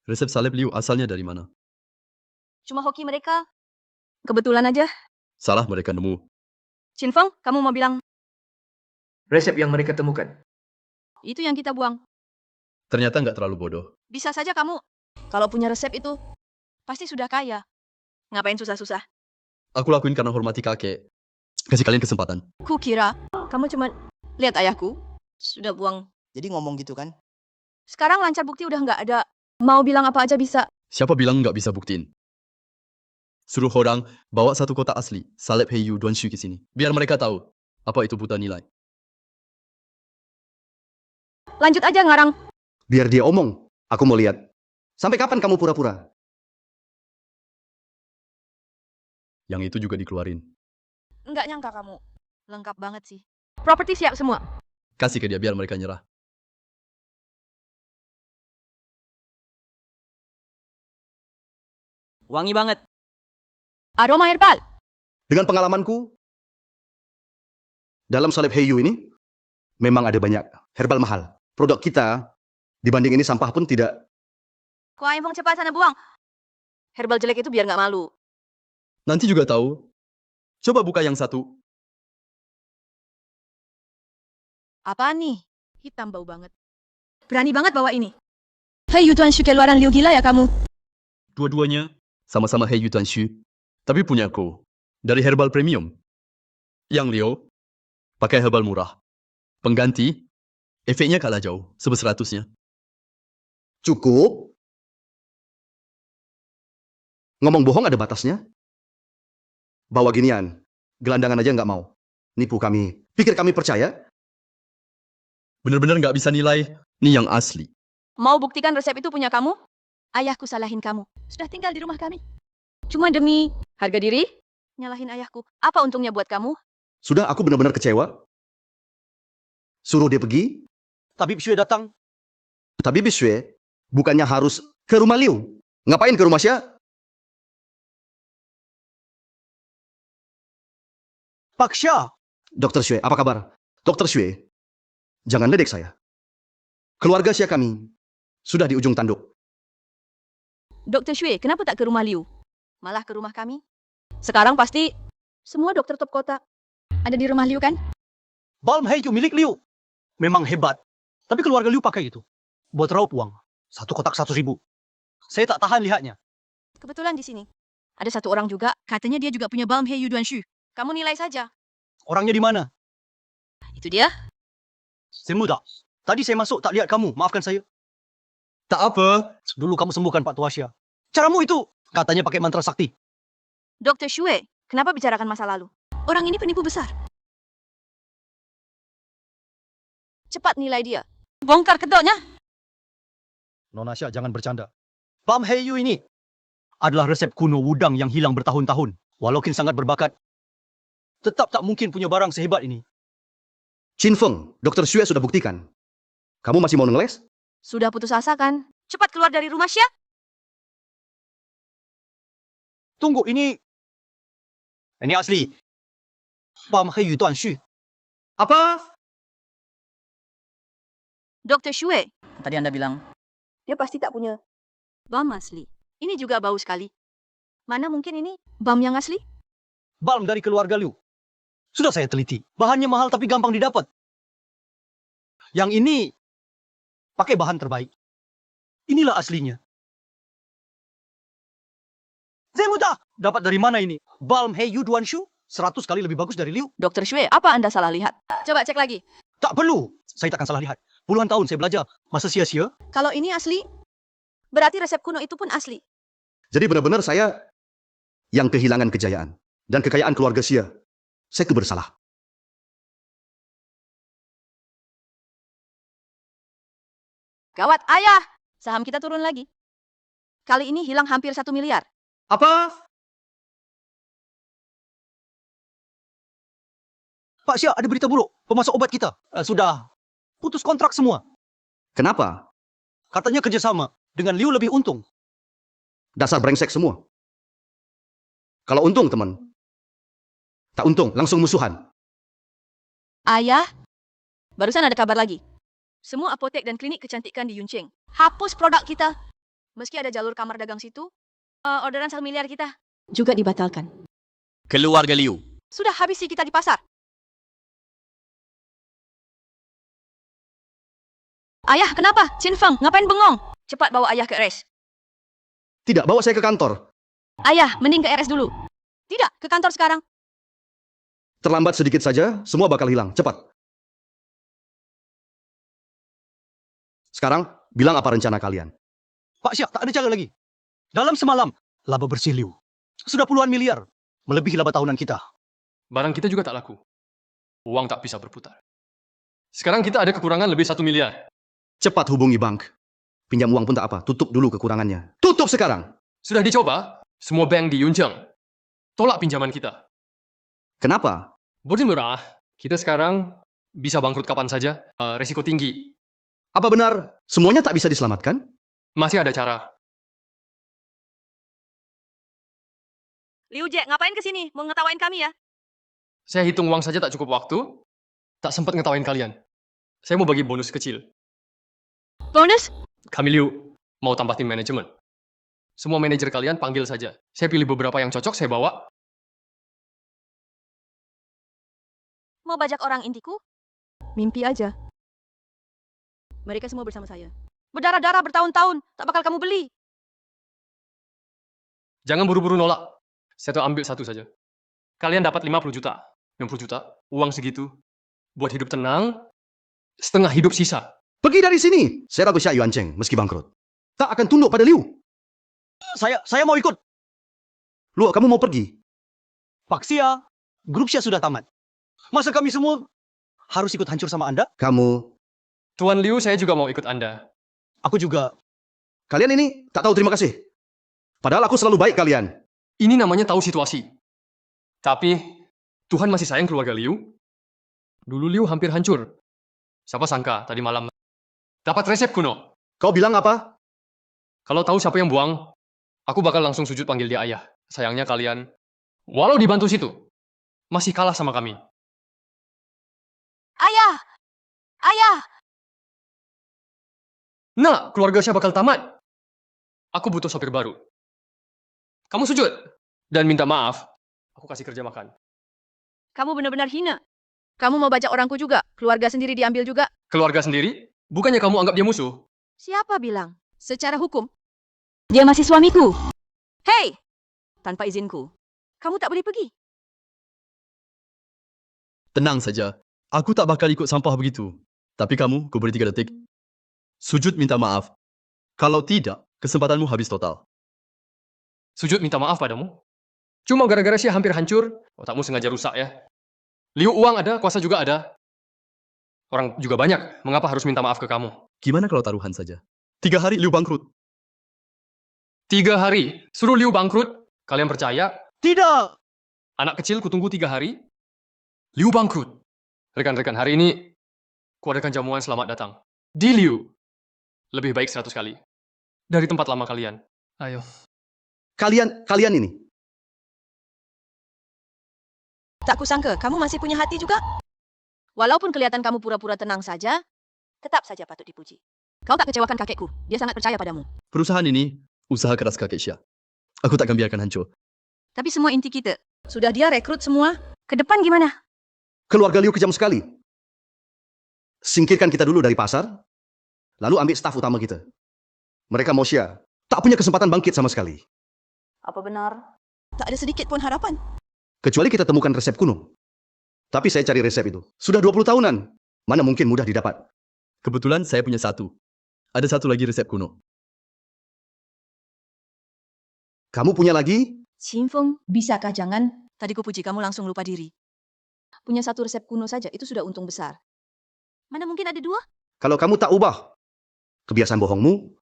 resep Salep Liu asalnya dari mana? Cuma hoki mereka. Kebetulan aja. Salah mereka nemu. Chin Feng, kamu mau bilang Resep yang mereka temukan. itu yang kita buang. Ternyata nggak terlalu bodoh. Bisa saja kamu. Kalau punya resep itu, pasti sudah kaya. Ngapain susah-susah? Aku lakuin karena hormati kakek. Kasih kalian kesempatan. Kukira kamu cuma lihat ayahku sudah buang. Jadi ngomong gitu kan? Sekarang lancar bukti udah nggak ada. Mau bilang apa aja bisa. Siapa bilang nggak bisa buktiin? Suruh orang bawa satu kotak asli, Salep Hei Yu Duan Xu ke sini. Biar mereka tahu apa itu buta nilai. Lanjut aja ngarang. Biar dia omong. Aku mau lihat. Sampai kapan kamu pura-pura? Yang itu juga dikeluarin. Nggak nyangka kamu. Lengkap banget sih. Properti siap semua. Kasih ke dia biar mereka nyerah. Wangi banget. Aroma herbal. Dengan pengalamanku, dalam Salep Hei Yu ini, memang ada banyak herbal mahal. Produk kita, dibanding ini sampah pun tidak. Kuah Feng cepat sana buang. Herbal jelek itu biar nggak malu. Nanti juga tahu. Coba buka yang satu. Apaan nih? Hitam bau banget. Berani banget bawa ini. Hei Yu Tuan Shu, keluaran Liu gila ya kamu. Dua-duanya sama-sama Hei Yu Duan Xu. Tapi punyaku dari herbal premium. Yang Liu pakai herbal murah. Pengganti, efeknya kalah jauh, sebeseratusnya. Cukup. Ngomong bohong ada batasnya. Bawa ginian, gelandangan aja nggak mau. Nipu kami. Pikir kami percaya? Bener-bener nggak bisa nilai, nih yang asli. Mau buktikan resep itu punya kamu? Ayahku salahin kamu. Sudah tinggal di rumah kami. Cuma demi harga diri? Nyalahin ayahku. Apa untungnya buat kamu? Sudah, aku benar-benar kecewa. Suruh dia pergi. Tabib Xue datang. Tapi Biswe, bukannya harus ke rumah Liu. Ngapain ke rumah Xia? Pak Xia. Dokter Xue, apa kabar? Dokter Xue, jangan ledek saya. Keluarga Xia kami sudah di ujung tanduk. Dokter Xue, kenapa tak ke rumah Liu? Malah ke rumah kami? Sekarang pasti semua dokter top kota ada di rumah Liu kan? Balm Hei Yu milik Liu. Memang hebat. Tapi keluarga Liu pakai itu. Buat raup uang. Satu kotak 100.000. Saya tak tahan lihatnya. Kebetulan di sini ada satu orang juga, katanya dia juga punya balm Hei Yu Duan Shu. Kamu nilai saja. Orangnya di mana? Itu dia. Semudah. Tadi saya masuk tak lihat kamu. Maafkan saya. Tak apa. Dulu kamu sembuhkan Pak Tuasya. Caramu itu. Katanya pakai mantra sakti. Dokter Xue, kenapa bicarakan masa lalu? Orang ini penipu besar. Cepat nilai dia. Bongkar kedoknya. Nona Xia, jangan bercanda. Balm Hei Yu ini adalah resep kuno Wudang yang hilang bertahun-tahun. Walaupun sangat berbakat, tetap tak mungkin punya barang sehebat ini. Chin Feng, Dr. Xue sudah buktikan. Kamu masih mau ngeles? Sudah putus asa kan? Cepat keluar dari rumah Xia. Tunggu, ini asli. Bam Hei Yu Duan Xu. Apa? Dr. Xue, Tadi Anda bilang. dia pasti tak punya bam asli. Ini juga bau sekali. Mana mungkin ini bam yang asli? Balm dari keluarga Liu. Sudah saya teliti. Bahannya mahal tapi gampang didapat. Yang ini pakai bahan terbaik. Inilah aslinya. Zemuda! Dapat dari mana ini? Balm Hei Yu Duan Shu 100 kali lebih bagus dari Liu. Dr. Xue, apa Anda salah lihat? Coba cek lagi. Tak perlu. Saya takkan salah lihat. Puluhan tahun saya belajar. Masa sia-sia? Kalau ini asli, berarti resep kuno itu pun asli. Jadi benar-benar saya yang kehilangan kejayaan dan kekayaan keluarga Xia. Saya itu bersalah. Gawat, ayah! Saham kita turun lagi. Kali ini hilang hampir 1 miliar. Apa? Pak Xia, ada berita buruk. Pemasok obat kita sudah putus kontrak semua. Kenapa? Katanya kerjasama dengan Liu lebih untung. Dasar brengsek semua. Kalau untung, teman. Tak untung, langsung musuhan. Ayah, barusan ada kabar lagi. Semua apotek dan klinik kecantikan di Yunqing hapus produk kita. Meski ada jalur kamar dagang situ, orderan 1 miliar kita juga dibatalkan. Keluarga Liu. Sudah habis sih kita di pasar. Ayah, kenapa? Chin Feng, ngapain bengong? Cepat bawa ayah ke RS. Tidak, bawa saya ke kantor. Ayah, mending ke RS dulu. Tidak, ke kantor sekarang. Terlambat sedikit saja, semua bakal hilang. Cepat. Sekarang, bilang apa rencana kalian? Pak Xia, tak ada cara lagi. Dalam semalam, laba bersih Liu sudah puluhan miliar. Melebihi laba tahunan kita. Barang kita juga tak laku. Uang tak bisa berputar. Sekarang kita ada kekurangan lebih 1 miliar. Cepat hubungi bank. Pinjam uang pun tak apa, tutup dulu kekurangannya. Tutup sekarang! Sudah dicoba, semua bank di Yunqiang tolak pinjaman kita. Kenapa? Bodoh murah, kita sekarang bisa bangkrut kapan saja, resiko tinggi. Apa benar semuanya tak bisa diselamatkan? Masih ada cara. Liu Jie, ngapain ke sini? Mau ngetawain kami ya? Saya hitung uang saja tak cukup waktu, tak sempat ngetawain kalian. Saya mau bagi bonus kecil. Bonus? Kami Liu mau tambah tim manajemen. Semua manajer kalian panggil saja. Saya pilih beberapa yang cocok, saya bawa. Mau bajak orang intiku? Mimpi aja. Mereka semua bersama saya. Berdarah-darah bertahun-tahun, tak bakal kamu beli. Jangan buru-buru nolak. Saya tuh ambil satu saja. Kalian dapat 50 juta. 60 juta, uang segitu. Buat hidup tenang, setengah hidup sisa. Pergi dari sini! Saya ragu Xia Yuancheng, meski bangkrut. Tak akan tunduk pada Liu. Saya mau ikut. Lu, kamu mau pergi? Pak Xia, grup Xia sudah tamat. Masa kami semua harus ikut hancur sama Anda? Kamu... Tuan Liu, saya juga mau ikut Anda. Aku juga. Kalian ini tak tahu terima kasih. Padahal aku selalu baik kalian. Ini namanya tahu situasi. Tapi, Tuhan masih sayang keluarga Liu. Dulu Liu hampir hancur. Siapa sangka tadi malam dapat resep kuno. Kau bilang apa? Kalau tahu siapa yang buang, aku bakal langsung sujud panggil dia ayah. Sayangnya kalian, walau dibantu situ, masih kalah sama kami. Ayah! Ayah! Nah, keluarga saya bakal tamat. Aku butuh sopir baru. Kamu sujud dan minta maaf. Aku kasih kerja makan. Kamu benar-benar hina. Kamu mau bajak orangku juga? Keluarga sendiri diambil juga? Keluarga sendiri? Bukannya kamu anggap dia musuh? Siapa bilang? Secara hukum, dia masih suamiku. Hei! Tanpa izinku, kamu tak boleh pergi. Tenang saja. Aku tak bakal ikut sampah begitu. Tapi kamu, ku beri 3 detik. Sujud minta maaf. Kalau tidak, kesempatanmu habis total. Sujud minta maaf padamu? Cuma gara-gara Xia hampir hancur, otakmu sengaja rusak ya. Liu uang ada, kuasa juga ada. Orang juga banyak, mengapa harus minta maaf ke kamu? Gimana kalau taruhan saja? 3 hari Liu bangkrut. 3 hari. Suruh Liu bangkrut. Kalian percaya? Tidak. Anak kecil kutunggu 3 hari. Liu bangkrut. Rekan-rekan, hari ini kuadakan jamuan selamat datang. Di Liu. Lebih baik 100 kali. Dari tempat lama kalian. Ayo. Kalian ini. Tak kusangka, kamu masih punya hati juga. Walaupun kelihatan kamu pura-pura tenang saja, tetap saja patut dipuji. Kau tak kecewakan kakekku. Dia sangat percaya padamu. Perusahaan ini usaha keras kakek Syah. Aku takkan biarkan hancur. Tapi semua inti kita. Sudah dia rekrut semua. Ke depan gimana? Keluarga Liu kejam sekali. Singkirkan kita dulu dari pasar, lalu ambil staf utama kita. Mereka mau Syah. Tak punya kesempatan bangkit sama sekali. Apa benar? Tak ada sedikit pun harapan. Kecuali kita temukan resep kuno. Tapi saya cari resep itu. Sudah 20 tahunan. Mana mungkin mudah didapat. Kebetulan saya punya satu. Ada satu lagi resep kuno. Kamu punya lagi? Xinfeng, bisakah jangan? Tadi kupuji kamu langsung lupa diri. Punya satu resep kuno saja, itu sudah untung besar. Mana mungkin ada 2? Kalau kamu tak ubah, kebiasaan bohongmu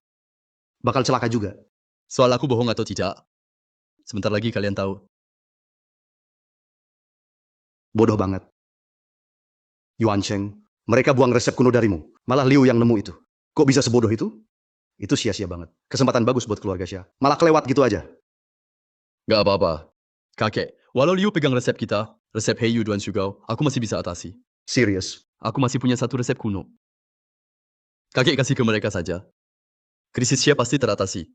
bakal celaka juga. Soal aku bohong atau tidak, sebentar lagi kalian tahu. Bodoh banget. Yuan Cheng, mereka buang resep kuno darimu. Malah Liu yang nemu itu. Kok bisa sebodoh itu? Itu sia-sia banget. Kesempatan bagus buat keluarga Syah. Malah kelewat gitu aja. Gak apa-apa. Kakek, walau Liu pegang resep kita, resep Heiyu Duan Shugao, aku masih bisa atasi. Serius. Aku masih punya satu resep kuno. Kakek kasih ke mereka saja. Krisis Syah pasti teratasi.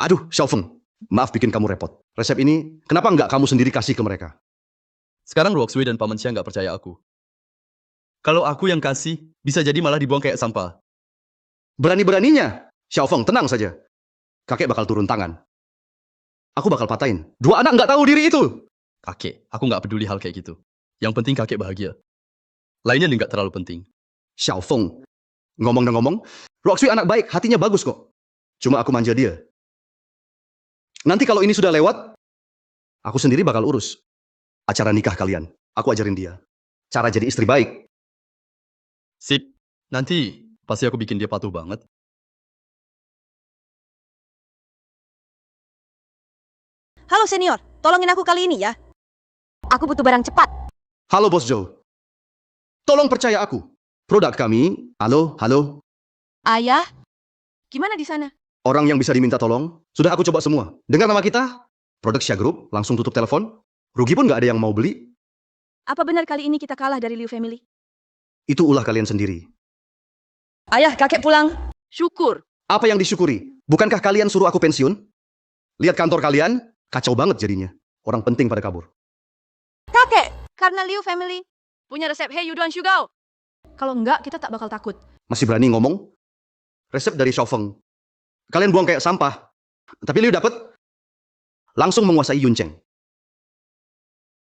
Aduh, Xiaofeng. Maaf bikin kamu repot. Resep ini, kenapa nggak kamu sendiri kasih ke mereka? Sekarang Roxway dan Paman Xia nggak percaya aku. Kalau aku yang kasih, bisa jadi malah dibuang kayak sampah. Berani-beraninya. Xiaofeng, tenang saja. Kakek bakal turun tangan. Aku bakal patahin. 2 anak nggak tahu diri itu. Kakek, aku nggak peduli hal kayak gitu. Yang penting kakek bahagia. Lainnya nggak terlalu penting. Xiaofeng. Ngomong-ngomong, Roxy anak baik, hatinya bagus kok. Cuma aku manja dia. Nanti kalau ini sudah lewat, aku sendiri bakal urus acara nikah kalian. Aku ajarin dia cara jadi istri baik. Sip, nanti pasti aku bikin dia patuh banget. Halo senior, tolongin aku kali ini ya. Aku butuh barang cepat. Halo Bos Joe. Tolong percaya aku. Produk kami, halo. Ayah, gimana di sana? Orang yang bisa diminta tolong, sudah aku coba semua. Dengar nama kita, Produk Syah Group, langsung tutup telepon. Rugi pun nggak ada yang mau beli. Apa benar kali ini kita kalah dari Liu Family? Itu ulah kalian sendiri. Ayah, kakek pulang. Syukur. Apa yang disyukuri? Bukankah kalian suruh aku pensiun? Lihat kantor kalian, kacau banget jadinya. Orang penting pada kabur. Kakek, karena Liu Family punya resep Heiyu Duan Shugao. Kalau enggak, kita tak bakal takut. Masih berani ngomong? Resep dari Xiaofeng. Kalian buang kayak sampah. Tapi Liu dapat langsung menguasai Yuncheng.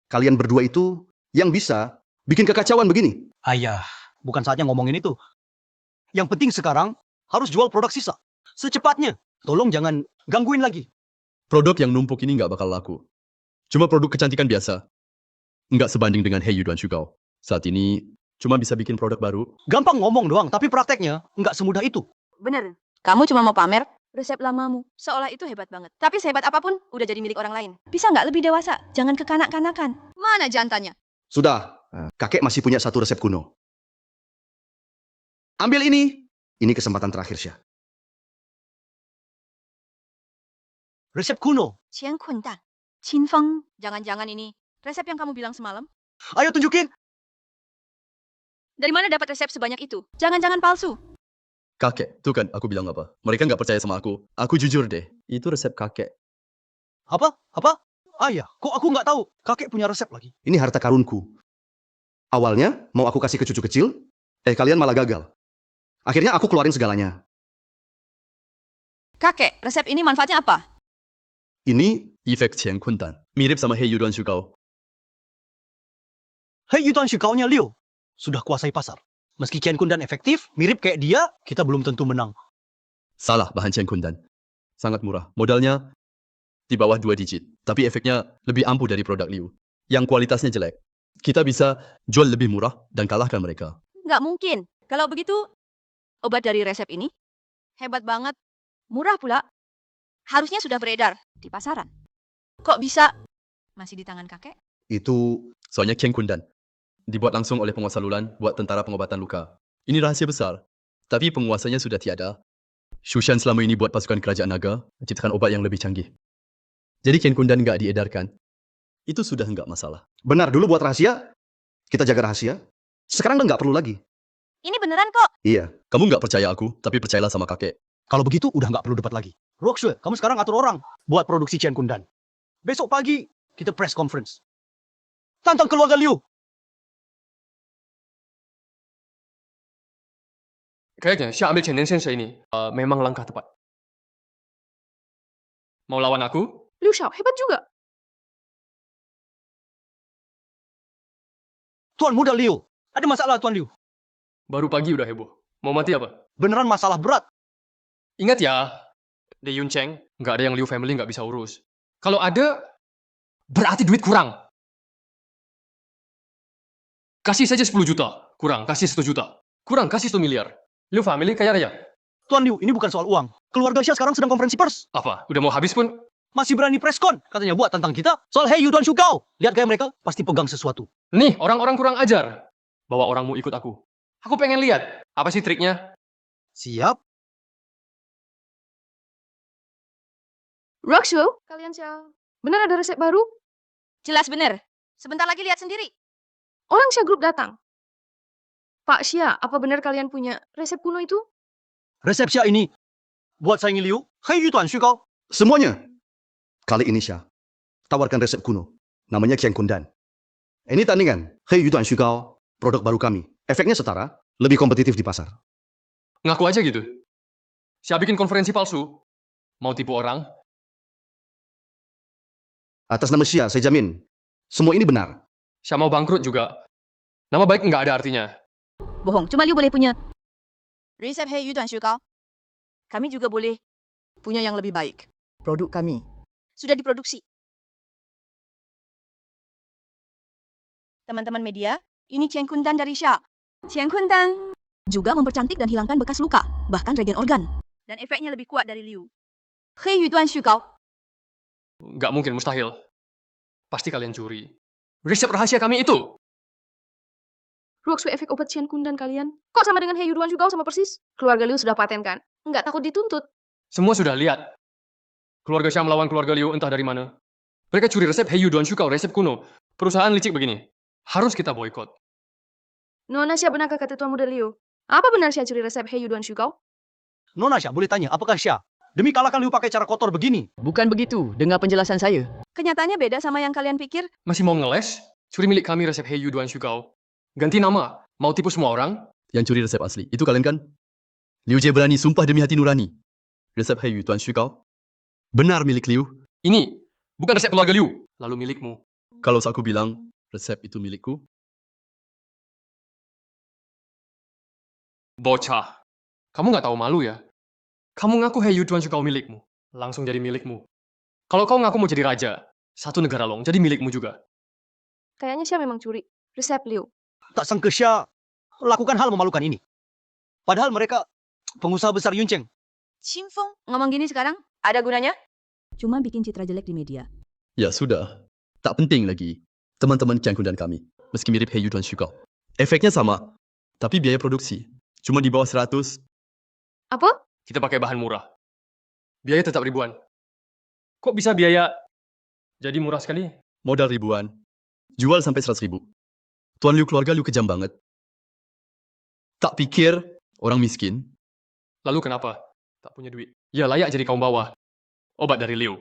Kalian berdua itu yang bisa bikin kekacauan begini. Ayah, bukan saatnya ngomongin itu. Yang penting sekarang harus jual produk sisa. Secepatnya. Tolong jangan gangguin lagi. Produk yang numpuk ini nggak bakal laku. Cuma produk kecantikan biasa. Nggak sebanding dengan Heiyu Duan Shugao. Saat ini cuma bisa bikin produk baru. Gampang ngomong doang, tapi prakteknya nggak semudah itu. Bener. Kamu cuma mau pamer resep lamamu. Seolah itu hebat banget. Tapi sehebat apapun, udah jadi milik orang lain. Bisa nggak lebih dewasa? Jangan kekanak-kanakan. Mana jantannya? Sudah, kakek masih punya satu resep kuno. Ambil ini. Ini kesempatan terakhir, Syah. Resep kuno. Qian Kundan. Qinfeng. Jangan-jangan ini resep yang kamu bilang semalam? Ayo tunjukin. Dari mana dapat resep sebanyak itu? Jangan-jangan palsu. Kakek, tuh kan aku bilang apa? Mereka nggak percaya sama aku. Aku jujur deh, itu resep kakek. Apa? Ayah, kok aku nggak tahu? Kakek punya resep lagi. Ini harta karunku. Awalnya mau aku kasih ke cucu kecil, kalian malah gagal. Akhirnya aku keluarin segalanya. Kakek, resep ini manfaatnya apa? Ini Efek Qian Kundan. Mirip sama Heiyu Duan Shugao. Heiyu Duan Shugao-nya Liu sudah kuasai pasar. Meski Qian Kundan efektif, mirip kayak dia, kita belum tentu menang. Salah bahan Qian Kundan. Sangat murah. Modalnya di bawah 2 digit. Tapi efeknya lebih ampuh dari produk Liu. Yang kualitasnya jelek. Kita bisa jual lebih murah dan kalahkan mereka. Nggak mungkin. Kalau begitu, obat dari resep ini hebat banget. Murah pula. Harusnya sudah beredar di pasaran. Kok bisa? Masih di tangan kakek? Itu Soalnya Kian Kundan. Dibuat langsung oleh penguasa Lulan buat tentara pengobatan luka. Ini rahasia besar. Tapi penguasanya sudah tiada. Shushan selama ini buat pasukan kerajaan naga, menciptakan obat yang lebih canggih. Jadi Kian Kundan nggak diedarkan. Itu sudah nggak masalah. benar dulu buat rahasia. Kita jaga rahasia. Sekarang udah nggak perlu lagi. Ini beneran kok. Iya. Kamu nggak percaya aku, tapi percayalah sama kakek. Kalau begitu udah nggak perlu debat lagi. Roxue, kamu sekarang atur orang buat produksi Chen Kundan. Besok pagi kita press conference. Tantang keluarga Liu. Kayaknya Xia ambil Chen Sensei ini memang langkah tepat. Mau lawan aku? Liu Xiao, hebat juga. Tuan muda Liu. Ada masalah Tuan Liu. Baru pagi udah heboh. Mau mati apa? Beneran masalah berat. Ingat ya, di Yun Cheng, nggak ada yang Liu family nggak bisa urus. Kalau ada, berarti duit kurang. Kasih saja 10 juta. Kurang, kasih 1 juta. Kurang, kasih 1 miliar. Liu family kaya raya. Tuan Liu, ini bukan soal uang. Keluarga Xia sekarang sedang konferensi pers. Apa? Udah mau habis pun? Masih berani preskon. Katanya buat tentang kita. Soal Hey Yu Tuan Shugao. Lihat kayak mereka pasti pegang sesuatu. Nih, orang-orang kurang ajar. Bawa orangmu ikut aku. Aku pengen lihat. Apa sih triknya? Siap. Roxu, kalian Xia. Benar ada resep baru? Jelas bener. Sebentar lagi lihat sendiri. Orang Xia Group datang. Pak Xia, apa benar kalian punya resep kuno itu? Resep Xia ini buat saingi Liu. Hey Yu Tuan Shugao. Semuanya. Kali ini Syah, tawarkan resep kuno. Namanya Kian Kundan. Ini tandingan. Hei Yu Tuan Shugao, produk baru kami. Efeknya setara, lebih kompetitif di pasar. Ngaku aja gitu. Xia bikin konferensi palsu. Mau tipu orang? Atas nama Syah, saya jamin. Semua ini benar. Xia mau bangkrut juga. Nama baik nggak ada artinya. Bohong, cuma Liu boleh punya resep Hey Yu Tuan Shugao. Kami juga boleh punya yang lebih baik. Produk kami. Sudah diproduksi. Teman-teman media, ini Chen Kundan dari Xia. Chen Kundan juga mempercantik dan hilangkan bekas luka, bahkan regen organ. Dan efeknya lebih kuat dari Liu. Hey Yu Tuan Shugao. Nggak mungkin, mustahil. Pasti kalian curi. Resep rahasia kami itu. Roxu efek obat Chen Kundan kalian. Kok sama dengan Hey Yuduan juga sama persis? Keluarga Liu sudah patenkan. Nggak takut dituntut. Semua sudah lihat. Keluarga Xia melawan keluarga Liu entah dari mana. Mereka curi resep Hey Yu Duan Shukao, resep kuno. Perusahaan licik begini. Harus kita boykot. Nona Xia benarkah kata Tuan Muda Liu? Apa benar Xia curi resep Hey Yuduan Shukao? Nona Xia, boleh tanya, apakah Xia demi kalahkan Liu pakai cara kotor begini? Bukan begitu, dengar penjelasan saya. Kenyataannya beda sama yang kalian pikir. Masih mau ngeles? Curi milik kami resep Hey Yu Duan Shukao. Ganti nama. Mau tipu semua orang? Yang curi resep asli, itu kalian kan? Liu Jie berani sumpah demi hati nurani. Resep Hei Yu Tuan Shugao benar milik Liu. Ini bukan resep keluarga Liu, lalu milikmu. Kalau aku bilang resep itu milikku, bocah. Kamu nggak tahu malu ya? Kamu ngaku Hei Yu Tuan Shukao milikmu, langsung jadi milikmu. Kalau kau ngaku mau jadi raja, satu negara long jadi milikmu juga. Kayaknya Xia memang curi resep Liu. Tak sangka Xia lakukan hal memalukan ini. Padahal mereka pengusaha besar Yuncheng. Xingfeng, ngomong gini sekarang, ada gunanya? Cuma bikin citra jelek di media. ya sudah. Tak penting lagi. Teman-teman Cangkun dan kami, meski mirip Hei Yu Tuan Shugao. Efeknya sama, tapi biaya produksi cuma di bawah 100. Apa? Kita pakai bahan murah. Biaya tetap ribuan. Kok bisa biaya jadi murah sekali? Modal ribuan, jual sampai 100.000. Tuan Liu keluarga Liu kejam banget. Tak pikir orang miskin. Lalu kenapa? Tak punya duit. Ya layak jadi kaum bawah. Obat dari Liu.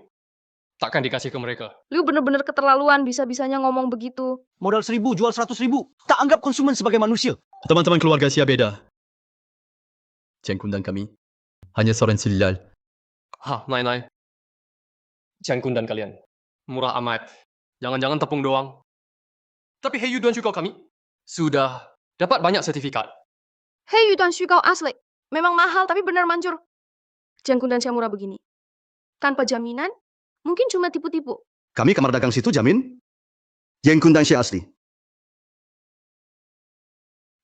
Takkan dikasih ke mereka. Liu bener-bener keterlaluan bisa-bisanya ngomong begitu. Modal 1.000, jual 100.000. Tak anggap konsumen sebagai manusia. Teman-teman keluarga Xia beda. Cangkun dan kami hanya seorang silal. Nai. Cangkun dan kalian. Murah amat. Jangan-jangan tepung doang. Tapi Hei Yu Duan Shukao kami sudah dapat banyak sertifikat. Hei Yuduan Shukao asli. Memang mahal tapi benar manjur. Jangkun dan Xia murah begini. Tanpa jaminan, mungkin cuma tipu-tipu. Kami kamar dagang situ jamin. Yang Kundan Syah asli.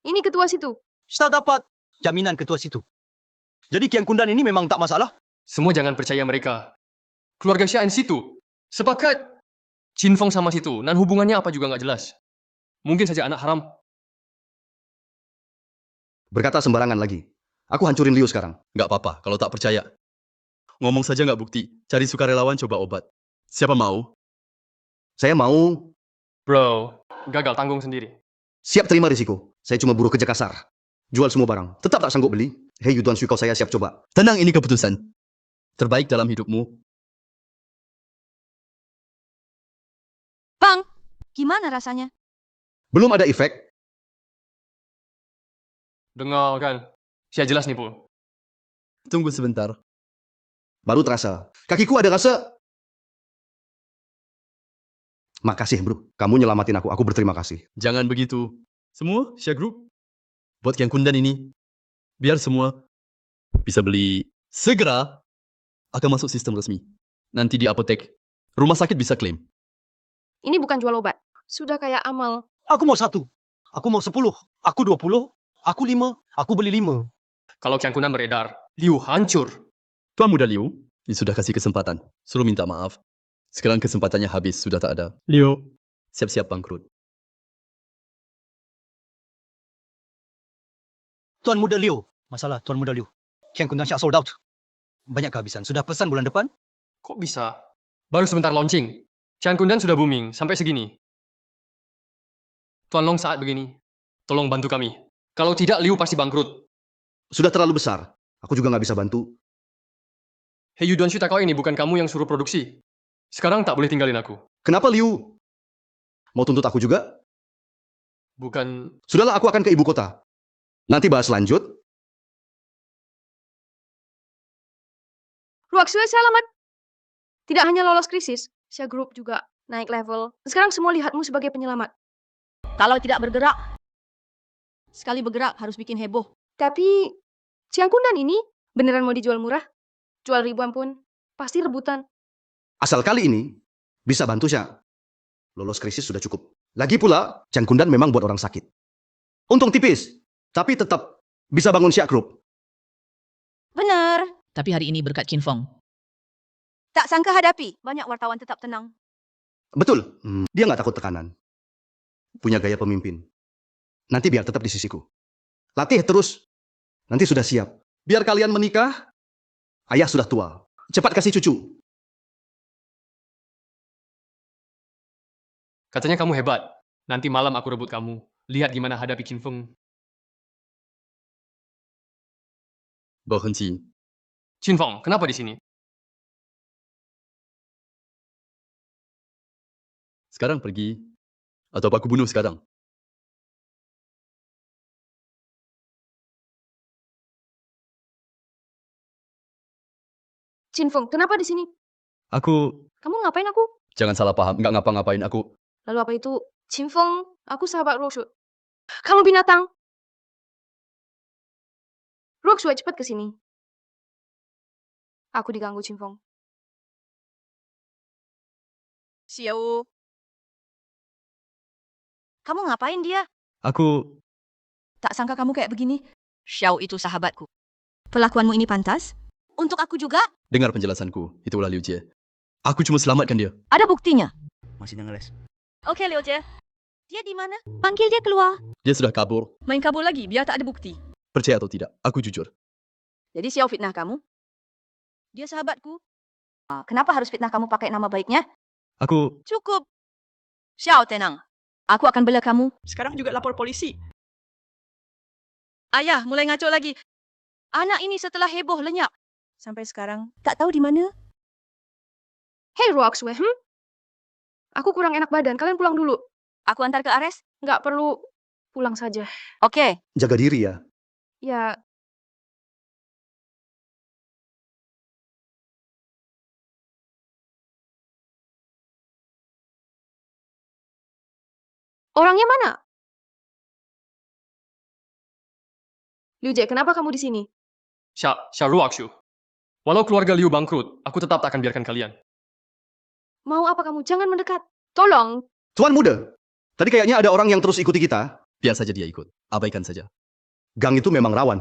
Ini ketua situ. Kita dapat jaminan ketua situ. Jadi Kian Kundan ini memang tak masalah. Semua jangan percaya mereka. keluarga Xia and Situ. Sepakat Qin Feng sama Situ, dan hubungannya apa juga nggak jelas. Mungkin saja anak haram. Berkata sembarangan lagi. Aku hancurin Liu sekarang. Nggak apa-apa kalau tak percaya. Ngomong saja nggak bukti. Cari sukarelawan coba obat. Siapa mau? Saya mau Bro, gagal tanggung sendiri. siap terima risiko. Saya cuma buruh kerja kasar. Jual semua barang. Tetap tak sanggup beli. Hei Yuduan Sui, kau saya siap coba. Tenang, ini keputusan terbaik dalam hidupmu. Bang, gimana rasanya? Belum ada efek. Dengar kan? Xia jelas nih, Pul. Tunggu sebentar. Baru terasa. Kakiku ada rasa. Makasih bro. Kamu nyelamatin aku. Aku berterima kasih. Jangan begitu. Semua Xia Group buat Kian Kundan ini. Biar semua bisa beli segera akan masuk sistem resmi. Nanti di apotek, rumah sakit bisa klaim. Ini bukan jual obat. Sudah kayak amal. Aku mau 1. Aku mau 10. Aku 20. Aku 5. Aku beli 5. Kalau Kian Kundan beredar, Liu hancur. Tuan Muda Liu, ini sudah kasih kesempatan. Suruh minta maaf. Sekarang kesempatannya habis, sudah tak ada. Liu, siap-siap bangkrut. Tuan Muda Liu. Masalah Tuan Muda Liu. Kian Kundan Syak sold out. Banyak kehabisan. Sudah pesan bulan depan? Kok bisa? Baru sebentar launching. Kian Kundan sudah booming, sampai segini. Tuan Long saat begini, tolong bantu kami. Kalau tidak, Liu pasti bangkrut. Sudah terlalu besar. Aku juga nggak bisa bantu. Hei Yuduan Shu Takao, ini bukan kamu yang suruh produksi. Sekarang tak boleh tinggalin aku. Kenapa Liu? Mau tuntut aku juga? Bukan... Sudahlah, aku akan ke ibu kota. Nanti bahas lanjut. Ruaksue selamat. Tidak hanya lolos krisis, Xia Group juga naik level. Sekarang semua lihatmu sebagai penyelamat. Kalau tidak bergerak, sekali bergerak harus bikin heboh. Tapi, Kian Kundan ini beneran mau dijual murah? Jual ribuan pun, pasti rebutan. Asal kali ini bisa bantu Syak. Lolos krisis sudah cukup. Lagi pula, Kian Kundan memang buat orang sakit. Untung tipis, tapi tetap bisa bangun Syak Group. Benar. Tapi hari ini berkat Qin Feng. Tak sangka hadapi. Banyak wartawan tetap tenang. Betul, dia nggak takut tekanan. Punya gaya pemimpin. Nanti biar tetap di sisiku. Latih terus. Nanti sudah siap. Biar kalian menikah, ayah sudah tua. Cepat kasih cucu. Katanya kamu hebat. Nanti malam aku rebut kamu. Lihat gimana hadapi Qin Feng. Berhenti. Qin Feng, kenapa di sini? Sekarang pergi. Atau aku bunuh sekarang. Qin Feng, kenapa di sini? Aku... Kamu ngapain aku? Jangan salah paham, nggak ngapa-ngapain aku. Lalu apa itu? Qin Feng, aku sahabat Ruoxue. Kamu binatang. Ruoxue, cepat ke sini. Aku diganggu Qin Feng. Xiao. Kamu ngapain dia? Aku... Tak sangka kamu kayak begini. Xiao itu sahabatku. Perlakuanmu ini pantas? Untuk aku juga? Dengar penjelasanku, itulah Liu Jie. Aku cuma selamatkan dia. Ada buktinya. Masih ngeles. Oke, Liu Jie. Dia di mana? Panggil dia keluar. Dia sudah kabur. Main kabur lagi, biar tak ada bukti. Percaya atau tidak, aku jujur. Jadi Xiao fitnah kamu? Dia sahabatku. Kenapa harus fitnah kamu pakai nama baiknya? Aku... Cukup. Xiao, tenang. Aku akan bela kamu. Sekarang juga lapor polisi. Ayah, mulai ngaco lagi. Anak ini setelah heboh lenyap. Sampai sekarang, tak tahu di mana. Hei Ruoxue, Aku kurang enak badan, kalian pulang dulu. Aku antar ke Ares? Nggak perlu, pulang saja. Oke. Jaga diri ya. Ya, orangnya mana? Liu Jie, kenapa kamu di sini? Xia Ruakshu. Walau keluarga Liu bangkrut, aku tetap tak akan biarkan kalian. Mau apa kamu? Jangan mendekat. Tolong. Tuan muda, tadi kayaknya ada orang yang terus ikuti kita. Biar saja dia ikut. Abaikan saja. Gang itu memang rawan.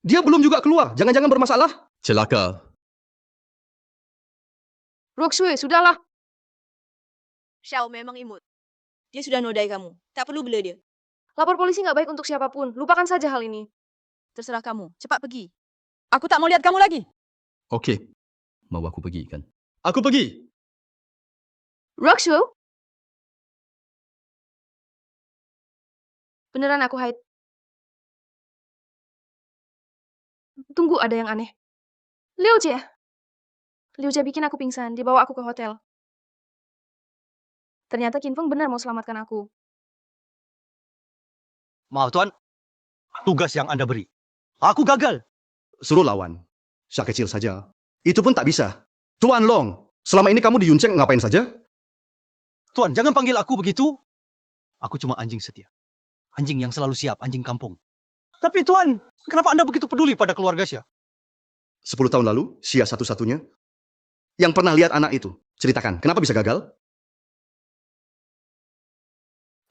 Dia belum juga keluar. Jangan-jangan bermasalah. Celaka. Roxue, sudahlah. Xiao memang imut. Dia sudah nodai kamu. Tak perlu bela dia. Lapor polisi nggak baik untuk siapapun. Lupakan saja hal ini. Terserah kamu. Cepat pergi. Aku tak mau lihat kamu lagi. Oke. Mau aku pergi kan? Aku pergi! Roxue? Beneran aku haid. Tunggu, ada yang aneh. Liu Jie. Liu Jie bikin aku pingsan. Dia bawa aku ke hotel. Ternyata Qin Feng benar mau selamatkan aku. Maaf Tuan, tugas yang Anda beri. Aku gagal. Suruh lawan. Syak kecil saja. Itu pun tak bisa. Tuan Long, selama ini kamu di Yunceng ngapain saja? Tuan, jangan panggil aku begitu. Aku cuma anjing setia. Anjing yang selalu siap, anjing kampung. Tapi Tuan, kenapa Anda begitu peduli pada keluarga Xia? 10 tahun lalu, Xia satu-satunya yang pernah lihat anak itu. Ceritakan, kenapa bisa gagal?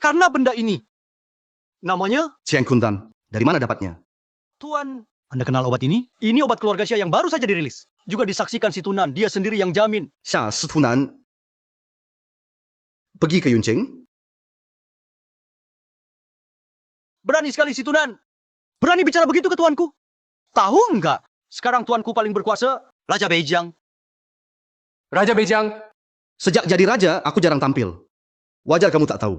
Karena benda ini. Namanya, Cheng Kundan, dari mana dapatnya? Tuan, Anda kenal obat ini? Ini obat keluarga Xia yang baru saja dirilis. Juga disaksikan si Tunan, dia sendiri yang jamin. Xia Situnan pergi ke Yunceng? Berani sekali si Tunan. Berani bicara begitu ke tuanku. Tahu enggak? Sekarang tuanku paling berkuasa, Raja Beijiang. Raja Beijiang, Sejak jadi raja, aku jarang tampil. Wajar kamu tak tahu.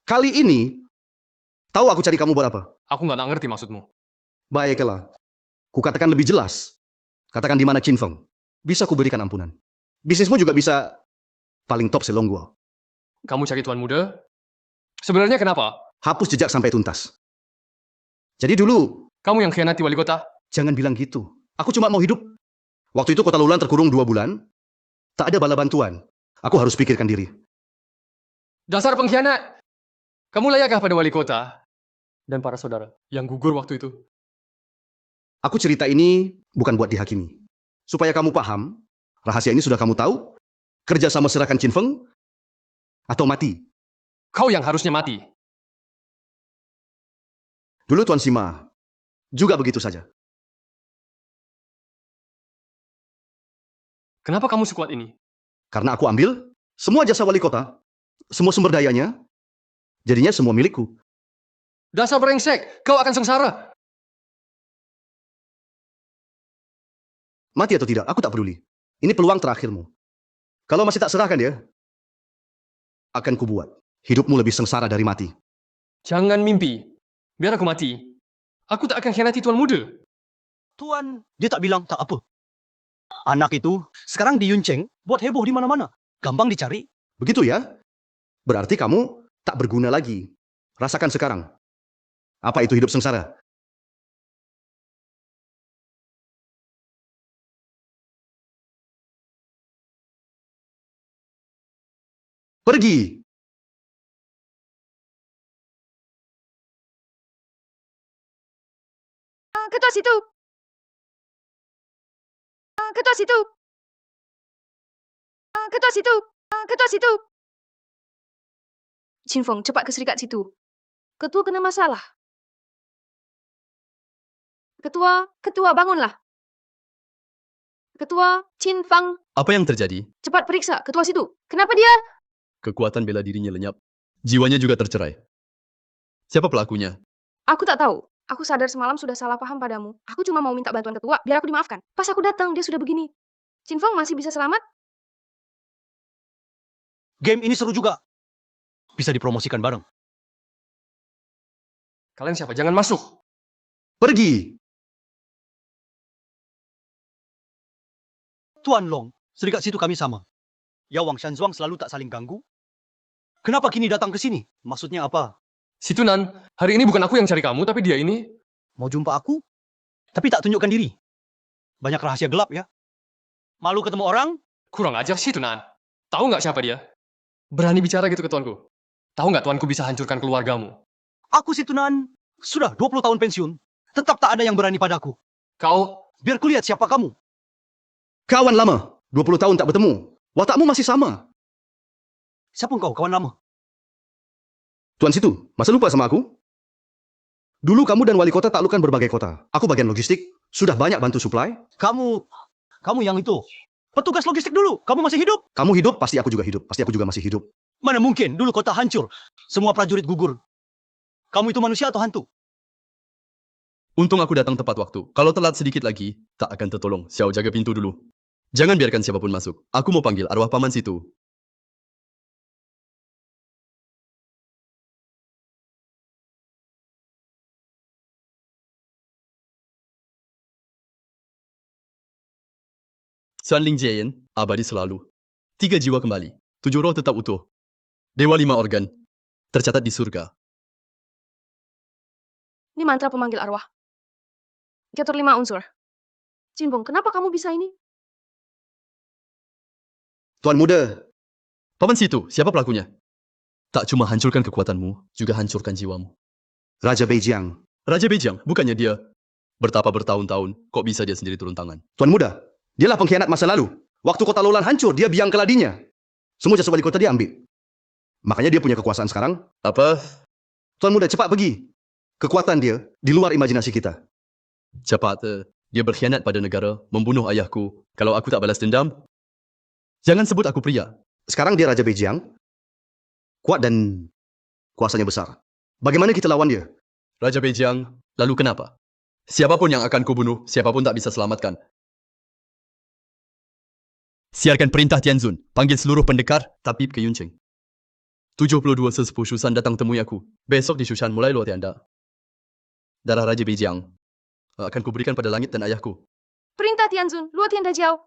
Kali ini, tahu aku cari kamu buat apa? aku nggak ngerti maksudmu. Baiklah. Kukatakan lebih jelas. Katakan di mana Qin Feng. Bisa kuberikan ampunan. Bisnismu juga bisa paling top selonggua. Kamu cari tuan muda? Sebenarnya kenapa? Hapus jejak sampai tuntas. Jadi dulu, Kamu yang khianati wali kota? jangan bilang gitu. Aku cuma mau hidup. Waktu itu Kota Lulan terkurung 2 bulan. Tak ada bala bantuan. Aku harus pikirkan diri. Dasar pengkhianat! Kamu layakkah pada wali kota? Dan para saudara yang gugur waktu itu? Aku cerita ini bukan buat dihakimi. Supaya kamu paham, rahasia ini sudah kamu tahu, kerja sama serahkan Qin Feng, atau mati. Kau yang harusnya mati. Dulu Tuan Sima, juga begitu saja. Kenapa kamu sekuat ini? Karena aku ambil semua jasa wali kota, semua sumber dayanya, jadinya semua milikku. Dasar brengsek, kau akan sengsara. Mati atau tidak, aku tak peduli. Ini peluang terakhirmu. Kalau masih tak serahkan dia, akan kubuat hidupmu lebih sengsara dari mati. Jangan mimpi. Biar aku mati. Aku tak akan khianati tuan muda. Tuan, dia tak bilang tak apa. Anak itu sekarang di Yunceng buat heboh di mana-mana. Gampang dicari. Begitu ya? Berarti kamu tak berguna lagi. Rasakan sekarang. Apa itu hidup sengsara? Pergi! Ketua situ. Ketua situ. Ketua situ. Ketua situ. Qin Feng, cepat ke serikat situ. Ketua kena masalah. Ketua bangunlah. Ketua, Qin Feng, Apa yang terjadi? cepat periksa ketua situ. Kenapa dia? Kekuatan bela dirinya lenyap. Jiwanya juga tercerai. Siapa pelakunya? Aku tak tahu. Aku sadar semalam sudah salah paham padamu. Aku cuma mau minta bantuan ketua, biar aku dimaafkan. Pas aku datang, dia sudah begini. Qin Feng masih bisa selamat? Game ini seru juga. Bisa dipromosikan bareng. Kalian siapa? Jangan masuk. Pergi! Tuan Long, serikat situ kami sama. Ya Wang Shanzuang selalu tak saling ganggu. Kenapa kini datang ke sini? Maksudnya apa? Si Tunan, hari ini bukan aku yang cari kamu, tapi dia ini. Mau jumpa aku? Tapi tak tunjukkan diri. Banyak rahasia gelap ya. Malu ketemu orang? Kurang ajar si Tunan. Tahu nggak siapa dia? Berani bicara gitu ke tuanku. Tahu nggak tuanku bisa hancurkan keluargamu? Aku si Tunan. Sudah 20 tahun pensiun. Tetap tak ada yang berani padaku. Kau, Biar kulihat siapa kamu. Kawan lama, 20 tahun tak bertemu. Watakmu masih sama. Siapa engkau, kawan lama? Tuan situ, masa lupa sama aku? Dulu kamu dan wali kota taklukkan berbagai kota. Aku bagian logistik, sudah banyak bantu suplai. Kamu yang itu. Petugas logistik dulu, kamu masih hidup? Kamu hidup, pasti aku juga hidup. Pasti aku juga masih hidup. Mana mungkin, dulu kota hancur. Semua prajurit gugur. Kamu itu manusia atau hantu? Untung aku datang tepat waktu. Kalau telat sedikit lagi, tak akan tertolong. Xiao, jaga pintu dulu. Jangan biarkan siapapun masuk. Aku mau panggil arwah paman situ. San Ling Jian, abadi selalu. 3 jiwa kembali. 7 roh tetap utuh. Dewa 5 organ. Tercatat di surga. Ini mantra pemanggil arwah. Diatur 5 unsur. Jinfeng, kenapa kamu bisa ini? Tuan muda, Paman situ, siapa pelakunya? Tak cuma hancurkan kekuatanmu, juga hancurkan jiwamu. Raja Beijiang. Raja Beijing, bukannya dia bertapa bertahun-tahun, kok bisa dia sendiri turun tangan? Tuan muda, dialah pengkhianat masa lalu. Waktu kota Lolan hancur, dia biang keladinya. Semua jasa wali kota dia ambil. Makanya dia punya kekuasaan sekarang. Apa? Tuan muda, cepat pergi. Kekuatan dia di luar imajinasi kita. Cepat, dia berkhianat pada negara, membunuh ayahku. Kalau aku tak balas dendam, jangan sebut aku pria. Sekarang dia Raja Beijiang. Kuat dan kuasanya besar. Bagaimana kita lawan dia? Raja Beijing, lalu kenapa? Siapapun yang akan kubunuh, siapapun tak bisa selamatkan. Siarkan perintah Tianzun, panggil seluruh pendekar, tapi ke Yunqing. 72 sesepuh Shushan datang temui aku. Besok di Shushan mulai luar tianda. Darah Raja Beijing akan kuberikan pada langit dan ayahku. Perintah Tianzun, luar tianda jauh.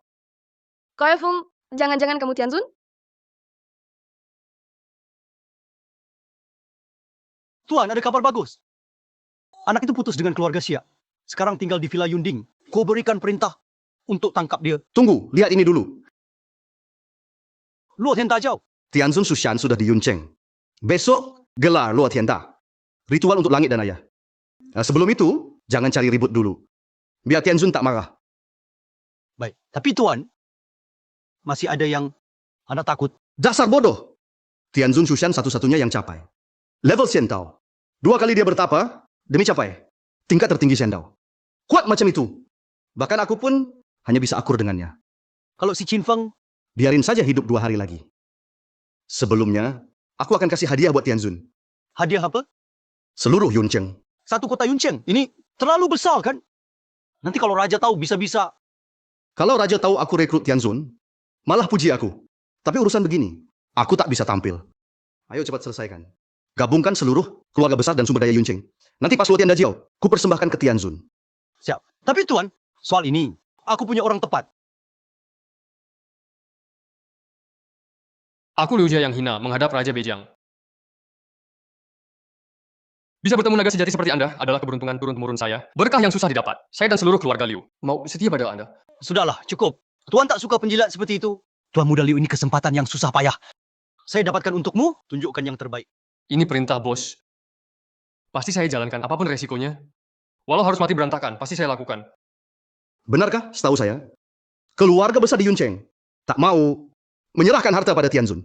Kaifeng, jangan-jangan kamu Tianzun? Tuan, ada kabar bagus. Anak itu putus dengan keluarga Xia. Sekarang tinggal di Villa Yunding. Kau berikan perintah untuk tangkap dia. Tunggu, lihat ini dulu. Luo Tian Dajau. Tianzun Shushan sudah di Yunqing. Besok gelar Luo Tianda. Ritual untuk langit dan ayah. Nah, sebelum itu, jangan cari ribut dulu. Biar Tianzun tak marah. Baik, tapi Tuan, masih ada yang Anda takut. Dasar bodoh. Tianzun Shushan satu-satunya yang capai. Level Xiandao. 2 kali dia bertapa, demi capai tingkat tertinggi Xiandao. Kuat macam itu. Bahkan aku pun hanya bisa akur dengannya. Kalau si Qinfeng, Biarin saja hidup 2 hari lagi. Sebelumnya, aku akan kasih hadiah buat Tianzun. hadiah apa? Seluruh Yunqing. Satu kota Yunqing. Ini terlalu besar kan? Nanti kalau Raja tahu, bisa-bisa. Kalau Raja tahu aku rekrut Tianzun, malah puji aku. Tapi urusan begini, aku tak bisa tampil. Ayo cepat selesaikan. Gabungkan seluruh keluarga besar dan sumber daya Yunqing. Nanti pas Luo Tianda Jiao, ku persembahkan ke Tianzun. Siap. Tapi Tuan, soal ini, aku punya orang tepat. Aku Liu Jia yang hina menghadap Raja Beijing. Bisa bertemu naga sejati seperti Anda adalah keberuntungan turun-temurun saya. Berkah yang susah didapat. Saya dan seluruh keluarga Liu mau setia pada Anda. Sudahlah, cukup. Tuan tak suka penjilat seperti itu. Tuan muda Liu ini kesempatan yang susah payah. Saya dapatkan untukmu, tunjukkan yang terbaik. Ini perintah bos. Pasti saya jalankan apapun resikonya. Walau harus mati berantakan, pasti saya lakukan. Benarkah? Setahu saya, keluarga besar di Yunqing tak mau menyerahkan harta pada Tianzun.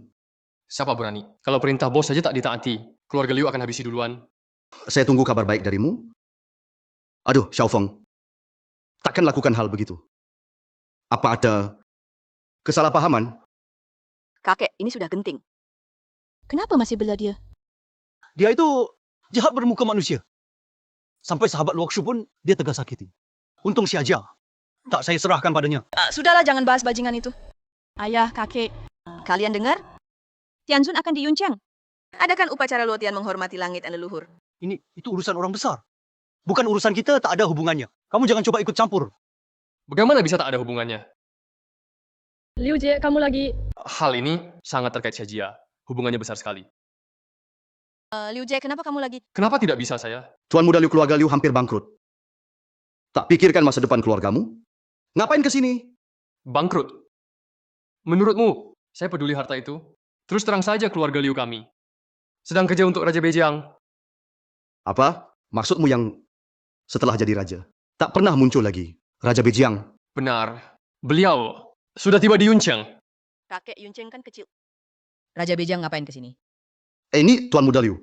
Siapa berani? Kalau perintah bos saja tak ditaati, keluarga Liu akan habisi duluan. Saya tunggu kabar baik darimu. Aduh, Xiaofeng. Takkan lakukan hal begitu. Apa ada kesalahpahaman? Kakek, ini sudah genting. Kenapa masih bela dia? Dia itu jahat bermuka manusia. Sampai sahabat Luoxu pun dia tegas sakiti. Untung si Aja. Tak saya serahkan padanya. Sudahlah, jangan bahas bajingan itu. Ayah, kakek, Kalian dengar? Tianzun akan di Yunqing. Adakan upacara Luo Tian menghormati langit dan leluhur. Itu urusan orang besar. Bukan urusan kita, tak ada hubungannya. Kamu jangan coba ikut campur. Bagaimana bisa tak ada hubungannya? Liu Jie, kamu lagi... Hal ini sangat terkait Xia. Hubungannya besar sekali. Liu Jie, kenapa kamu lagi? Kenapa tidak bisa saya? Tuan muda Liu keluarga Liu hampir bangkrut. Tak pikirkan masa depan keluargamu? Ngapain ke sini? Bangkrut. Menurutmu, saya peduli harta itu? Terus terang saja keluarga Liu kami. Sedang kerja untuk Raja Beijing. Apa? Maksudmu yang setelah jadi raja? Tak pernah muncul lagi. Raja Beijiang. Benar. Beliau sudah tiba di Yunqing. Kakek Yunqing kan kecil. Raja Beijing ngapain ke sini? Ini Tuan muda Liu.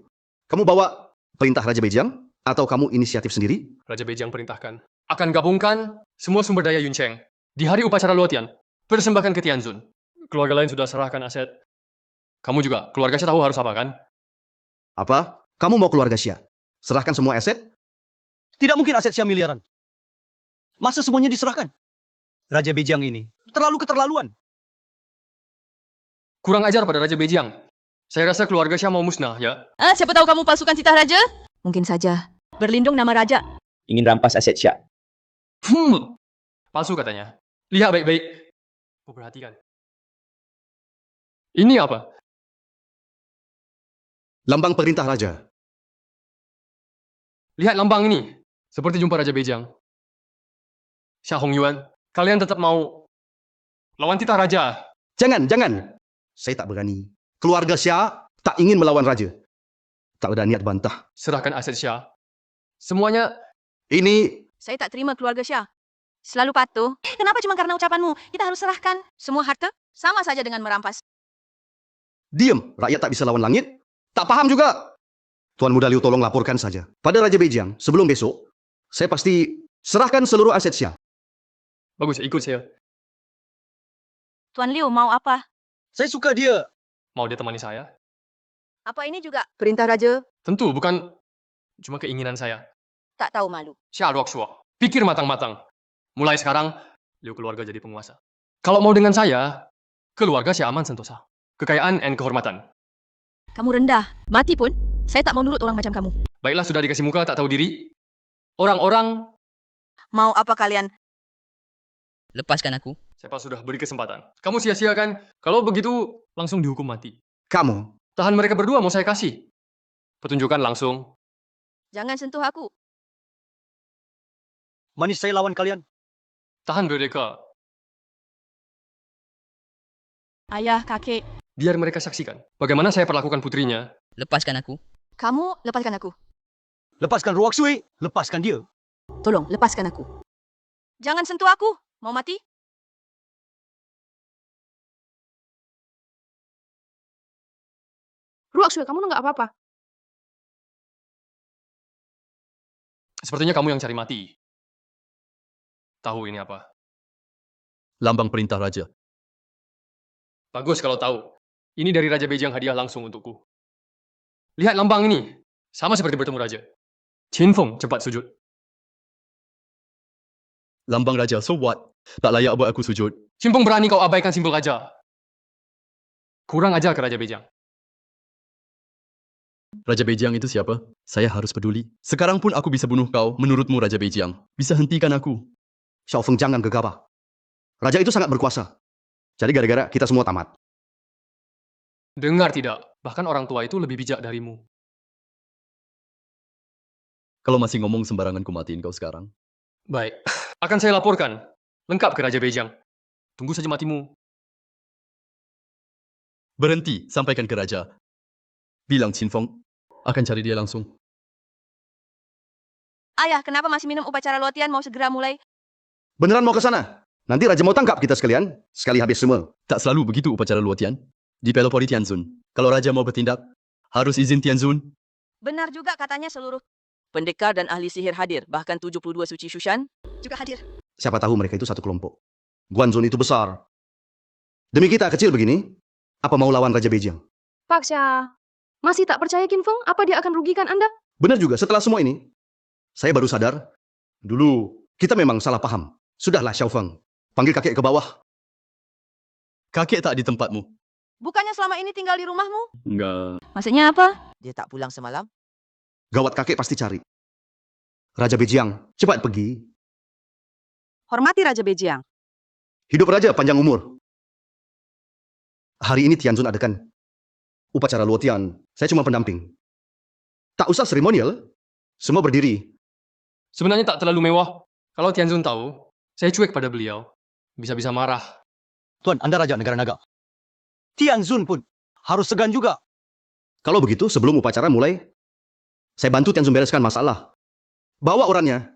Kamu bawa perintah Raja Beijiang? Atau kamu inisiatif sendiri? Raja Beijing perintahkan. Akan gabungkan semua sumber daya Yunqing. Di hari upacara Luo Tian. Persembahkan ke Tianzun. Keluarga lain sudah serahkan aset. Kamu juga, keluarga Xia tahu harus apa kan? Apa? Kamu mau keluarga Xia? Serahkan semua aset? Tidak mungkin aset Xia miliaran. Masa semuanya diserahkan? Raja Bejiang ini terlalu keterlaluan. Kurang ajar pada Raja Bejiang. Saya rasa keluarga Xia mau musnah, ya. Siapa tahu kamu palsukan titah raja? Mungkin saja. Berlindung nama raja. Ingin rampas aset Syah. Palsu katanya. Lihat baik-baik. Kau perhatikan. Ini apa? Lambang perintah raja. Lihat lambang ini. Seperti jumpa Raja Bejiang. Xia Hongyuan, kalian tetap mau lawan titah raja. Jangan, jangan. Saya tak berani. Keluarga Xia tak ingin melawan raja. Tak ada niat bantah. Serahkan aset Xia. Semuanya. Ini Saya tak terima keluarga Syah. Selalu patuh. Kenapa cuma karena ucapanmu? Kita harus serahkan semua harta? Sama saja dengan merampas. diam. Rakyat tak bisa lawan langit. Tak paham juga. Tuan Muda Liu tolong laporkan saja. Pada Raja Bejiang, sebelum besok, saya pasti serahkan seluruh aset Xia. Bagus, ikut saya. Tuan Liu mau apa? Saya suka dia. Mau dia temani saya? Apa ini juga? Perintah raja. Tentu, bukan cuma keinginan saya. Tak tahu malu. Xia Ruoxuo, pikir matang-matang. Mulai sekarang, Liu keluarga jadi penguasa. Kalau mau dengan saya, keluarga Xia aman sentosa. Kekayaan dan kehormatan. Kamu rendah. Mati pun, saya tak mau nurut orang macam kamu. Baiklah, sudah dikasih muka, tak tahu diri. Orang-orang, Mau apa kalian? Lepaskan aku. siapa sudah beri kesempatan. Kamu sia-siakan. Kalau begitu, langsung dihukum mati. Kamu, Tahan mereka berdua, mau saya kasih. Petunjukan langsung. Jangan sentuh aku. Manis saya lawan kalian. Tahan mereka. Ayah, kakek. Biar mereka saksikan bagaimana saya perlakukan putrinya. Lepaskan aku. Kamu lepaskan aku. Lepaskan Ruoxui, lepaskan dia. Tolong, lepaskan aku. Jangan sentuh aku. Mau mati? Ruoxue, kamu nggak apa-apa. Sepertinya kamu yang cari mati. Tahu ini apa? Lambang perintah raja. Bagus kalau tahu. Ini dari Raja Bejiang hadiah langsung untukku. Lihat lambang ini. Sama seperti bertemu raja. Qin Feng cepat sujud. Lambang raja, so what? Tak layak buat aku sujud. Qin Feng berani kau abaikan simbol raja. Kurang ajar ke Raja Bejiang. Raja Bejiang itu siapa? Saya harus peduli. Sekarang pun aku bisa bunuh kau menurutmu Raja Bejiang. Bisa hentikan aku. Xiao Feng jangan gegabah. Raja itu sangat berkuasa. Jadi gara-gara kita semua tamat. Dengar tidak? Bahkan orang tua itu lebih bijak darimu. Kalau masih ngomong sembarangan ku matiin kau sekarang. Baik. Akan saya laporkan. Lengkap ke Raja Bejiang. Tunggu saja matimu. Berhenti, sampaikan ke raja. Bilang Qin Feng, akan cari dia langsung. Ayah, kenapa masih minum upacara latihan mau segera mulai? Beneran mau ke sana? Nanti Raja mau tangkap kita sekalian. Sekali habis semua. Tak selalu begitu upacara luatian. Di pelopori Tianzun. Kalau raja mau bertindak, harus izin Tianzun. Benar juga katanya seluruh Pendekar dan ahli sihir hadir, bahkan 72 suci Shushan. juga hadir. Siapa tahu mereka itu satu kelompok. Guanzhou itu besar. Demi kita kecil begini, apa mau lawan Raja Bejiang? Pak Xia, masih tak percaya Qin Feng? Apa dia akan rugikan Anda? Benar juga, setelah semua ini, saya baru sadar, dulu kita memang salah paham. Sudahlah Xiao Feng, panggil kakek ke bawah. Kakek tak di tempatmu. Bukannya selama ini tinggal di rumahmu? Enggak. Maksudnya apa? Dia tak pulang semalam? Gawat kakek pasti cari. Raja Bejiang, cepat pergi. Hormati Raja Bejiang. Hidup Raja panjang umur. Hari ini Tianzun adakan upacara luotian. Saya cuma pendamping. Tak usah seremonial. Semua berdiri. Sebenarnya tak terlalu mewah. Kalau Tianzun tahu, saya cuek pada beliau. Bisa-bisa marah. Tuan, Anda Raja Negara Naga. Tianzun pun harus segan juga. Kalau begitu, sebelum upacara mulai, saya bantu Tianzun bereskan masalah. Bawa orangnya.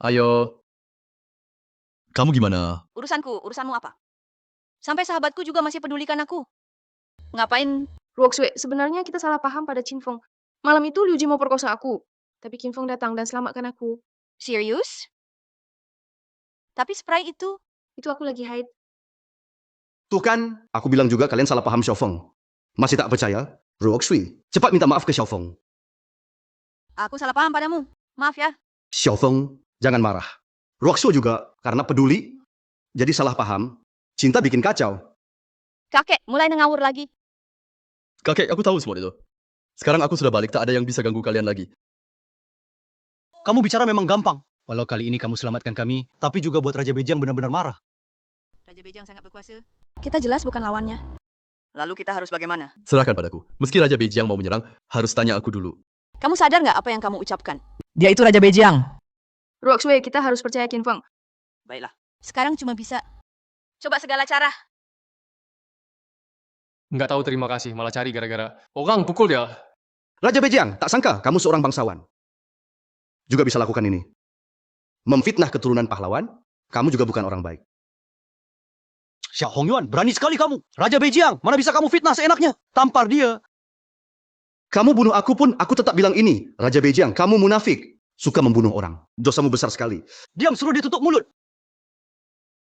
Ayo. Kamu gimana? Urusanku, urusanmu apa? Sampai sahabatku juga masih pedulikan aku. Ngapain? Ruoxue, sebenarnya kita salah paham pada Qin Feng. Malam itu Liu Ji mau perkosa aku. Tapi Qin Feng datang dan selamatkan aku. Serius? Tapi spray itu... Itu aku lagi haid. Tuh kan, aku bilang juga kalian salah paham Xiaofeng. Masih tak percaya? Ruok Shui, cepat minta maaf ke Xiaofeng. Aku salah paham padamu. Maaf ya. Xiaofeng, jangan marah. Ruok Shui juga, karena peduli, jadi salah paham. Cinta bikin kacau. Kakek mulai ngawur lagi. Kakek, aku tahu semua itu. Sekarang aku sudah balik, tak ada yang bisa ganggu kalian lagi. Kamu bicara memang gampang. Walau kali ini kamu selamatkan kami, tapi juga buat Raja Bejang benar-benar marah. Raja Bejang sangat berkuasa. Kita jelas bukan lawannya. Lalu kita harus bagaimana? Serahkan padaku. Meski Raja Bejiang mau menyerang, harus tanya aku dulu. Kamu sadar nggak apa yang kamu ucapkan? Dia itu Raja Bejiang. Ruok Shui, kita harus percaya Qin Feng. Baiklah. Sekarang cuma bisa coba segala cara. Nggak tahu terima kasih, malah cari gara-gara orang pukul dia. Raja Bejiang, tak sangka kamu seorang bangsawan. Juga bisa lakukan ini. Memfitnah keturunan pahlawan, kamu juga bukan orang baik. Xiao Hongyuan, berani sekali kamu. Raja Bejiang, mana bisa kamu fitnah seenaknya? Tampar dia. Kamu bunuh aku pun, aku tetap bilang ini. Raja Bejiang, kamu munafik. Suka membunuh orang. Dosamu besar sekali. Diam, suruh dia tutup mulut.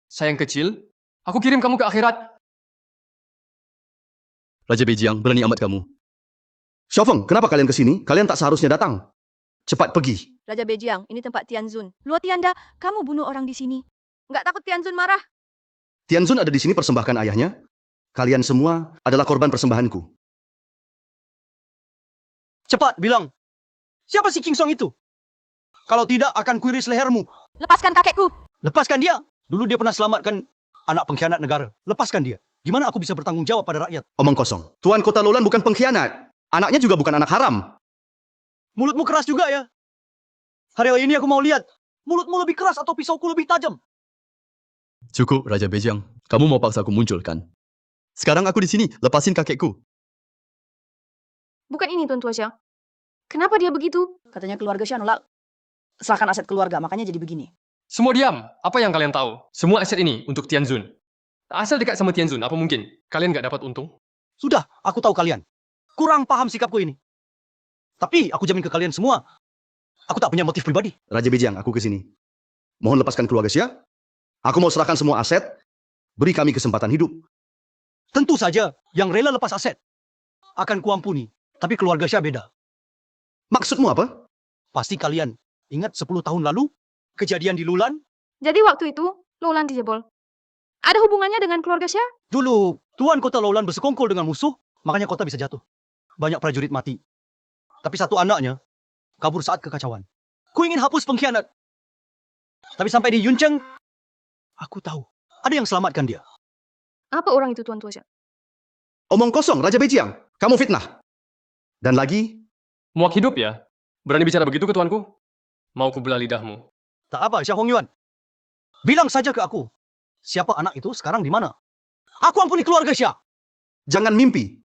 Sayang kecil, aku kirim kamu ke akhirat. Raja Bejiang, berani amat kamu. Xiaofeng, kenapa kalian ke sini? Kalian tak seharusnya datang. Cepat pergi. Raja Bejiang, ini tempat Tianzun. Luo Tianda, kamu bunuh orang di sini. Nggak takut Tianzun marah? Tianzun ada di sini persembahkan ayahnya. Kalian semua adalah korban persembahanku. Cepat, bilang. Siapa si King Song itu? Kalau tidak, akan kuiris lehermu. Lepaskan kakekku. Lepaskan dia. Dulu dia pernah selamatkan anak pengkhianat negara. Lepaskan dia. Gimana aku bisa bertanggung jawab pada rakyat? Omong kosong. Tuan Kota Lolan bukan pengkhianat. Anaknya juga bukan anak haram. Mulutmu keras juga ya. Hari ini aku mau lihat. Mulutmu lebih keras atau pisauku lebih tajam? Cukup, Raja Bejiang. Kamu mau paksa aku muncul, kan? Sekarang aku di sini, lepasin kakekku. Bukan ini, Tuan Tua Xia. Kenapa dia begitu? Katanya keluarga Xia nolak serahkan aset keluarga, makanya jadi begini. Semua diam. Apa yang kalian tahu? Semua aset ini untuk Tianzun. Asal dekat sama Tianzun, apa mungkin? Kalian nggak dapat untung? Sudah, aku tahu kalian. Kurang paham sikapku ini. Tapi aku jamin ke kalian semua, aku tak punya motif pribadi. Raja Bejiang, aku ke sini. Mohon lepaskan keluarga Xia. Aku mau serahkan semua aset. Beri kami kesempatan hidup. Tentu saja, yang rela lepas aset akan kuampuni. Tapi keluarga Xia beda. Maksudmu apa? Pasti kalian ingat 10 tahun lalu, kejadian di Lulan? Jadi waktu itu, Lolan dijebol. Ada hubungannya dengan keluarga Xia? Dulu, Tuan Kota Lulan bersekongkol dengan musuh, makanya kota bisa jatuh. Banyak prajurit mati. Tapi satu anaknya kabur saat kekacauan. Ku ingin hapus pengkhianat. Tapi sampai di Yuncheng, aku tahu ada yang selamatkan dia. Apa orang itu, Tuan Tua Xia? Omong kosong, Raja Bejiang. Kamu fitnah. Dan lagi, Muak hidup ya? Berani bicara begitu ke tuanku? Mau ku belah lidahmu. Tak apa, Xiao Hongyuan. Bilang saja ke aku, siapa anak itu sekarang di mana? Aku ampuni keluarga Xia. jangan mimpi.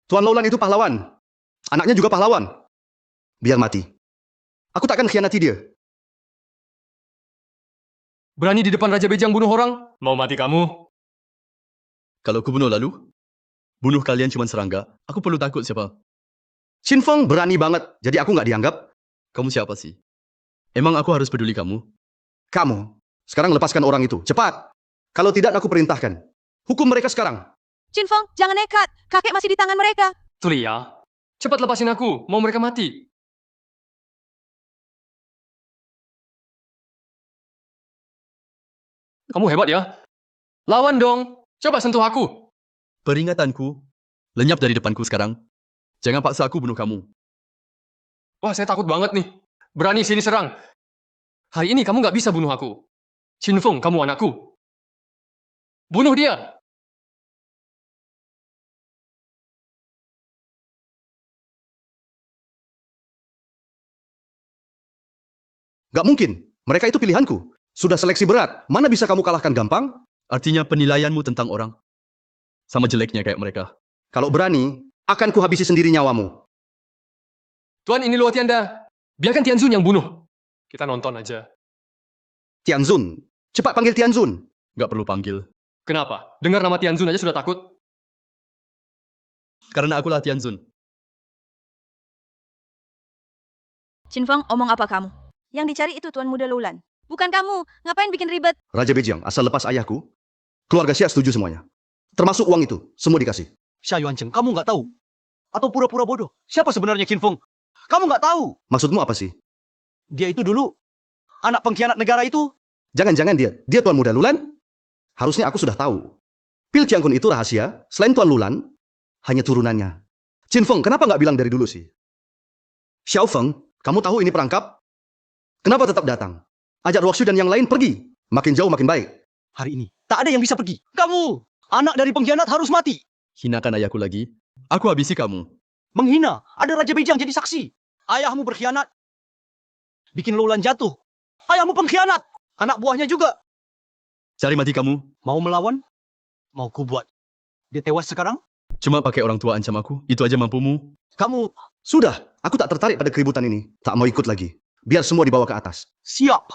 Tuan Lolan itu pahlawan. Anaknya juga pahlawan. Biar mati. Aku takkan khianati dia. Berani di depan Raja Bejiang bunuh orang? Mau mati kamu? Kalau ku bunuh lalu, bunuh kalian cuma serangga. Aku perlu takut siapa? Qin Feng berani banget, jadi aku nggak dianggap. Kamu siapa sih? Emang aku harus peduli kamu? Kamu, sekarang lepaskan orang itu, cepat. Kalau tidak, aku perintahkan. Hukum mereka sekarang. Qin Feng, jangan nekat. Kakek masih di tangan mereka. Tulia, cepat lepasin aku. Mau mereka mati. Kamu hebat ya? Lawan dong. Coba sentuh aku. Peringatanku, lenyap dari depanku sekarang. Jangan paksa aku bunuh kamu. Wah, saya takut banget nih. Berani sini serang. Hari ini kamu nggak bisa bunuh aku. Qin Feng, kamu anakku. Bunuh dia. Gak mungkin, mereka itu pilihanku. Sudah seleksi berat, mana bisa kamu kalahkan gampang? Artinya penilaianmu tentang orang sama jeleknya kayak mereka. Kalau berani, akan kuhabisi sendiri nyawamu. Tuan, ini Luo Tianda. Biarkan Tianzun yang bunuh. Kita nonton aja. Tianzun, cepat panggil Tianzun. Gak perlu panggil. Kenapa? Dengar nama Tianzun aja sudah takut? Karena akulah Tianzun. Qin Feng, omong apa kamu? Yang dicari itu Tuan Muda Lulan. Bukan kamu. Ngapain bikin ribet? Raja Bejiang, asal lepas ayahku, keluarga Xia setuju semuanya. Termasuk uang itu, semua dikasih. Xia Yuancheng, kamu nggak tahu? Atau pura-pura bodoh? Siapa sebenarnya Qin Feng? Kamu nggak tahu? Maksudmu apa sih? Dia itu dulu anak pengkhianat negara itu. Jangan-jangan dia Tuan Muda Lulan? Harusnya aku sudah tahu. Pil Tiangkun itu rahasia, selain Tuan Lulan, hanya turunannya. Qin Feng, kenapa nggak bilang dari dulu sih? Xiao Feng, kamu tahu ini perangkap? Kenapa tetap datang? Ajak Ruoxu dan yang lain pergi. Makin jauh makin baik. Hari ini, tak ada yang bisa pergi. Kamu, anak dari pengkhianat harus mati. Hinakan ayahku lagi. Aku habisi kamu. Menghina, ada Raja Bejiang jadi saksi. Ayahmu berkhianat. Bikin Lulan jatuh. Ayahmu pengkhianat. Anak buahnya juga. Cari mati kamu. Mau melawan? Mau ku buat. Dia tewas sekarang? Cuma pakai orang tua ancam aku. Itu aja mampumu. Kamu, Sudah, aku tak tertarik pada keributan ini. Tak mau ikut lagi. Biar semua dibawa ke atas. siap.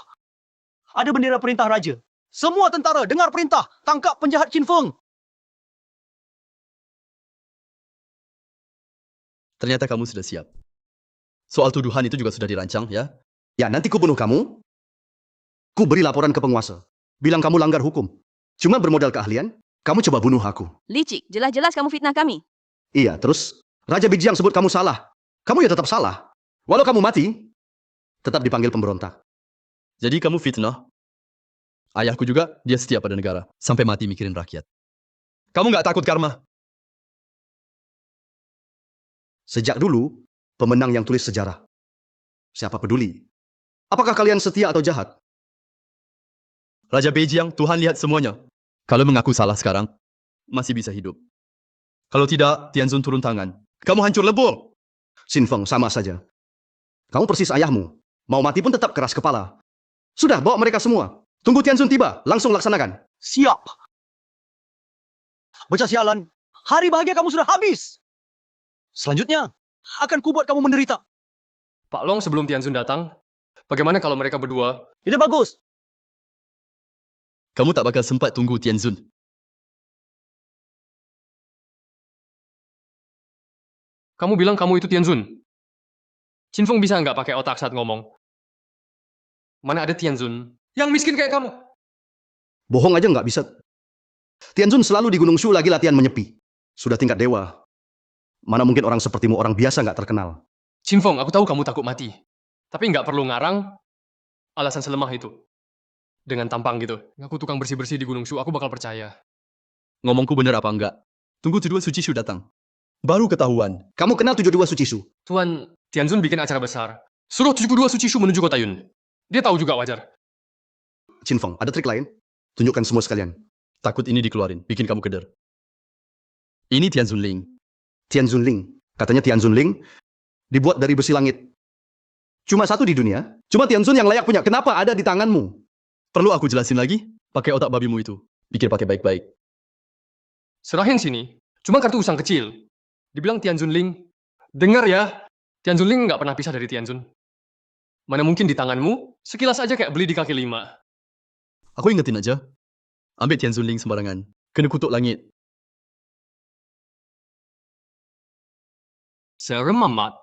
Ada bendera perintah raja. Semua tentara dengar perintah. Tangkap penjahat Qin Feng. Ternyata kamu sudah siap. Soal tuduhan itu juga sudah dirancang, ya? Ya, nanti ku bunuh kamu. Ku beri laporan ke penguasa. Bilang kamu langgar hukum. Cuma bermodal keahlian, kamu coba bunuh aku. Licik, jelas-jelas kamu fitnah kami. Iya, terus Raja Bejiang sebut kamu salah. Kamu ya tetap salah. Walau kamu mati, tetap dipanggil pemberontak. Jadi kamu fitnah. Ayahku juga, dia setia pada negara. Sampai mati mikirin rakyat. Kamu nggak takut karma? Sejak dulu, pemenang yang tulis sejarah. Siapa peduli? Apakah kalian setia atau jahat? Raja Bejiang, Tuhan lihat semuanya. Kalau mengaku salah sekarang, masih bisa hidup. Kalau tidak, Tianzun turun tangan. Kamu hancur lebur. Qin Feng sama saja. Kamu persis ayahmu. Mau mati pun tetap keras kepala. Sudah, bawa mereka semua. Tunggu Tianzun tiba, langsung laksanakan. Siap. Bocah sialan, hari bahagia kamu sudah habis. Selanjutnya, akan kubuat kamu menderita. Pak Long sebelum Tianzun datang, bagaimana kalau mereka berdua? Itu bagus. Kamu tak bakal sempat tunggu Tianzun. Kamu bilang kamu itu Tianzun. Qin Feng bisa nggak pakai otak saat ngomong? Mana ada Tianzun yang miskin kayak kamu? Bohong aja nggak bisa. Tianzun selalu di Gunung Shu lagi latihan menyepi. Sudah tingkat dewa. Mana mungkin orang sepertimu orang biasa nggak terkenal. Qin Feng, aku tahu kamu takut mati. Tapi nggak perlu ngarang alasan selemah itu. Dengan tampang gitu. Aku tukang bersih-bersih di Gunung Shu, aku bakal percaya. Ngomongku bener apa enggak? Tunggu 72 Suci Shu datang. Baru ketahuan. Kamu kenal 72 Suci Shu? Tuan, Tianzun bikin acara besar. Suruh 72 Suci Shu menuju kota Yun. Dia tahu juga wajar. Qin Feng, ada trik lain? Tunjukkan semua sekalian. Takut ini dikeluarin, bikin kamu keder. Ini Tianzun Ling. Tianzun Ling. Katanya Tianzun Ling dibuat dari besi langit. Cuma satu di dunia. Cuma Tianzun yang layak punya. Kenapa ada di tanganmu? Perlu aku jelasin lagi? Pakai otak babimu itu. Pikir pakai baik-baik. Serahin sini. Cuma kartu usang kecil. Dibilang Tianzun Ling. Dengar ya. Tianzun Ling nggak pernah pisah dari Tianzun. Mana mungkin di tanganmu, sekilas aja kayak beli di kaki 5. Aku ingetin aja. Ambil Tianzun Ling sembarangan. Kena kutuk langit. Serem amat.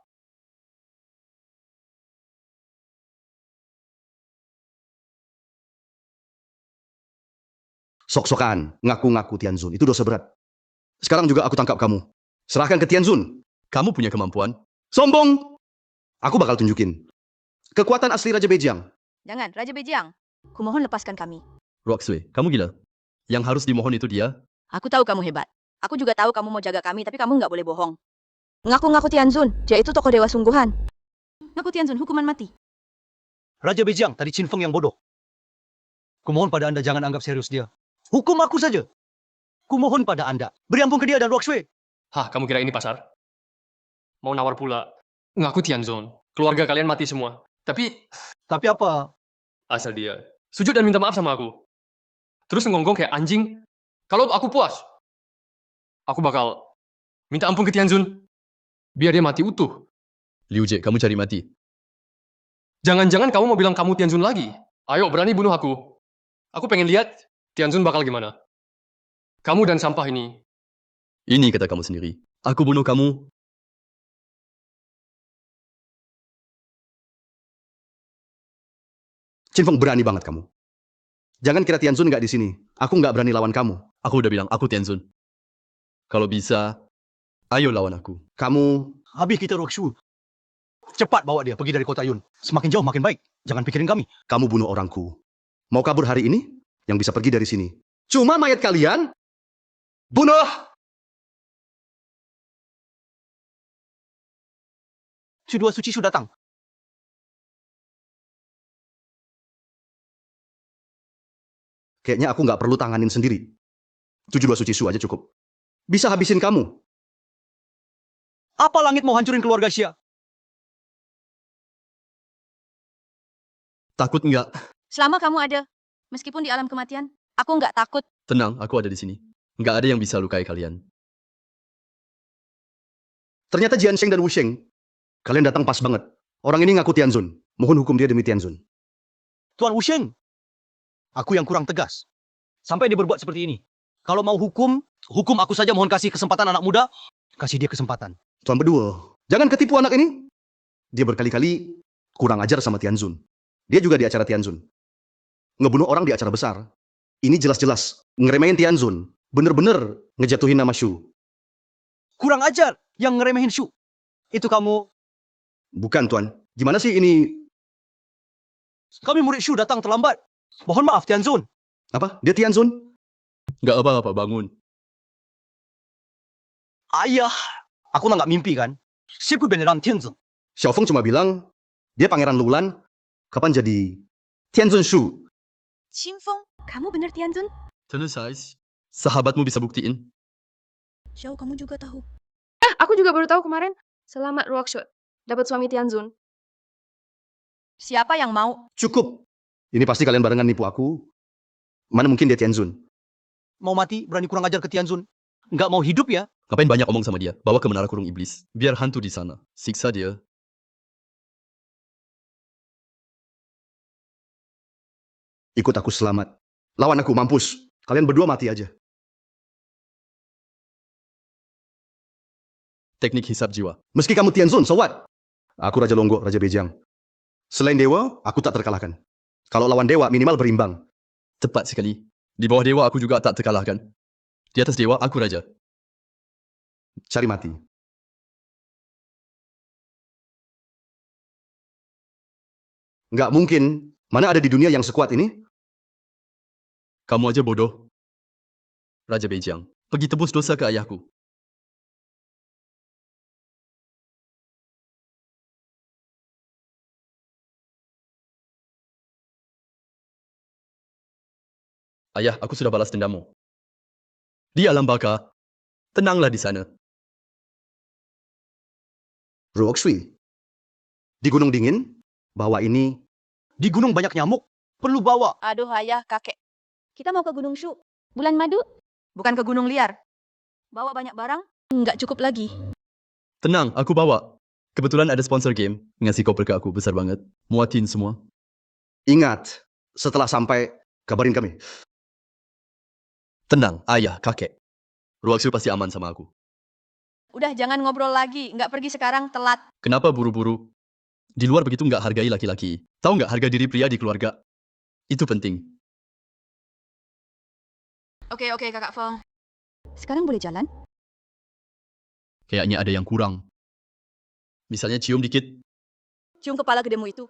Sok-sokan, ngaku-ngaku Tianzun. Itu dosa berat. Sekarang juga aku tangkap kamu. Serahkan ke Tianzun. Kamu punya kemampuan? Sombong! Aku bakal tunjukin. Kekuatan asli Raja Bejiang. Jangan, Raja Bejiang. Kumohon lepaskan kami. Roxway, kamu gila. Yang harus dimohon itu dia. Aku tahu kamu hebat. Aku juga tahu kamu mau jaga kami, tapi kamu nggak boleh bohong. Ngaku-ngaku Tianzun, dia itu tokoh dewa sungguhan. Ngaku Tianzun, hukuman mati. Raja Bejiang, tadi Qin Feng yang bodoh. Kumohon pada Anda jangan anggap serius dia. Hukum aku saja. Kumohon pada Anda. Beri ampun ke dia dan Roxway. Hah, kamu kira ini pasar? Mau nawar pula. Ngaku Tianzun. Keluarga kalian mati semua. Tapi apa? Asal dia sujud dan minta maaf sama aku. Terus ngonggong kayak anjing. Kalau aku puas, aku bakal minta ampun ke Tianzun. Biar dia mati utuh. Liu Jie, kamu cari mati. Jangan-jangan kamu mau bilang kamu Tianzun lagi. Ayo, berani bunuh aku. Aku pengen lihat Tianzun bakal gimana. Kamu dan sampah ini. Ini kata kamu sendiri. Aku bunuh kamu, Chin Feng, berani banget kamu. Jangan kira Tianzun nggak di sini. Aku nggak berani lawan kamu. Aku udah bilang aku Tianzun. Kalau bisa, ayo lawan aku. Kamu... Habis kita Rokshu. Cepat bawa dia pergi dari kota Yun. Semakin jauh makin baik. Jangan pikirin kami. Kamu bunuh orangku. Mau kabur hari ini? Yang bisa pergi dari sini. Cuma mayat kalian? Bunuh! Dua suci sudah datang. Kayaknya aku nggak perlu tanganin sendiri. 72 suci Su aja cukup. Bisa habisin kamu. Apa langit mau hancurin keluarga Xia? Takut nggak? Selama kamu ada, meskipun di alam kematian, aku nggak takut. Tenang, aku ada di sini. Nggak ada yang bisa lukai kalian. Ternyata Jian Sheng dan Wu Sheng. Kalian datang pas banget. Orang ini ngaku Tianzun. Mohon hukum dia demi Tianzun. Tuan Wu Sheng. Aku yang kurang tegas. Sampai dia berbuat seperti ini. Kalau mau hukum aku saja. Mohon kasih kesempatan anak muda. Kasih dia kesempatan. Tuan berdua, jangan ketipu anak ini. Dia berkali-kali kurang ajar sama Tianzun. Dia juga di acara Tianzun. Ngebunuh orang di acara besar. Ini jelas-jelas ngeremehin Tianzun. Bener-bener ngejatuhin nama Shu. Kurang ajar yang ngeremehin Shu. Itu kamu. Bukan, Tuan. Gimana sih ini? Kami murid Shu datang terlambat. Mohon maaf, Tianzun. Apa? Dia Tianzun? Nggak apa-apa, bangun. Ayah. Aku nggak mimpi kan? Siapa beneran Tianzun? Xiaofeng cuma bilang, dia Pangeran Lulan, kapan jadi Tianzun Shu? Qin Feng, kamu benar Tianzun? Tenang, Sais. Sahabatmu bisa buktiin. Xiao, kamu juga tahu. Aku juga baru tahu kemarin. Selamat Ruoxue. Dapat suami Tianzun. Siapa yang mau? Cukup. Ini pasti kalian barengan nipu aku. Mana mungkin dia Tianzun? Mau mati, berani kurang ajar ke Tianzun. Nggak mau hidup ya? Ngapain banyak omong sama dia? Bawa ke menara kurung iblis. Biar hantu di sana. Siksa dia. Ikut aku selamat. Lawan aku, mampus. Kalian berdua mati aja. Teknik hisap jiwa. Meski kamu Tianzun, so what? Aku Raja Longgok, Raja Bejang. Selain dewa, aku tak terkalahkan. Kalau lawan dewa, minimal berimbang. Tepat sekali. Di bawah dewa aku juga tak terkalahkan. Di atas dewa aku raja. Cari mati. Nggak mungkin. Mana ada di dunia yang sekuat ini? Kamu aja bodoh. Raja Bejang. Pergi tebus dosa ke ayahku. Ayah, aku sudah balas dendammu. Di alam baka, tenanglah di sana. Ruoxui. Di Gunung Dingin, bawa ini. Di gunung banyak nyamuk. Perlu bawa. Aduh ayah, kakek. Kita mau ke Gunung Shu. Bulan madu? Bukan ke gunung liar. Bawa banyak barang? Nggak cukup lagi. Tenang, aku bawa. Kebetulan ada sponsor game. Ngasih koper ke aku, besar banget. Muatin semua. Ingat, setelah sampai, kabarin kami. Tenang, ayah, kakek. Ruoxu pasti aman sama aku. Udah jangan ngobrol lagi. Nggak pergi sekarang, telat. Kenapa buru-buru? Di luar begitu nggak hargai laki-laki. Tahu nggak harga diri pria di keluarga? Itu penting. Oke, Kakak Feng. Sekarang boleh jalan? Kayaknya ada yang kurang. Misalnya cium dikit. Cium kepala gedemu itu.